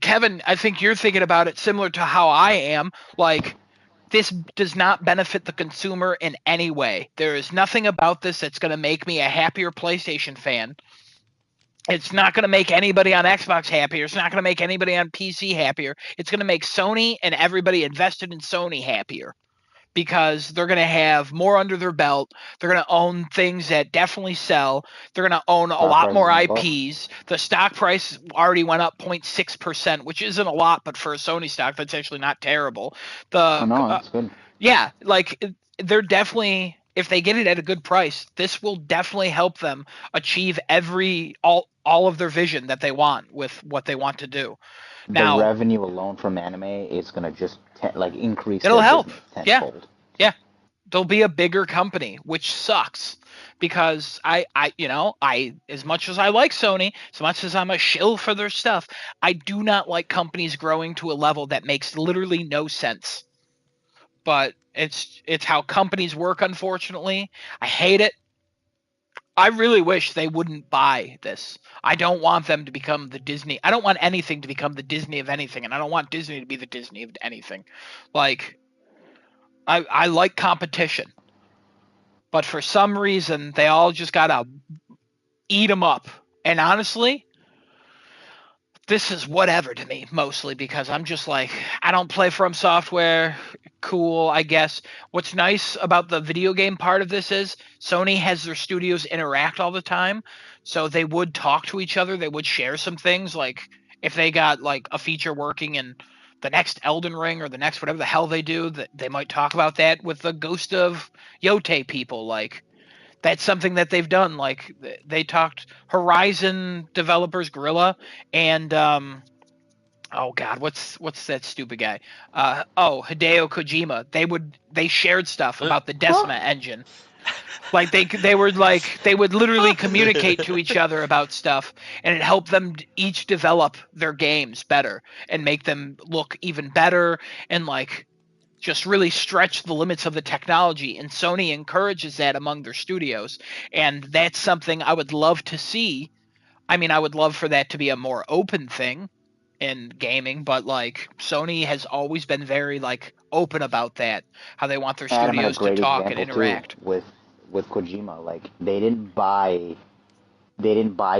Kevin, I think you're thinking about it similar to how I am. Like, this does not benefit the consumer in any way. There is nothing about this that's going to make me a happier PlayStation fan. It's not going to make anybody on Xbox happier. It's not going to make anybody on PC happier. It's going to make Sony and everybody invested in Sony happier, because they're going to have more under their belt. They're going to own things that definitely sell. They're going to own a Stock lot price more is up. IPs. The stock price already went up 0.6%, which isn't a lot, but for a Sony stock, that's actually not terrible. Oh no, that's good. Yeah, like, they're definitely, if they get it at a good price, this will definitely help them achieve all of their vision that they want with what they want to do. Now, The revenue alone from anime is gonna just increase it'll their help. business Yeah. tenfold. Yeah, they'll be a bigger company, which sucks, because I, as much as I like Sony, as much as I'm a shill for their stuff, I do not like companies growing to a level that makes literally no sense. But it's how companies work, unfortunately. I hate it. I really wish they wouldn't buy this. I don't want them to become the Disney. I don't want anything to become the Disney of anything, and I don't want Disney to be the Disney of anything. Like, I like competition, but for some reason they all just gotta eat them up. And honestly, this is whatever to me, mostly because I'm just like, I don't play From Software. Cool, I guess. What's nice about the video game part of this is Sony has their studios interact all the time, so they would talk to each other. They would share some things, like if they got like a feature working in the next Elden Ring or the next whatever the hell they do, that they might talk about that with the Ghost of Yote people. Like, that's something that they've done. Like, they talked Horizon developers, Guerrilla, and oh god, what's that stupid guy? Hideo Kojima. They shared stuff about the Decima engine. Like, they would literally communicate to each other about stuff, and it helped them each develop their games better and make them look even better, and like, just really stretch the limits of the technology. And Sony encourages that among their studios, and that's something I would love to see. I mean, I would love for that to be a more open thing in gaming, but like, Sony has always been very like open about that, how they want their Adam had a studios to great talk and example interact. too with Kojima. Like they didn't buy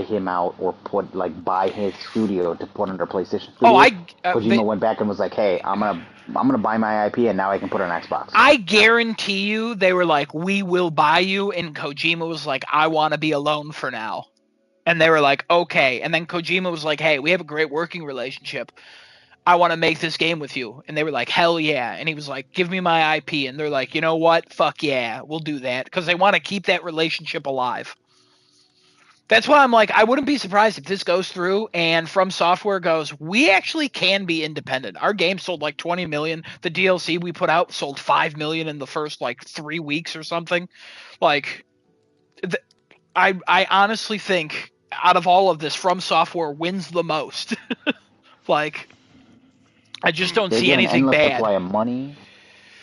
him out or buy his studio to put under PlayStation Studio. Kojima went back and was like, "Hey, I'm gonna buy my IP and now I can put it on Xbox." I guarantee you they were like, "We will buy you," and Kojima was like, "I want to be alone for now." And they were like, "Okay." And then Kojima was like, "Hey, we have a great working relationship. I want to make this game with you." And they were like, "Hell yeah." And he was like, "Give me my IP." And they're like, "You know what? Fuck yeah, we'll do that." Because they want to keep that relationship alive. That's why I'm like, I wouldn't be surprised if this goes through and From Software goes, we actually can be independent. Our game sold like 20 million. The DLC we put out sold 5 million in the first like 3 weeks or something. Like, I honestly think out of all of this, From Software wins the most. Like, I just don't They see get an anything endless bad. supply of money.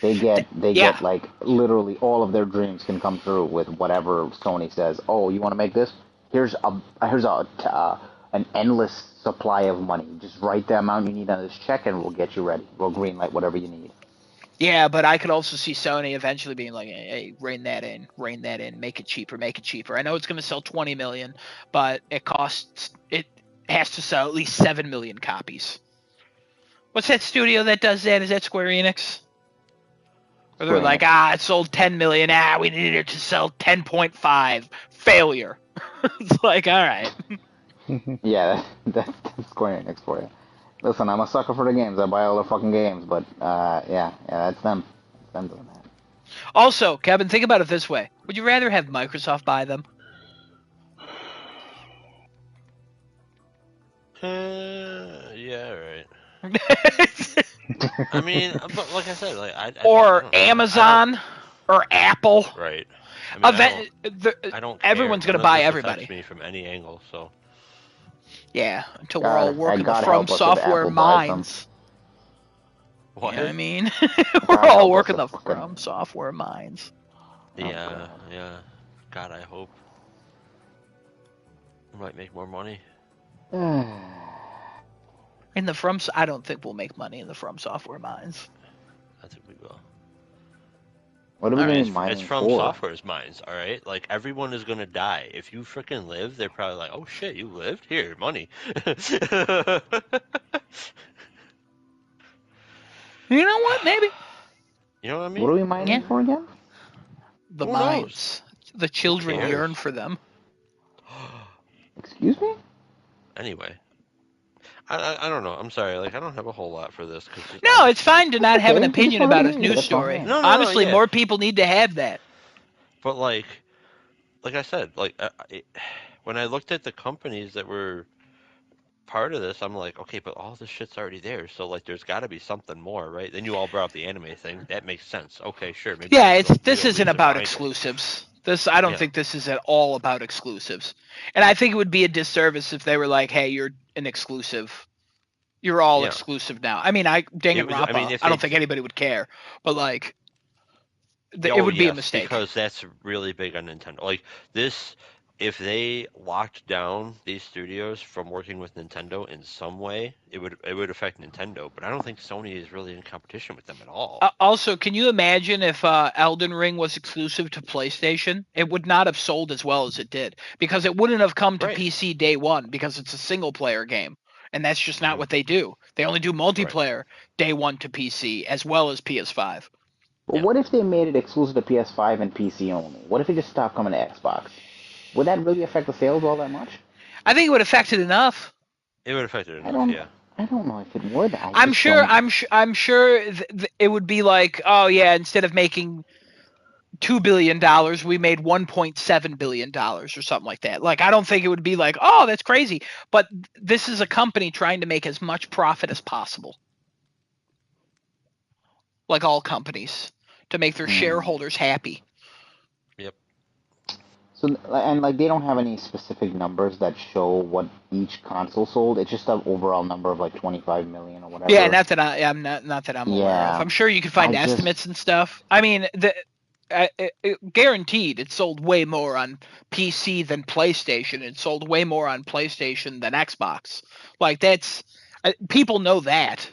They get like literally all of their dreams can come through with whatever Sony says. Oh, you want to make this? Here's an endless supply of money. Just write the amount you need on this check, and we'll get you ready. We'll greenlight whatever you need. Yeah, but I could also see Sony eventually being like, "Hey, rein that in, make it cheaper, make it cheaper." I know it's going to sell 20 million, but it has to sell at least 7 million copies. What's that studio that does that? Is that Square Enix? Or they're like, it sold 10 million. We needed it to sell 10.5. Failure. It's like, all right. Yeah, that's Square Enix for you. Listen, I'm a sucker for the games. I buy all the fucking games, but yeah, that's them. them doing that. Also, Kevin, think about it this way: would you rather have Microsoft buy them? Yeah, right. I mean, but like I said, like I or don't know. Amazon or Apple. Right. I mean, I don't care. Everyone's going to None of buy this everybody. affects me from any angle, so. Yeah, until we're all working the God From help us if Software Apple buys them. mines. What? You know what I mean? God We're all help working us the if fucking- From Software mines. Yeah, yeah. God, I hope. We might make more money. In the From, I don't think we'll make money in the From Software mines. I think we will. What are we All right, doing It's mining from for? Software's minds, all right? Like, everyone is going to die. If you freaking live, they're probably like, oh shit, you lived? Here, money. You know what? Maybe You know what I mean? What are we mining Yeah. for again? the Who mines. The children cares? yearn for them. Excuse me? Anyway. I don't know. I'm sorry. Like, I don't have a whole lot for this. No, it's fine to not have an okay. We just opinion wanted about to a hear you. news That's all story. right. No, Honestly, yeah. more people need to have that. But, like I said, like, when I looked at the companies that were part of this, I'm like, okay, but all this shit's already there, so like, there's got to be something more, right? Then you all brought up the anime thing. That makes sense. Okay, sure, maybe. Yeah, that's the this real isn't reason about behind it. exclusives. I don't Yeah. think this is at all about exclusives. And I think it would be a disservice if they were like, "Hey, you're an exclusive. You're all Yeah. exclusive now." I mean, Danganronpa. I mean, if I don't they- think anybody would care, but like, it Oh, would be a yes, mistake. because that's really big on Nintendo. Like this, if they locked down these studios from working with Nintendo in some way, it would affect Nintendo. But I don't think Sony is really in competition with them at all. Also, can you imagine if Elden Ring was exclusive to PlayStation? It would not have sold as well as it did because it wouldn't have come to Right. PC day one because it's a single player game. And that's just not Mhm. what they do. They only do multiplayer day one to PC as well as PS5. But Yeah. what if they made it exclusive to PS5 and PC only? What if it just stopped coming to Xbox? Would that really affect the sales all that much? I think it would affect it enough. It would affect it I enough, don't. yeah. I don't know if it would. I'm sure. I'm sure it would be like, oh yeah, instead of making $2 billion, we made $1.7 billion or something like that. Like, I don't think it would be like, oh, that's crazy. But this is a company trying to make as much profit as possible. Like all companies, to make their shareholders happy. Yep. So and like they don't have any specific numbers that show what each console sold. It's just an overall number of like 25 million or whatever. Yeah, not that I'm aware of. I'm sure you can find estimates and stuff. I mean, guaranteed, it sold way more on PC than PlayStation. It sold way more on PlayStation than Xbox. Like that's people know that.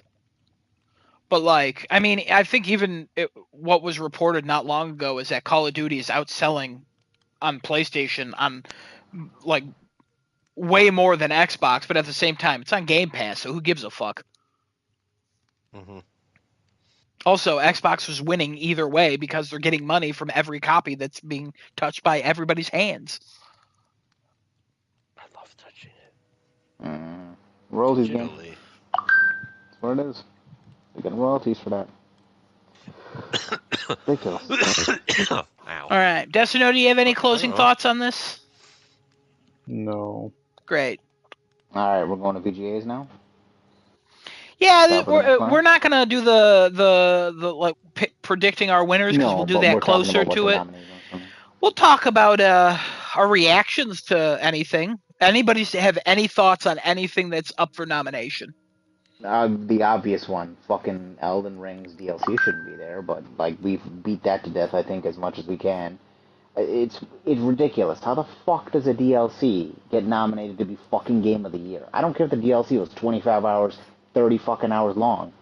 But like, I mean, I think even what was reported not long ago is that Call of Duty is outselling on PlayStation on like way more than Xbox, but at the same time, it's on Game Pass, so who gives a fuck? Mm-hmm. Also, Xbox was winning either way because they're getting money from every copy that's being touched by everybody's hands. I love touching it. Royalties game. Digitally. That's what it is. They get royalties for that. Ridiculous. Ow. All right, Destino, do you have any closing thoughts on this? No. Great. All right, we're going to VGAs now. Yeah, we're not gonna do the like predicting our winners because we'll do that closer to it. We'll talk about our reactions to anything. Anybody have any thoughts on anything that's up for nomination? The obvious one, fucking Elden Ring's DLC shouldn't be there, but like we've beat that to death, I think, as much as we can. It's ridiculous. How the fuck does a DLC get nominated to be fucking Game of the Year? I don't care if the DLC was 25 hours, 30 fucking hours long.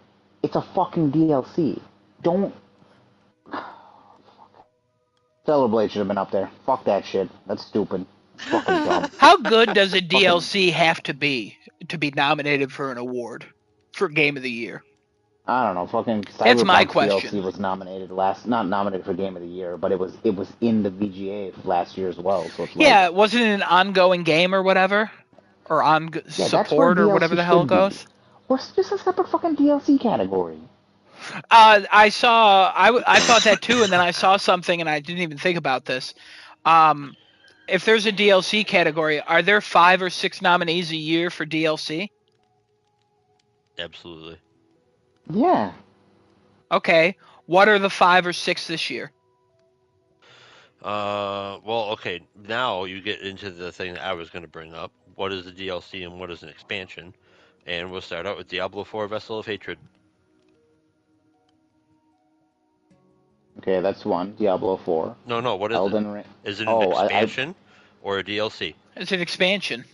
It's a fucking DLC. Don't. Stellar Blade should have been up there. Fuck that shit. That's stupid. Fucking dumb. How good does a DLC have to be nominated for an award for Game of the Year? I don't know. Fucking Cyberpunk That's my question. DLC was nominated not nominated for Game of the Year, but it was in the VGA last year as well. So it's yeah, wasn't it an ongoing game or whatever, or support or whatever the hell it goes? Or just a separate fucking DLC category. I saw. I thought that too, and then I saw something, and I didn't even think about this. Um, if there's a DLC category, are there 5 or 6 nominees a year for DLC? Absolutely. Yeah. Okay. What are the 5 or 6 this year? Well, okay. Now you get into the thing that I was going to bring up. What is a DLC and what is an expansion? And we'll start out with Diablo 4: Vessel of Hatred. Okay, that's one. Diablo 4. No. What is it? Elden Ring. Is it an Oh, expansion or a DLC? It's an expansion.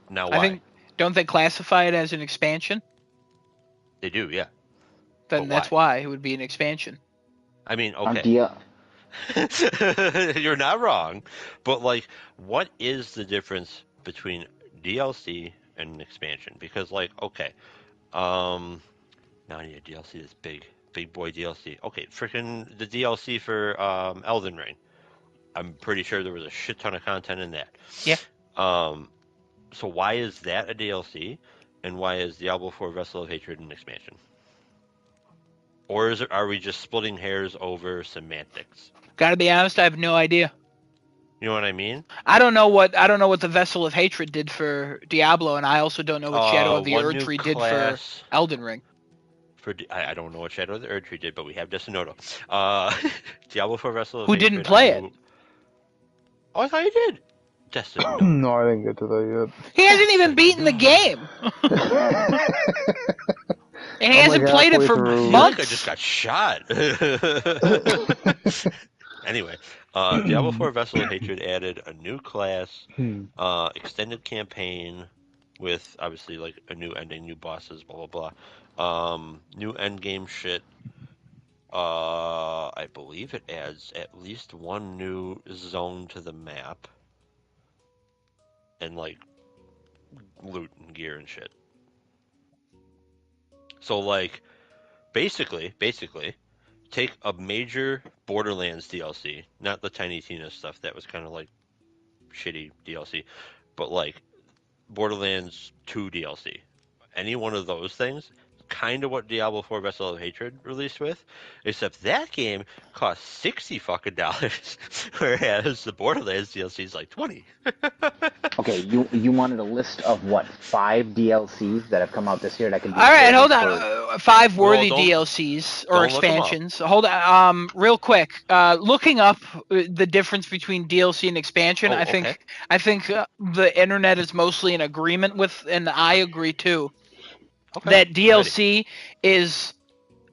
Now, I why? think. Don't they classify it as an expansion? They do, yeah. Then But that's why it would be an expansion. I mean, on okay. You're not wrong, but like, what is the difference between DLC and an expansion? Because like, okay, now I need a DLC that's big boy DLC. Okay, freaking the DLC for Elden Ring. I'm pretty sure there was a shit ton of content in that. Yeah. So why is that a DLC, and why is Diablo 4: Vessel of Hatred an expansion? Or are we just splitting hairs over semantics? Gotta be honest, I have no idea. You know what I mean? I don't know what the Vessel of Hatred did for Diablo, and I also don't know what Shadow of the One new Erdtree did for class Elden Ring. I don't know what Shadow of the Erdtree did, but we have Desinoto. Diablo 4: Vessel of Who Hatred. didn't play it? Oh, I thought you did. Desinoto. No, I didn't get to that He hasn't even beaten the game. yet. And he hasn't like played it for halfway through. I feel like I months. just got shot. Anyway, Diablo 4: Vessel of Hatred added a new class, extended campaign with obviously like a new ending, new bosses, blah blah blah. New end game shit. I believe it adds at least one new zone to the map, and like loot and gear and shit. So like, basically, take a major Borderlands DLC, not the Tiny Tina stuff that was kind of like shitty DLC, but like Borderlands 2 DLC. Any one of those things, kind of what Diablo 4: Vessel of Hatred released with, except that game cost $60 whereas the Borderlands DLC is like 20. Okay, you wanted a list of what 5 DLCs that have come out this year that can be. All right, hold for- on. 5 worthy don't- DLCs or don't look 'em up. expansions. Hold on. Real quick. Looking up the difference between DLC and expansion, Oh, I think okay. the internet is mostly in agreement with, and I agree too, Okay. that DLC is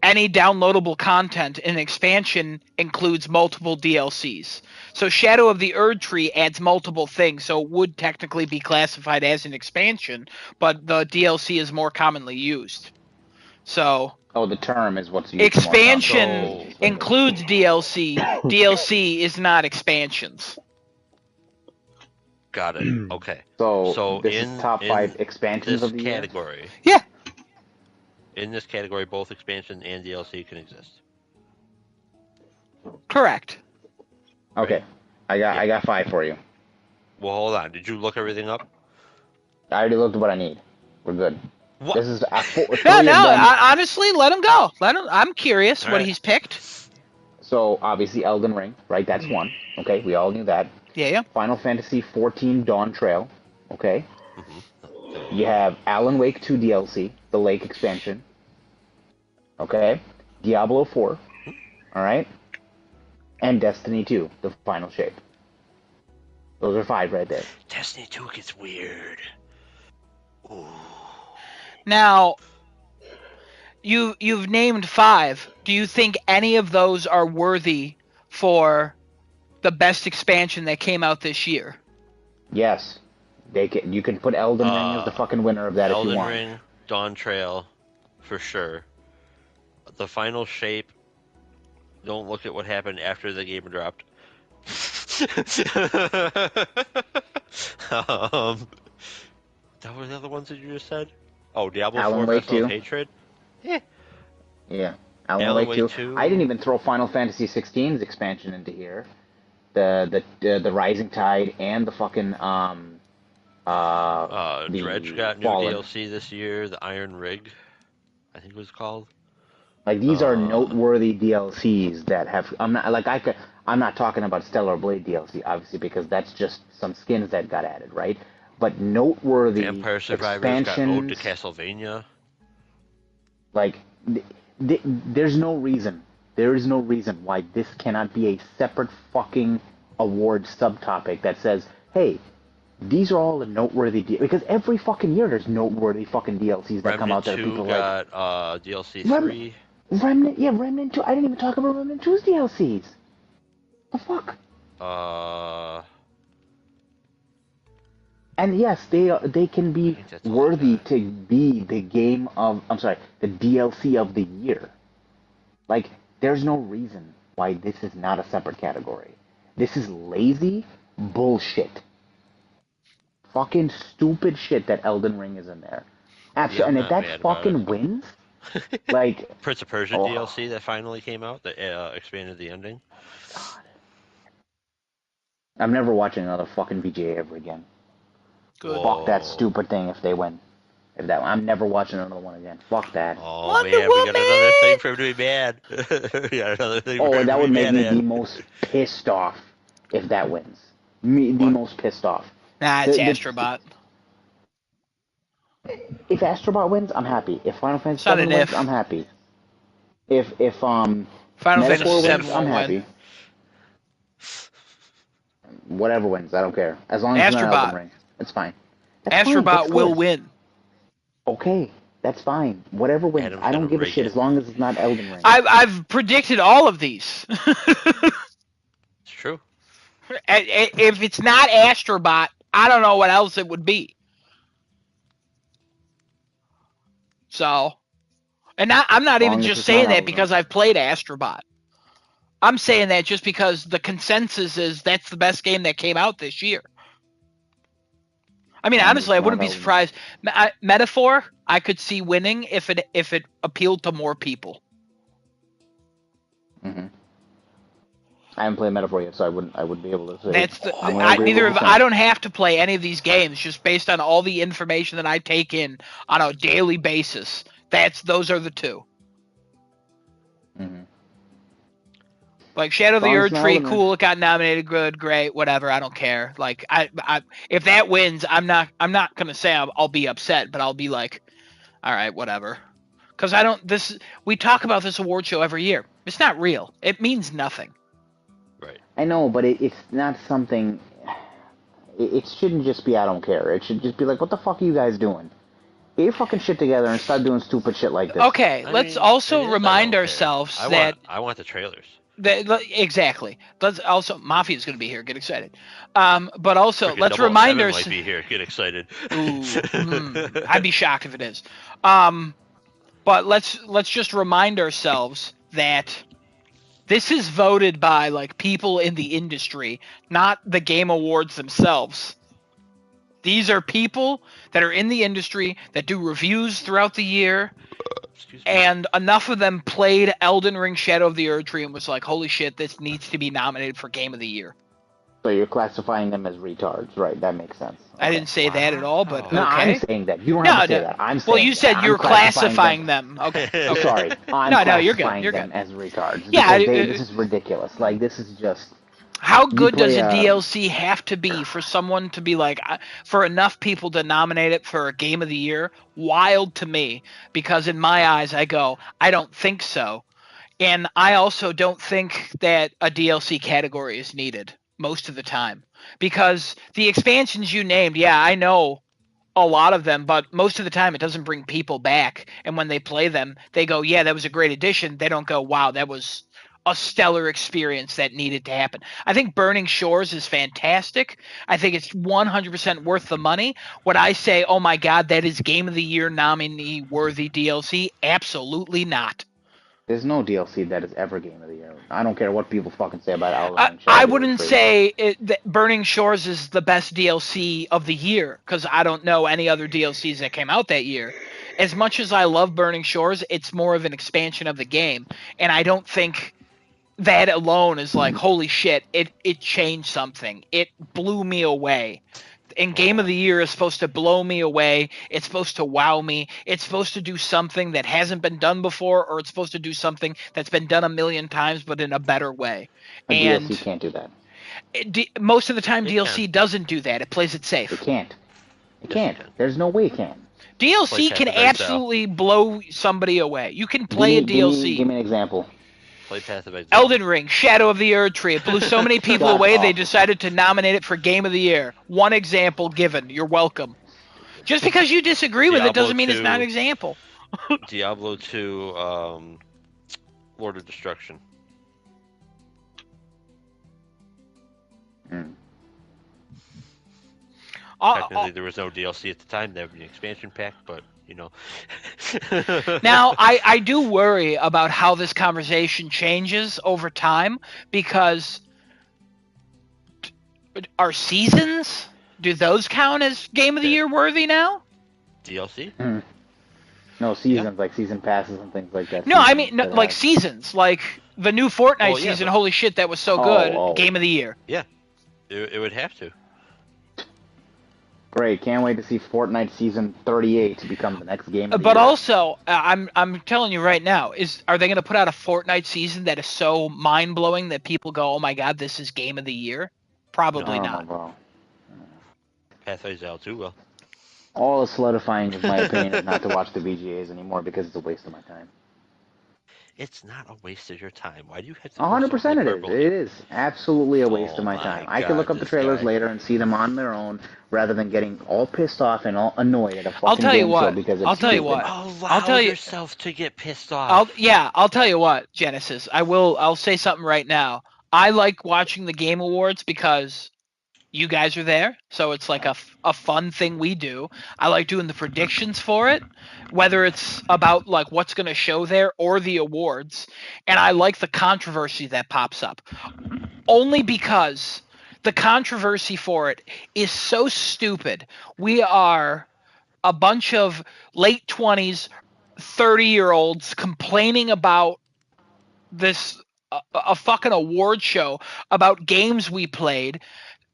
any downloadable content, and expansion includes multiple DLCs. So Shadow of the Erdtree adds multiple things, so it would technically be classified as an expansion, but the DLC is more commonly used. So Oh, the term is what's used. expansion So- includes DLC. DLC is not expansions. Got it. Okay. So this in is top 5 expansions this of the year. category, Yeah. in this category, both expansion and DLC can exist. Correct. Okay, I got 5 for you. Well, hold on. Did you look everything up? I already looked at what I need. We're good. What? This is No. Honestly, let him go. I'm curious All what right. he's picked. So obviously Elden Ring, right? That's one. Okay, we all knew that. Yeah. Final Fantasy 14 Dawn Trail. Okay. Mm-hmm. You have Alan Wake 2 DLC, the Lake expansion. Okay. Diablo 4. All right. And Destiny 2, the final shape. Those are 5 right there. Destiny 2 gets weird. Ooh. Now, you've named 5. Do you think any of those are worthy for the best expansion that came out this year? Yes. You can put Elden Ring as the fucking winner of that if you Elden want. Ring, Dawn Trail, for sure. The final shape. Don't look at what happened after the game dropped. That were the other ones that you just said? Oh, Diablo Alan 4: Wake Vessel 2. of Hatred? Yeah. Alan Alan Wake Wake 2. 2. I didn't even throw Final Fantasy 16's expansion into here. The Rising Tide and the fucking the Dredge got new Fallen. DLC this year. The Iron Rig, I think it was called. Like these are noteworthy DLCs that have. I'm not talking about Stellar Blade DLC, obviously, because that's just some skins that got added, right? But noteworthy Vampire Survivors got owed to expansions. Castlevania. Like, there's no reason. There is no reason why this cannot be a separate fucking award subtopic that says, hey, these are all the noteworthy because every fucking year there's noteworthy fucking DLCs that come out that Remnant 2 people got like. DLC Rem- 3. Remnant 2. I didn't even talk about Remnant 2's DLCs. The fuck? And yes, they can be think that's all I worthy got. to be the game of. I'm sorry, the DLC of the year. Like, there's no reason why this is not a separate category. This is lazy bullshit. Fucking stupid shit that Elden Ring is in there. Actually, Yeah, I'm and if not that mad about fucking it. wins, like, Prince of Persia oh, DLC that finally came out that expanded the ending. God. I'm never watching another fucking VGA ever again. Good. Fuck that Whoa. stupid thing if they win. If that, I'm never watching another one again. Fuck that. Oh Wonder man, we got another thing Woman! for him to be mad. We got another thing for Oh, him and that to would be make mad me at. the most pissed off if that wins. The What? most pissed off. Nah, it's The- Astrobot. If Astrobot wins, I'm happy. If Final Fantasy It's not VII an wins, if. I'm happy. If Final Metaphor Fantasy wins, VII I'm won't happy. win. Whatever wins, I don't care. As long as it's not Elden Astrobot. Ring, it's fine. That's fine. Astrobot That's will good. win. Okay, that's fine. Whatever wins, Adam's I don't gonna give a rake shit it. as long as it's not Elden Ring. I've predicted all of these. It's true. If it's not Astrobot, I don't know what else it would be. So, and I'm not As even long as just it's not saying that Elden because Ring. I've played Astrobot. I'm saying that just because the consensus is that's the best game that came out this year. I mean, As long as honestly, I it's wouldn't not be Elden Ring. surprised. Metaphor, I could see winning if it appealed to more people. Mm-hmm. I haven't played Metaphor yet, so I wouldn't be able to say. That's the I'm gonna agree with what you're I saying. don't have to play any of these games just based on all the information that I take in on a daily basis. Those are the two. Mm-hmm. Like Shadow of the As long as it's Erd not Tree, Elden Ring. cool. It got nominated, good, great, whatever. I don't care. Like I if that wins, I'm not gonna say I'll be upset, but I'll be like, all right, whatever. Because I don't. We talk about this award show every year. It's not real. It means nothing. Right. I know, but it's not something. It shouldn't just be I don't care. It should just be like, what the fuck are you guys doing? Get your fucking shit together and stop doing stupid shit like this. Okay, let's also it is, I remind don't care. ourselves I want the trailers. Exactly. Let's also Mafia's going to be here. Get excited. But also Frickin' let's 007 remind might ourselves. be here. Get excited. I'd be shocked if it is. But let's just remind ourselves that this is voted by like people in the industry, not the game awards themselves. These are people that are in the industry that do reviews throughout the year. Excuse me. And enough of them played Elden Ring Shadow of the Erd Tree and was like, holy shit, this needs to be nominated for Game of the Year. So you're classifying them as retards, right? That makes sense. I didn't say that at all, but No, okay. I'm saying that. You don't have to say that. I'm saying well, you said that. you're I'm classifying them. Okay. them. Sorry. I'm No, you're good. classifying You're them good. as retards. Yeah, Because this is ridiculous. Like, this is just... How good does play, a DLC have to be for someone to be like, for enough people to nominate it for a Game of the Year? Wild to me, because in my eyes, I go, I don't think so. And I also don't think that a DLC category is needed most of the time. Because the expansions you named, yeah, I know a lot of them, but most of the time it doesn't bring people back. And when they play them, they go, yeah, that was a great addition. They don't go, wow, that was a stellar experience that needed to happen. I think Burning Shores is fantastic. I think it's 100% worth the money. Would I say, oh my God, that is Game of the Year nominee worthy DLC? Absolutely not. There's no DLC that is ever Game of the Year. I don't care what people fucking say about Elden Ring. I wouldn't say that Burning Shores is the best DLC of the year, because I don't know any other DLCs that came out that year. As much as I love Burning Shores, it's more of an expansion of the game, and I don't think that alone is like, holy shit, it changed something. It blew me away. And Game of the Year is supposed to blow me away. It's supposed to wow me. It's supposed to do something that hasn't been done before, or it's supposed to do something that's been done a million times, but in a better way. A And DLC can't do that. most of the time, It DLC can. doesn't do that. It plays it It safe. can't. It Yes, can't. it can. There's no way it can. DLC Path can of Exile. absolutely blow somebody away. You can play a DLC. Give me an example. Play Path of Exile. Elden Ring, Shadow of the Erd Tree. It blew so many people God, away, they awful. decided to nominate it for Game of the Year. One example given. You're welcome. Just because you disagree with it Diablo doesn't mean it's not an 2. example. Diablo 2, Lord of Destruction. Mm. Technically, there was no DLC at the time. There was an expansion pack, but you know. Now, I do worry about how this conversation changes over time, because are seasons, do those count as Game of the Year worthy now? DLC. No, seasons, like season passes and things like that. No, I Seasons mean, no, that like have- seasons, like the new Fortnite Oh, yeah, season. but- Holy shit, that was so Oh, good. oh. Game of the Year. It would have to. Great, can't wait to see Fortnite season 38 to become the next game of the But year. also, I'm telling you right now, are they going to put out a Fortnite season that is so mind blowing that people go, oh my god, this is Game of the Year? Probably Oh, not. bro. Path of Exile 2 will. All is solidifying, in my opinion, is not to watch the VGAs anymore because it's a waste of my time. It's not a waste of your time. Why do you have to? 100% it is. hyperbole? It is absolutely a waste Oh of my my time. I can look God, up the this trailers guy. later and see them on their own, rather than getting all pissed off and all annoyed at a fucking I'll tell you game what. show because it's I'll tell you stupid. what. Allow I'll tell you- yourself to get pissed off. I'll tell you what, Genesis. I'll say something right now. I like watching the Game Awards because you guys are there, so it's like a fun thing we do. I like doing the predictions for it, whether it's about like what's going to show there or the awards, and I like the controversy that pops up. Only because the controversy for it is so stupid. We are a bunch of late 20s, 30-year-olds complaining about this a fucking award show about games we played,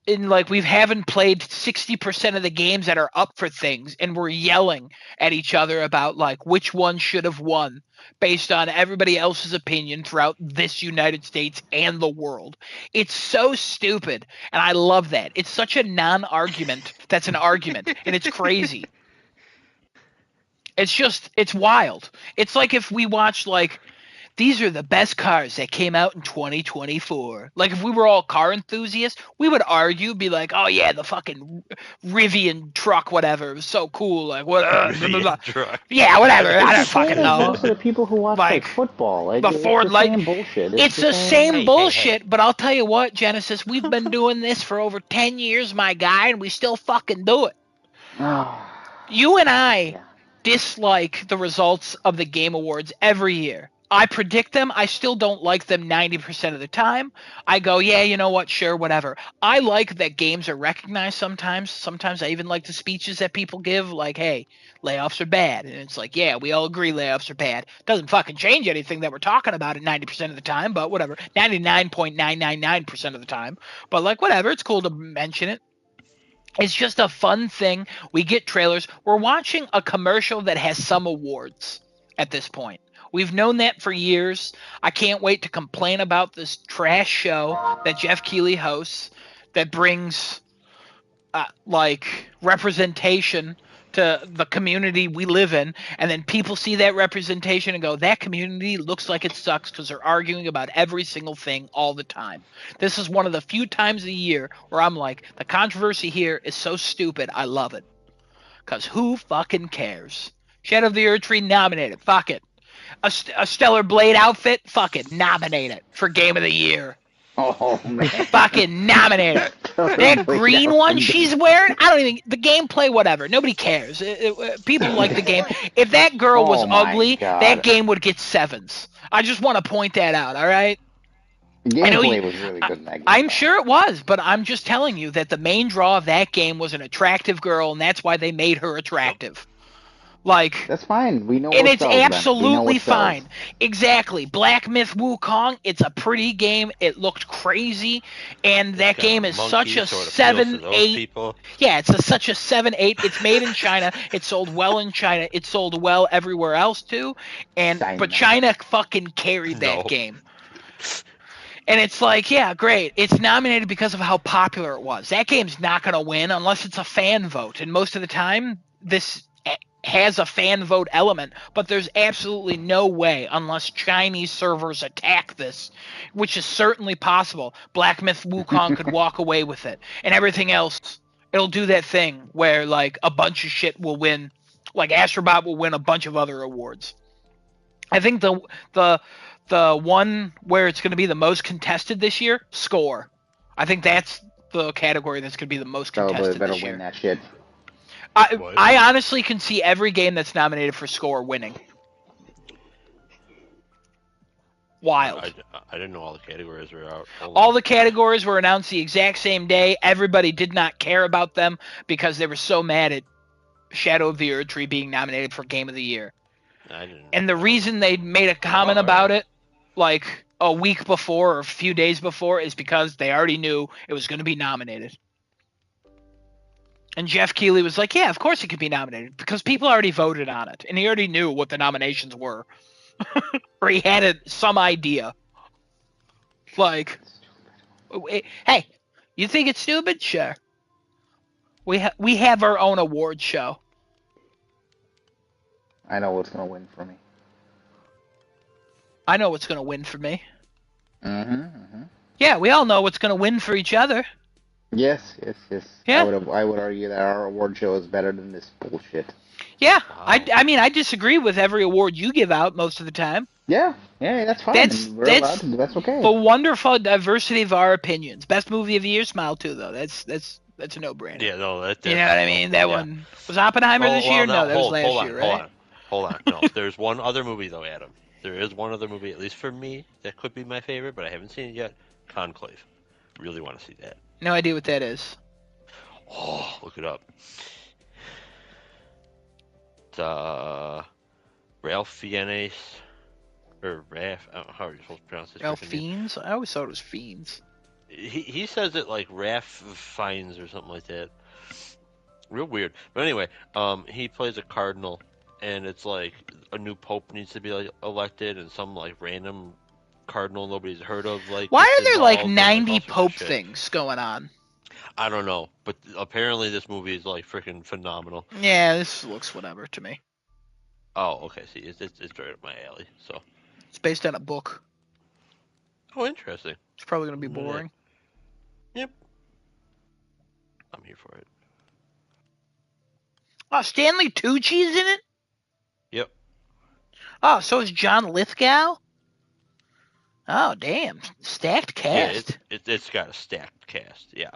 and like we haven't played 60% of the games that are up for things, and we're yelling at each other about like which one should have won based on everybody else's opinion throughout this United States and the world. It's so stupid, and I love that. It's such a non-argument that's an argument, and it's crazy. It's wild. It's like if we watched like these are the best cars that came out in 2024. Like if we were all car enthusiasts, we would argue, be like, "Oh yeah, the fucking Rivian truck, whatever, it was so cool." Like what? Blah, blah, blah. Truck. Yeah, whatever. I don't It's the same fucking as know. most of the people who watch Like, football, like the it's Ford the Light- same bullshit. It's the same Hey, bullshit, but I'll tell you what, Genesis, we've been doing this for over 10 years, my guy, and we still fucking do it. You and I Yeah. dislike the results of the Game Awards every year. I predict them. I still don't like them 90% of the time. I go, yeah, you know what? Sure, whatever. I like that games are recognized sometimes. Sometimes I even like the speeches that people give, like, hey, layoffs are bad. And it's like, yeah, we all agree layoffs are bad. Doesn't fucking change anything that we're talking about at 90% of the time, but whatever. 99.999% of the time. But, like, whatever. It's cool to mention it. It's just a fun thing. We get trailers. We're watching a commercial that has some awards at this point. We've known that for years. I can't wait to complain about this trash show that Jeff Keighley hosts that brings like representation to the community we live in, and then people see that representation and go, that community looks like it sucks because they're arguing about every single thing all the time. This is one of the few times a year where I'm like, the controversy here is so stupid, I love it. Because who fucking cares? Shadow of the Erd Tree, nominated. Fuck it. A Stellar Blade outfit, fuck it. Nominate it for Game of the Year. Oh man. Fucking nominate it. That green one she's wearing, I don't even, the gameplay, whatever. Nobody cares. People like the game. If that girl was Oh my ugly, God. that game would get 7s. I just want to point that out, all right? The I know gameplay you- was really good in that game. I'm sure it was, but I'm just telling you that the main draw of that game was an attractive girl, and that's why they made her attractive. Like, That's fine. We know and what it's sells then. We know absolutely what sells. fine. Exactly. Black Myth Wukong, it's a pretty game. It looked crazy. And that It's got game a is monkey, such a so it appeals to 7, those 8. people. Yeah, such a 7-8. It's made in China. It sold well in China. It sold well everywhere else too. But China fucking carried that No. game. And it's like, yeah, great. It's nominated because of how popular it was. That game's not going to win unless it's a fan vote. And most of the time, this has a fan vote element, but there's absolutely no way, unless Chinese servers attack this, which is certainly possible, Black Myth Wukong could walk away with it. And everything else, it'll do that thing where, like, a bunch of shit will win. Like, Astrobot will win a bunch of other awards. I think the one where it's going to be the most contested this year, Score. I think that's the category that's going to be the most So contested better this year. win that shit. I honestly can see every game that's nominated for Score winning. Wild. I didn't know all the categories were out. All the categories were announced the exact same day. Everybody did not care about them because they were so mad at Shadow of the Erdtree being nominated for Game of the Year. I didn't. And the reason they made a comment about it, like a week before or a few days before, is because they already knew it was going to be nominated. And Jeff Keighley was like, yeah, of course it could be nominated because people already voted on it. And he already knew what the nominations were. Or he had some idea. Like, hey, you think it's stupid? Sure. We have our own award show. I know what's going to win for me. I know what's going to win for me. Mm-hmm. Yeah, we all know what's going to win for each other. Yes. Yeah. I would argue that our award show is better than this bullshit. Yeah, Wow. I mean, I disagree with every award you give out most of the time. Yeah, that's fine. That's okay. The wonderful diversity of our opinions. Best movie of the year, Smile 2, though. That's a no-brainer. Yeah, no, that's you know what I mean? That one was Oppenheimer this year. No, that was last year, right? Hold on. No, there's one other movie though, Adam. There is one other movie, at least for me, that could be my favorite, but I haven't seen it yet. Conclave. Really want to see that. No idea what that is. Oh, look it up. It's Ralph Fiennes, or Raph. I don't know how are you supposed to pronounce this? Ralph Fiennes? I always thought it was Fiends. He says it like Raph Fiennes or something like that. Real weird. But anyway, he plays a cardinal, and it's like a new pope needs to be like elected, and some like random cardinal nobody's heard of. Like, why are there like involved, 90 and, like, pope things going on? I don't know, but apparently this movie is like freaking phenomenal. Yeah, this looks whatever to me. Oh, okay. See, it's right up my alley. So it's based on a book. Oh, interesting. It's probably gonna be boring. Yep. I'm here for it. Oh, Stanley Tucci's in it? Yep. Oh, so is John Lithgow? Oh, damn. Stacked cast. Yeah, it's got a stacked cast, yeah.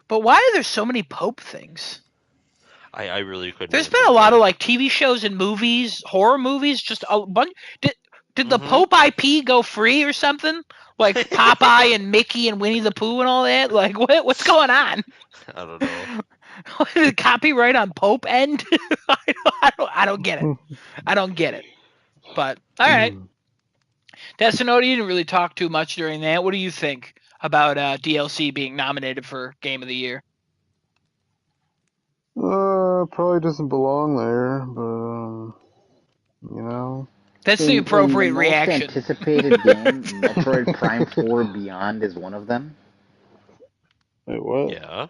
But why are there so many Pope things? I really couldn't. There's been a lot of like TV shows and movies, horror movies, just a bunch. Did the Pope IP go free or something? Like Popeye and Mickey and Winnie the Pooh and all that? Like, what's going on? I don't know. The copyright on Pope end? I don't get it. I don't get it. But all right, Destinota, you didn't really talk too much during that. What do you think about DLC being nominated for Game of the Year? Probably doesn't belong there, but you know. That's the appropriate reaction. Most anticipated game, Metroid Prime 4 Beyond is one of them. Wait, what? Yeah.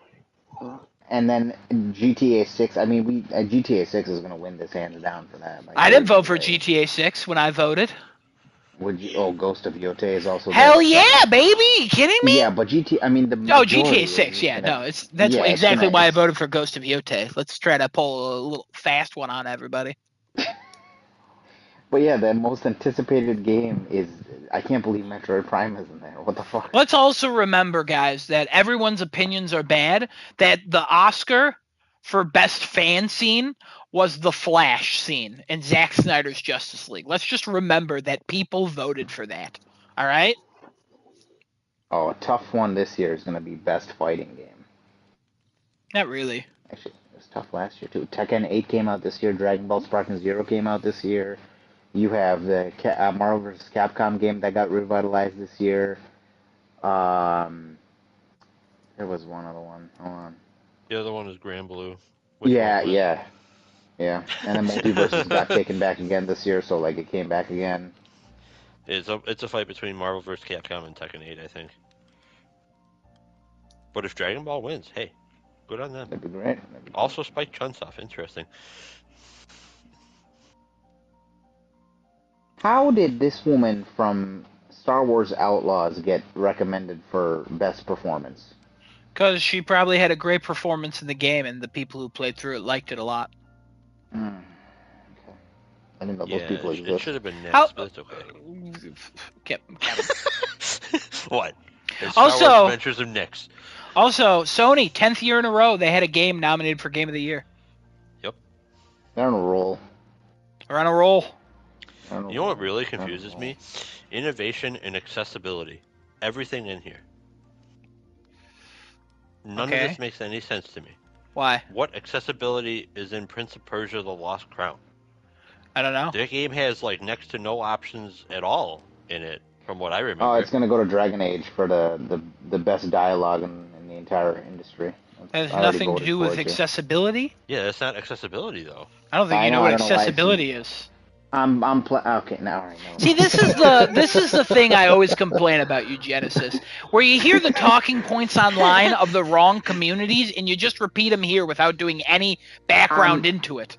And then GTA 6. I mean, GTA 6 is going to win this hands down for that. Like, I didn't vote for GTA 6 when I voted. Would you? Oh, Ghost of Yote is also. Hell yeah, baby! You kidding me? Yeah, but GTA. I mean, GTA 6. Yeah, no, that's exactly why I voted for Ghost of Yote. Let's try to pull a little fast one on everybody. But yeah, the most anticipated game is. I can't believe Metroid Prime isn't there. What the fuck? Let's also remember, guys, that everyone's opinions are bad. That the Oscar for Best Fan Scene was the Flash scene in Zack Snyder's Justice League. Let's just remember that people voted for that. All right? Oh, a tough one this year is going to be Best Fighting Game. Not really. Actually, it was tough last year too. Tekken 8 came out this year. Dragon Ball Sparking Zero came out this year. You have the Marvel vs. Capcom game that got revitalized this year. There was one other one. Hold on. The other one is Grand Blue. Yeah. And then Multiverses got taken back again this year, so like it came back again. It's a fight between Marvel vs. Capcom and Tekken 8, I think. But if Dragon Ball wins, hey, good on them. That'd be great. Also, Spike Chunsoft, interesting. How did this woman from Star Wars Outlaws get recommended for best performance? Because she probably had a great performance in the game, and the people who played through it liked it a lot. Okay. I didn't know those people It exist. should have been Ness, How- but it's okay. Kevin. What? It's Also- Star Wars Adventures of Nyx. Also, Sony, 10th year in a row, they had a game nominated for Game of the Year. They're on a roll. They're on a roll. You know what really confuses me? Innovation and accessibility. Everything in here. None Okay. of this makes any sense to me. Why? What accessibility is in Prince of Persia: The Lost Crown? I don't know. Their game has like next to no options at all in it, from what I remember. Oh, it's gonna go to Dragon Age for the best dialogue in the entire industry. That has I already nothing to voted do for with it, too. accessibility. Yeah, that's not accessibility though. I don't think I you know know, what I don't know why it's- accessibility is. Okay, now all right. No. See, this is the thing I always complain about you, Genesis, where you hear the talking points online of the wrong communities and you just repeat them here without doing any background into it.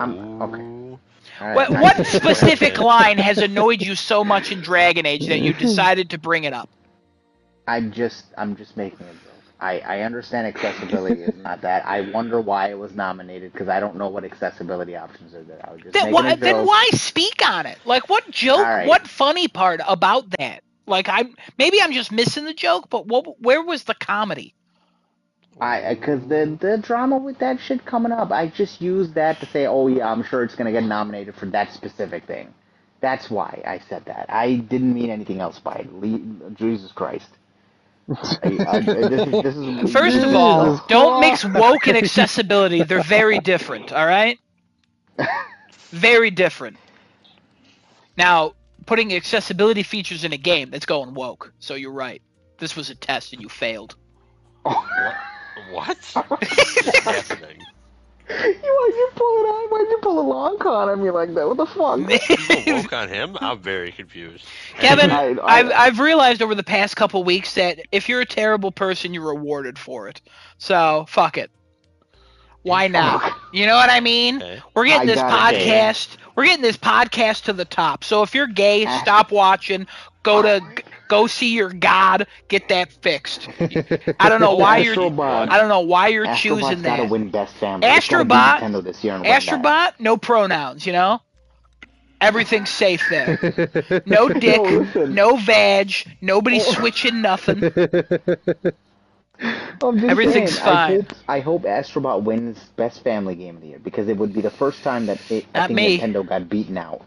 Okay. Ooh. All What, right, what nice. specific line has annoyed you so much in Dragon Age that you decided to bring it up? I'm just making a joke. I understand accessibility is not that. I wonder why it was nominated because I don't know what accessibility options are there. I was just making a joke. Then why speak on it? Like, what joke? All right. What funny part about that? Like, maybe I'm just missing the joke, but where was the comedy? Because the drama with that shit coming up, I just used that to say, oh yeah, I'm sure it's gonna get nominated for that specific thing. That's why I said that. I didn't mean anything else by it. Jesus Christ. This is First of all, don't mix woke and accessibility. They're very different, all right? Very different. Now, putting accessibility features in a game, that's going woke. So you're right. This was a test and you failed. What? What's happening? Why'd you pull a long con on me like that? What the fuck? You woke on him? I'm very confused. Kevin, I- I've realized over the past couple weeks that if you're a terrible person, you're rewarded for it. So, fuck it. Why not? You know what I mean? Okay. We're getting I this got it, podcast. We're getting this podcast to the top. So if you're gay, stop watching. Go see your god. Get that fixed. I don't know why you're. Astrobot. I don't know why you're Astrobot's choosing that. gotta win Best Family. It's gotta beat Astrobot- Nintendo this year and win that. Astrobot, no pronouns. You know. Everything's safe there. No dick, No, listen. no vag, nobody switching nothing. I'm just Everything's saying, fine. I hope Astrobot wins Best Family Game of the Year because it would be the first time that I Not think me. Nintendo got beaten out.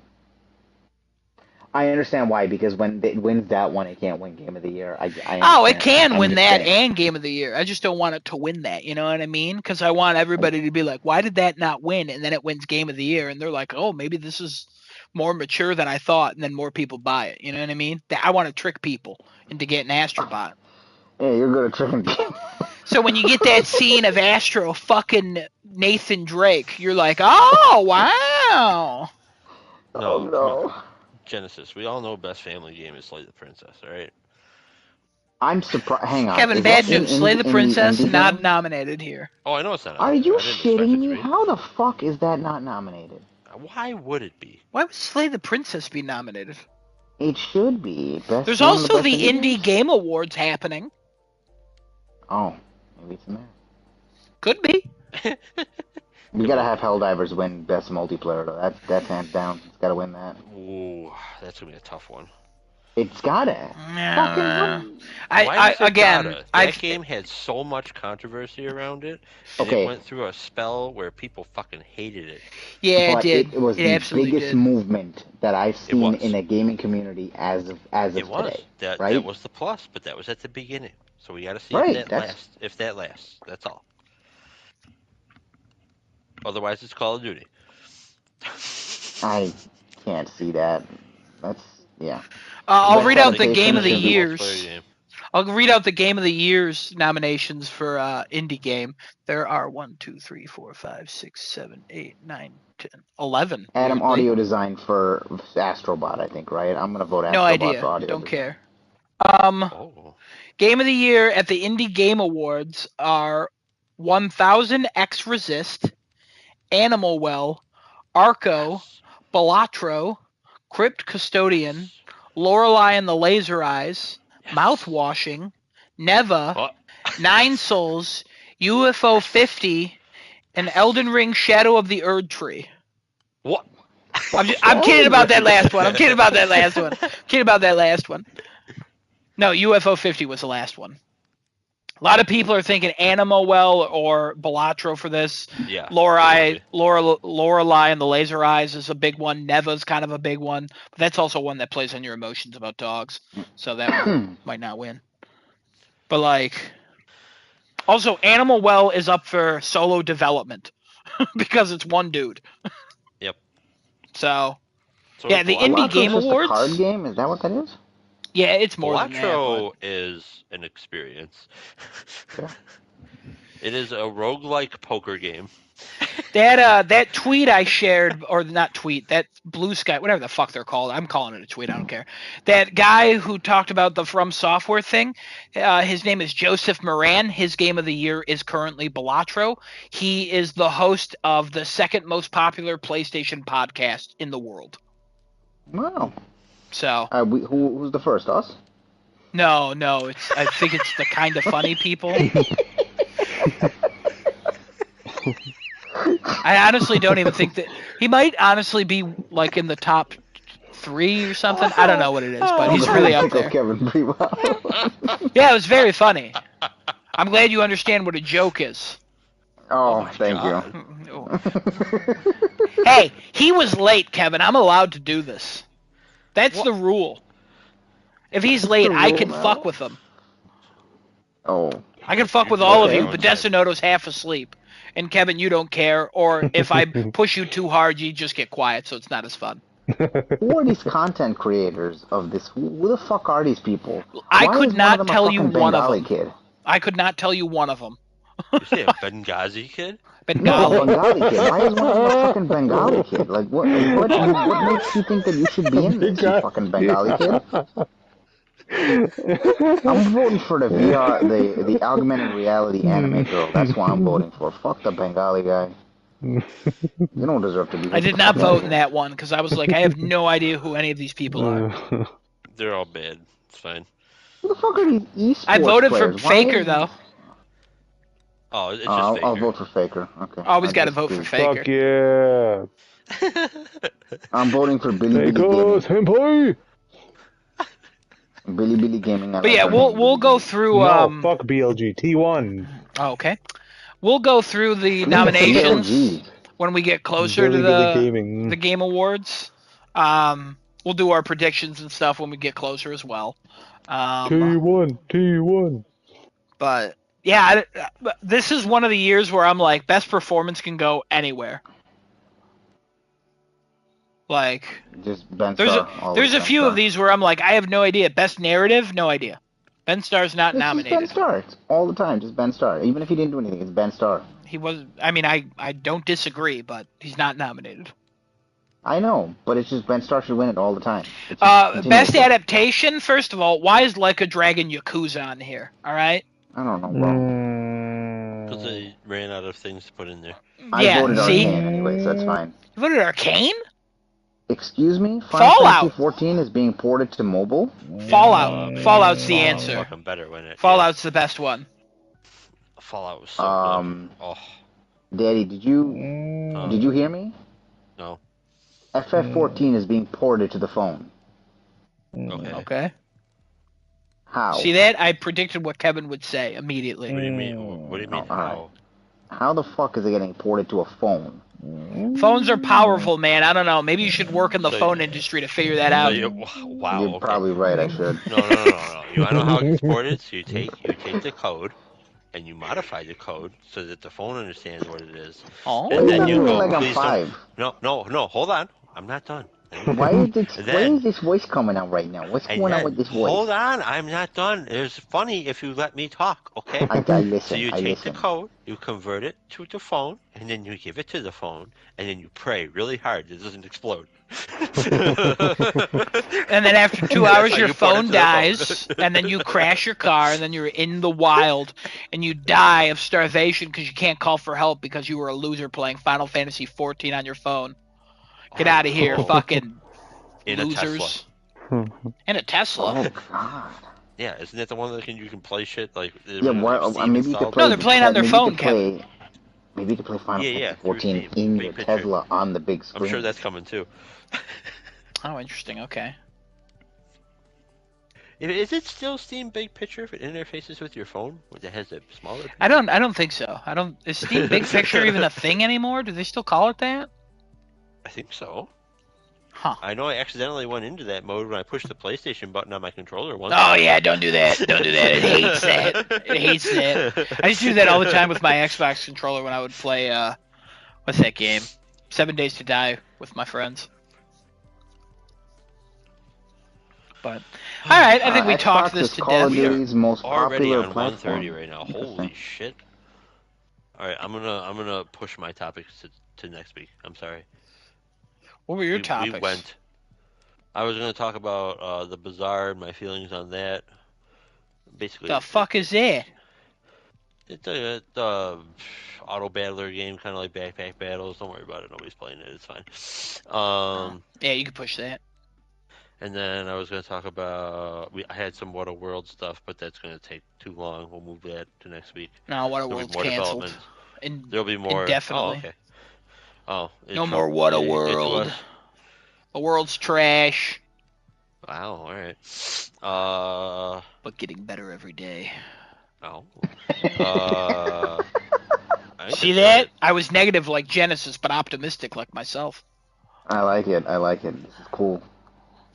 I understand why, because when it wins that one, it can't win Game of the Year. I Oh, it understand. can I'm win just that saying. and Game of the Year. I just don't want it to win that. You know what I mean? Because I want everybody to be like, why did that not win? And then it wins Game of the Year. And they're like, oh, maybe this is more mature than I thought. And then more people buy it. You know what I mean? I want to trick people into getting Astrobot. Yeah, you're good at tricking people. So when you get that scene of Astro fucking Nathan Drake, you're like, oh, wow. Oh, No, no. Genesis. We all know best family game is Slay the Princess, all right? I'm surprised. Hang on. Kevin, is bad that in- news. in- Slay the in Princess, indie not game? nominated here. Oh, I know it's not. Are I you didn't expect it shitting to me? be. How the fuck is that not nominated? Why would it be? Why would Slay the Princess be nominated? It should be. Best There's one of also best the indie Indie games? Game Awards happening. Oh, maybe it's in there. Could be. We gotta have Helldivers win Best Multiplayer, though. That's hands down. It's gotta win that. Ooh, that's gonna be a tough one. It's gotta. Nah. Why does it Again, gotta? I That game had so much controversy around it, and Okay. it went through a spell where people fucking hated it. yeah, it But did. it was It the absolutely biggest did. movement that I've seen was. in a gaming community as of It was. today. That right? was the plus, but that was at the beginning. So we gotta see Right, if that that's- lasts. If that lasts, that's all. Otherwise, it's Call of Duty. I can't see that. That's yeah. I'll Best read out the adaptation game of the should be- multiplayer years. game. I'll read out the game of the year's nominations for indie game. There are 1, 2, 3, 4, 5, 6, 7, 8, 9, 10, 11. Adam weirdly. audio design for Astrobot, I think, right? I'm gonna vote Astrobot No for idea. audio Don't design. care. Oh. Game of the year at the Indie Game Awards are 1000 X Resist, Animal Well, Arco, Balatro, Crypt Custodian, Lorelei and the Laser Eyes, Yes. Mouthwashing, Neva, What? Nine Souls, UFO 50, and Elden Ring Shadow of the Erd Tree. What? I'm kidding about that last one. I'm kidding about that last one. Kidding about that last one. No, UFO 50 was the last one. A lot of people are thinking Animal Well or Balatro for this. Yeah. Lorelei and the Laser Eyes is a big one. Neva's kind of a big one. But that's also one that plays on your emotions about dogs. So that one might not win. But like, also Animal Well is up for solo development because it's one dude. Yep. So So yeah, the Balatro- Indie Balatro Game just Awards. a card game? Is that what that is? Yeah, it's more than that. Balatro is an experience. Yeah. It is a roguelike poker game. That tweet I shared, or not tweet, that Blue Sky, whatever the fuck they're called, I'm calling it a tweet, I don't care. That guy who talked about the From Software thing, his name is Joseph Moran. His game of the year is currently Balatro. He is the host of the second most popular PlayStation podcast in the world. Wow. So Who's the first? Us? no, I think it's the Kind of Funny people. I honestly don't even think that he might honestly be like in the top 3 or something. I don't know what it is, but he's really up there. Kevin pretty well. Yeah, it was very funny. I'm glad you understand what a joke is. Oh, thank God. you. Hey, he was late, Kevin. I'm allowed to do this. That's the rule. If he's late, I rule can now? fuck with him. Oh. I can fuck with all of Okay. you, but Desinoto's half asleep. And Kevin, you don't care. Or if I push you too hard, you just get quiet, so it's not as fun. Who are these content creators of this? Who the fuck are these people? I Why could is one not of them a tell you fucking one of Bengali them. Kid? I could not tell you one of them. You say a Benghazi kid? No, Bengali. Bengali Kid. Why is one of them a fucking Bengali Kid? Like, what makes you think that you should be in this, you fucking Bengali Kid? I'm voting for the VR, the augmented reality anime girl. That's what I'm voting for. Fuck the Bengali guy. You don't deserve to be. I did not vote in that one because I was like, I have no idea who any of these people are. They're all bad. It's fine. Who the fuck are these esports I voted for players? Why Faker is- though. Oh, it's just I'll Faker. vote for Faker. Okay. Always I got to vote for disagree. Faker. Fuck yeah. I'm voting for Billy Billy Faker Gaming. Senpai. Billy Billy Gaming. I But like yeah, her we'll name, we'll Billy go Billy. through. No, fuck BLG. T1. Oh, okay. We'll go through the Ooh, nominations BLG. when we get closer to Billy the Gaming. Game Awards. We'll do our predictions and stuff when we get closer as well. T1. But yeah, this is one of the years where I'm like, best performance can go anywhere. Like, Just Ben there's Starr. Always there's a Ben few Starr. of these where I'm like, I have no idea. Best narrative, no idea. Ben Starr's not It's just Ben nominated. Starr. It's all the time. Just Ben Starr. Even if he didn't do anything, it's Ben Starr. He was. I mean, I don't disagree, but he's not nominated. I know, but it's just Ben Starr should win it all the time. It's just Best continuously. adaptation. First of all, why is Like a Dragon Yakuza on here? All right. I don't know, bro. Because they ran out of things to put in there. I Yeah. voted See, Arcane anyway, so that's fine. you voted Arcane. Excuse me? Final Fallout. Fantasy 14 is being ported to mobile? Fallout. Fallout's the answer. Fucking better win it. Fallout's the best one. Yeah. Fallout was so good. Oh, Daddy, did you hear me? no. FF14 is being ported to the phone. Okay. Okay. How? See that? I predicted what Kevin would say immediately. What do you mean? What do you mean? Oh, alright. How? How the fuck is it getting ported to a phone? Phones are powerful, man. I don't know. Maybe you should work in the So- phone industry to figure that So out. wow. You're okay. probably right, I should. No. You wanna know how it's ported? So you take the code, and you modify the code so that the phone understands what it is. Oh. Why And are you then talking you to me go, like I'm please 5? no, hold on. I'm not done. Let me Why finish. is this? And Why then, is this voice coming out right now? What's and going on then, with this voice? hold on. I'm not done. It's funny if you let me talk, okay? I So listen. you I take the listen. code, you convert it to the phone, and then you give it to the phone, and then you pray really hard it doesn't explode. And then after 2 And that's hours, how your you port it phone to the phone. dies, and then you crash your car, and then you're in the wild, and you die of starvation because you can't call for help because you were a loser playing Final Fantasy 14 on your phone. Get out of here, fucking In a Tesla. losers. In a Tesla. Oh God. Yeah, isn't that the one that you can play shit like Yeah. have Well, Steam maybe you could installed? play. No, they're playing on their Maybe you phone, could Kevin. play. Maybe you could play Final Yeah, Fantasy through 14 Steam. in Big your picture. Tesla on the big screen. I'm sure that's coming too. Oh, interesting. Okay. Is it still Steam Big Picture if it interfaces with your phone? That has a smaller picture? I don't think so. Is Steam Big Picture even a thing anymore? Do they still call it that? I think so. Huh. I know I accidentally went into that mode when I pushed the PlayStation button on my controller once. Oh yeah, don't do that. Don't do that. It hates that. It hates that. I used to do that all the time with my Xbox controller when I would play what's that game? 7 Days to Die with my friends. But all right, I think we talked Xbox this is to Call of death. We are Duty's most already popular on platform. 1:30 right now. Holy shit! All right, I'm gonna push my topics to next week. I'm sorry. What were your We topics? went. I was gonna talk about the Bazaar and my feelings on that. Basically, The fuck is that? It's a auto battler game, kind of like Backpack Battles. Don't worry about it. Nobody's playing it. It's fine. Yeah, you can push that. And then I was going to talk about I had some What a World stuff, but that's going to take too long. We'll move that to next week. No, What a There'll be World's more canceled. development. There'll be more. Indefinitely. Oh, okay. Oh, No more What a did it get to World. us? The world's trash, Wow. All right. but getting better every day. Oh. I think See that's that? it. I was negative like Genesis, but optimistic like myself. I like it. I like it. This is cool.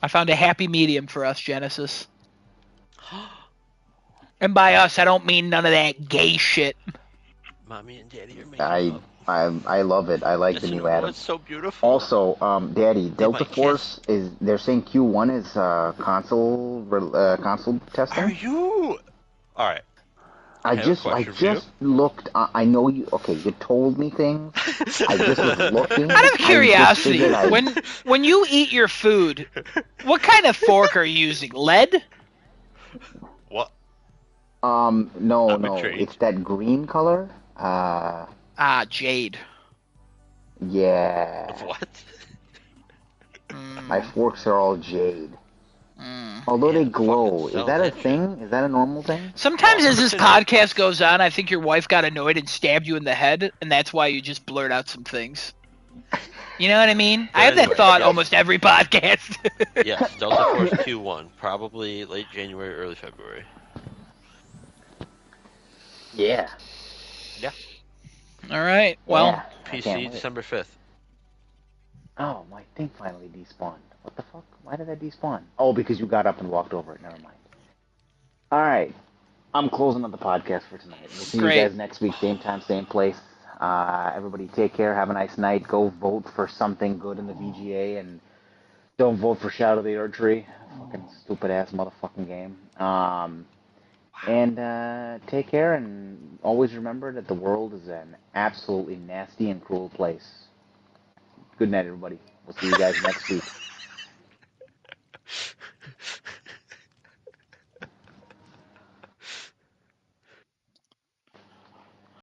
I found a happy medium for us, Genesis. And by us, I don't mean none of that gay shit. Mommy and Daddy are making love. I love it. I like Yes, the you new know Adam. what's so beautiful? Also, Daddy, Delta might Force they're saying Q1 is console testing. Are you? All right. I have a just question for you. looked. I know you. Okay, you told me things. I just was looking. Out of I just curiosity, figured when you eat your food, what kind of fork are you using? Lead? What? No, I'm no, intrigued. it's that green color. Jade. Yeah. What? My forks are all jade. Mm. Although Yeah, they glow. fucking Is that a sell that thing? Is that a normal thing? Sometimes as this 100%. podcast goes on, I think your wife got annoyed and stabbed you in the head, and that's why you just blurt out some things. You know what I mean? I have that anyway, thought yes. almost every podcast. Yes, Delta Force Q1, probably late January, early February. Yeah. All right. Well, Yeah, I can't PC wait. December 5th. Oh, my thing finally despawned. What the fuck? Why did that despawn? Oh, because you got up and walked over it. Never mind. All right. I'm closing up the podcast for tonight. We'll see Great. you guys next week, same time, same place. Everybody take care. Have a nice night. Go vote for something good in the VGA and don't vote for Shadow of the Erdtree. Fucking stupid ass motherfucking game. And take care and always remember that the world is an absolutely nasty and cruel place. Good night, everybody. We'll see you guys next week.